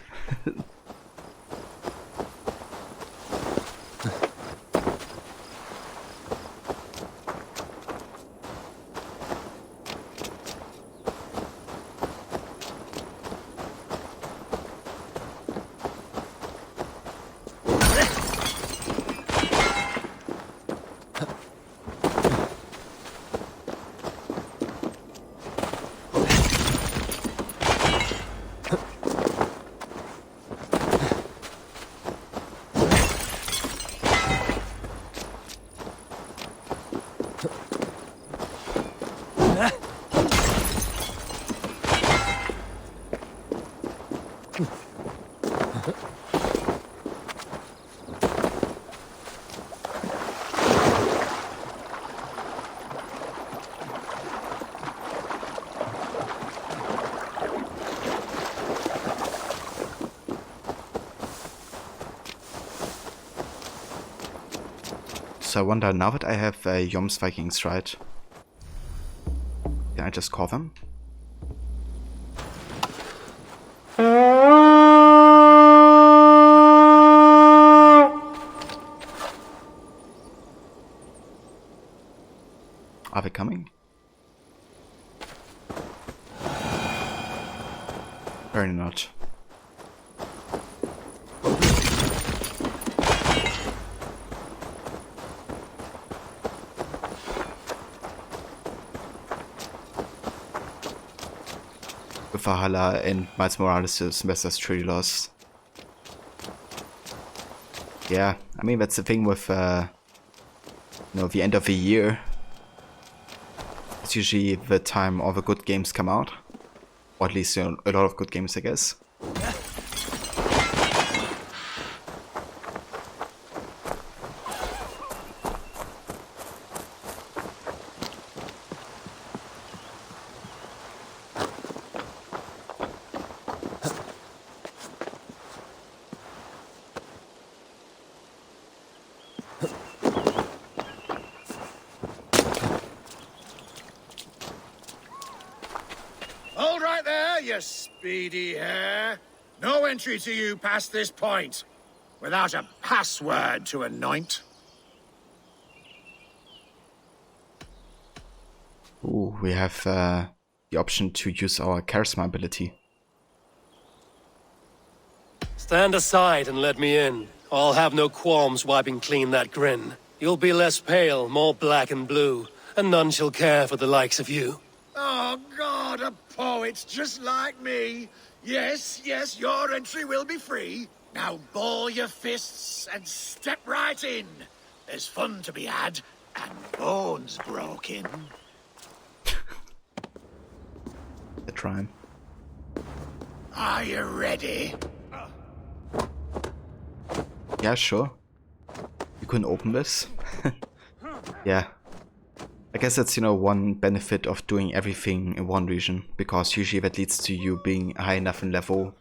So I wonder, now that I have Yom's Vikings, right? Can I just call them? Are they coming? Apparently not. Valhalla and Miles Morales' Sylvester's truly lost. Yeah, I mean, that's the thing with, you know, the end of the year. It's usually the time all the good games come out. Or at least, you know, a lot of good games, I guess.
you speedy hare. No entry to you past this point, without a password to anoint.
Ooh, we have the option to use our charisma ability.
Stand aside and let me in. I'll have no qualms wiping clean that grin. You'll be less pale, more black and blue, and none shall care for the likes of you.
Oh, God, a poet just like me. Yes, yes, your entry will be free. Now ball your fists and step right in. There's fun to be had, and bones broken.
The rhyme.
Are you ready?
Yeah, sure. You can open this. Yeah. I guess that's, you know, one benefit of doing everything in one region, because usually that leads to you being high enough in level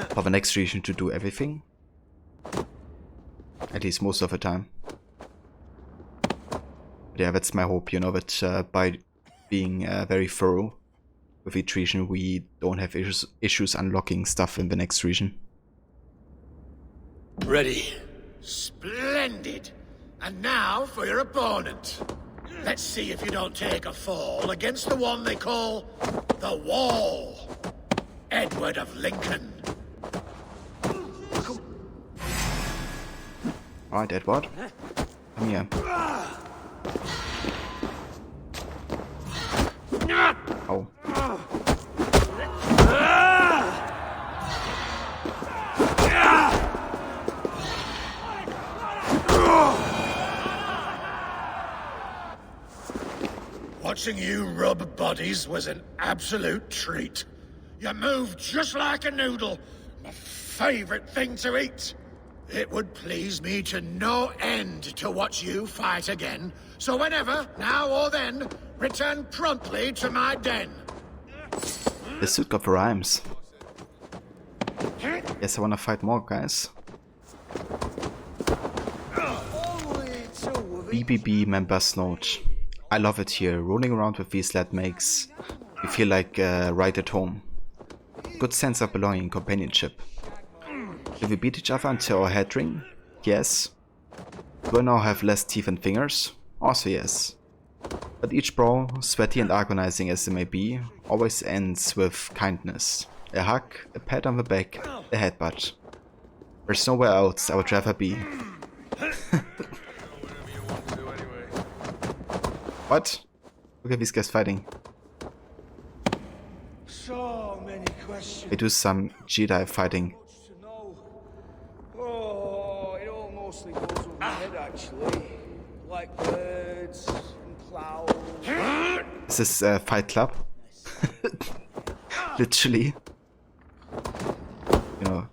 for the next region to do everything. At least most of the time. But yeah, that's my hope, you know, that by being very thorough with each region, we don't have issues unlocking stuff in the next region.
Ready.
Splendid. And now for your opponent. Let's see if you don't take a fall against the one they call the Wall. Edward of Lincoln.
Alright, Edward. Come here. Oh.
Watching you rub bodies was an absolute treat. You moved just like a noodle. My favorite thing to eat. It would please me to no end to watch you fight again. So whenever, now or then, return promptly to my den.
The suit got the rhymes. Yes, I wanna fight more, guys. BBB members note. I love it here. Rolling around with these lad makes you feel like right at home. Good sense of belonging and companionship. Do we beat each other until our head ring? Yes. Do I now have less teeth and fingers? Also yes. But each brawl, sweaty and agonizing as it may be, always ends with kindness. A hug, a pat on the back, a headbutt. There's nowhere else I would rather be. What? Look at these guys fighting.
So many questions.
They do some Jedi fighting.
Oh, it all mostly goes over my head, actually. Like birds and clouds.
This is Fight Club. Literally. You know,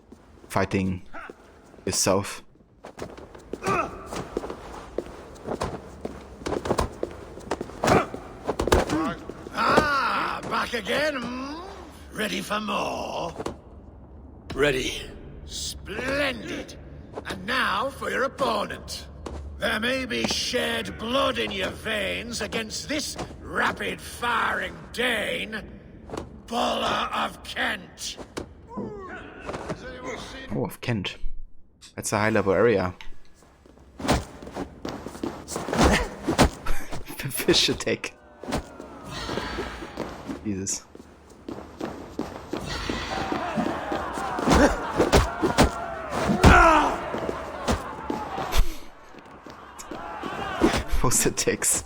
fighting yourself.
Ah, back again. Ready for more?
Ready.
Splendid. And now for your opponent. There may be shed blood in your veins against this rapid-firing Dane, Buller of Kent.
Oh, of Kent. That's a high-level area. The fish attack. Jesus. Those attacks.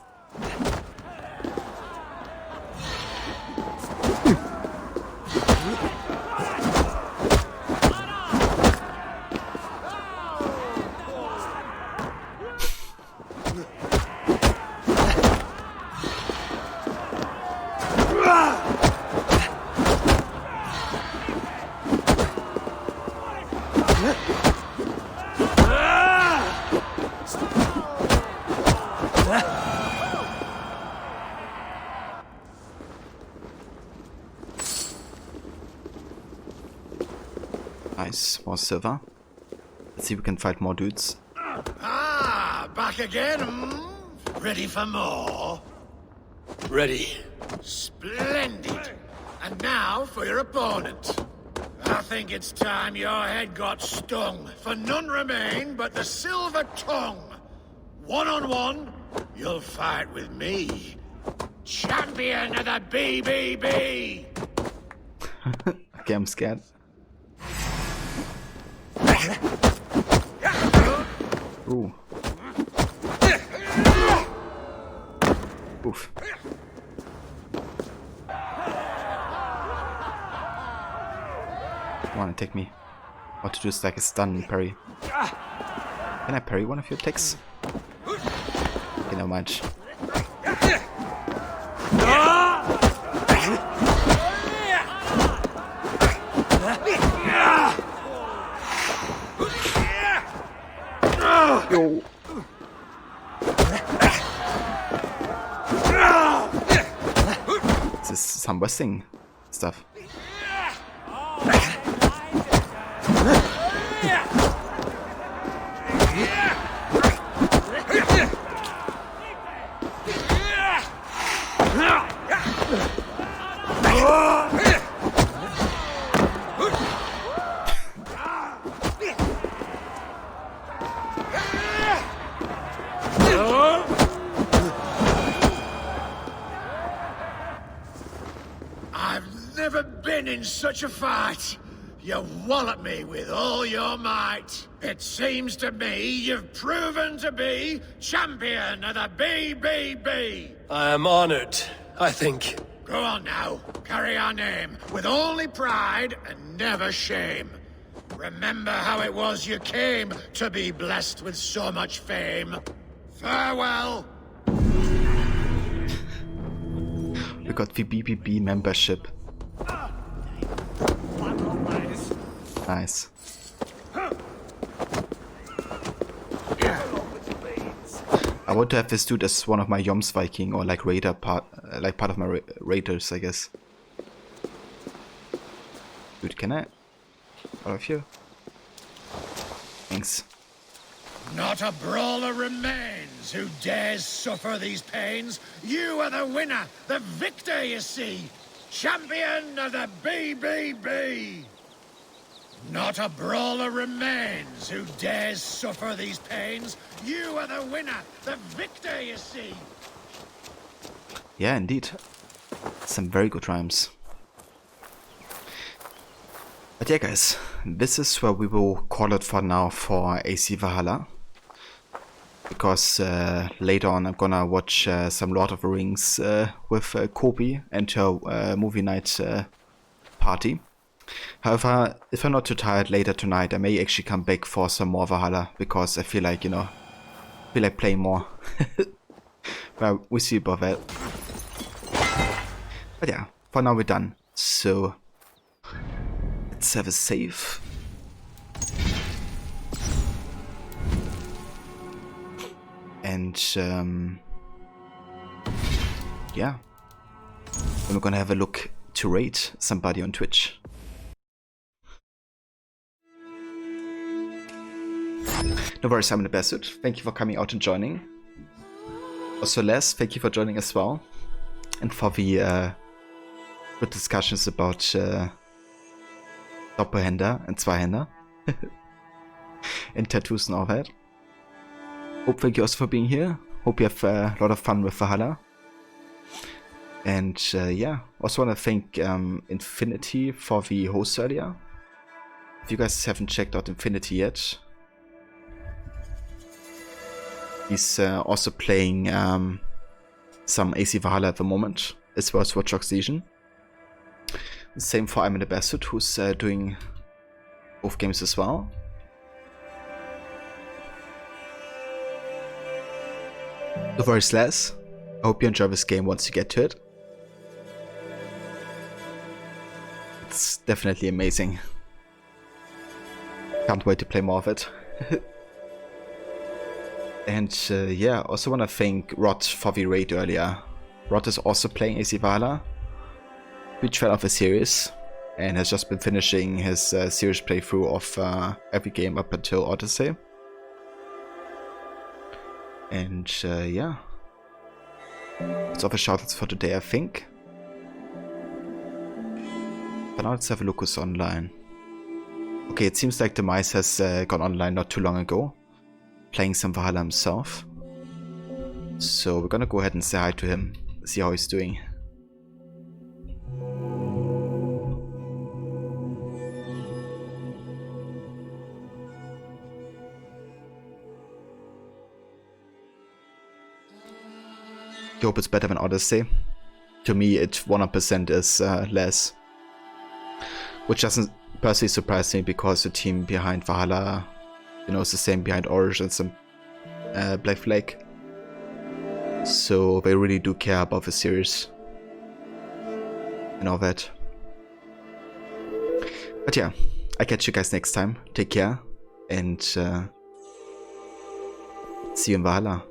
Nice, more silver. Let's see if we can fight more dudes.
Ah, back again. Ready for more?
Ready.
Splendid. And now for your opponent. I think it's time your head got stung, for none remain but the silver tongue. One-on-one, you'll fight with me. Champion of the BBB!
Okay, I'm scared. Ooh. Oof. Come on, attack me. What to do is like a stun parry. Can I parry one of your attacks? Okay, never mind. Yo. This is some wrestling stuff.
In such a fight, you wallop me with all your might. It seems to me you've proven to be champion of the BBB.
I am honored, I think.
Go on now, carry our name with only pride and never shame. Remember how it was you came to be blessed with so much fame. Farewell.
We got the BBB membership. Nice. I want to have this dude as one of my Yoms Viking or like raider part, like part of my raiders, I guess. Dude, can I? All of you? Thanks.
Not a brawler remains who dares suffer these pains. You are the winner, the victor, you see. Champion of the BBB. Not a brawler remains who dares suffer these pains. You are the winner, the victor, you see.
Yeah, indeed. Some very good rhymes. But yeah, guys, this is where we will call it for now for AC Valhalla. Because later on I'm gonna watch some Lord of the Rings with Kobe and her movie night party. However, if I'm not too tired later tonight, I may actually come back for some more Valhalla, because I feel like, you know, playing more. Well, we'll see about that. But yeah, for now we're done. So, let's have a save. And, yeah. Then we're gonna have a look to raid somebody on Twitch. No worries, I'm in the best suit. Thank you for coming out and joining. Also Les, thank you for joining as well. And for the good discussions about Doppelhänder and Zweihänder. And tattoos and all that. Hope thank you also for being here. Hope you have a lot of fun with Valhalla. And yeah, also want to thank Infinity for the host earlier. If you guys haven't checked out Infinity yet, he's also playing some AC Valhalla at the moment, as well as Watch Dogs Legion. Same for I'm in the Bastard, who's doing both games as well. No worries, Les. I hope you enjoy this game once you get to it. It's definitely amazing. Can't wait to play more of it. And yeah, also want to thank Rod for the raid earlier. Rod is also playing AC Valhalla, huge fan of the series, and has just been finishing his series playthrough of every game up until Odyssey. And yeah, that's all the shoutouts for today, I think. But now let's have a look who's online. Okay, it seems like the Mice has gone online not too long ago, playing some Valhalla himself. So we're gonna go ahead and say hi to him, see how he's doing. I hope it's better than Odyssey. To me, it 100% is less. Which doesn't personally surprise me because the team behind Valhalla, you know, is the same behind Origins and Black Flag. So they really do care about the series. And all that. But yeah, I'll catch you guys next time. Take care. And see you in Valhalla.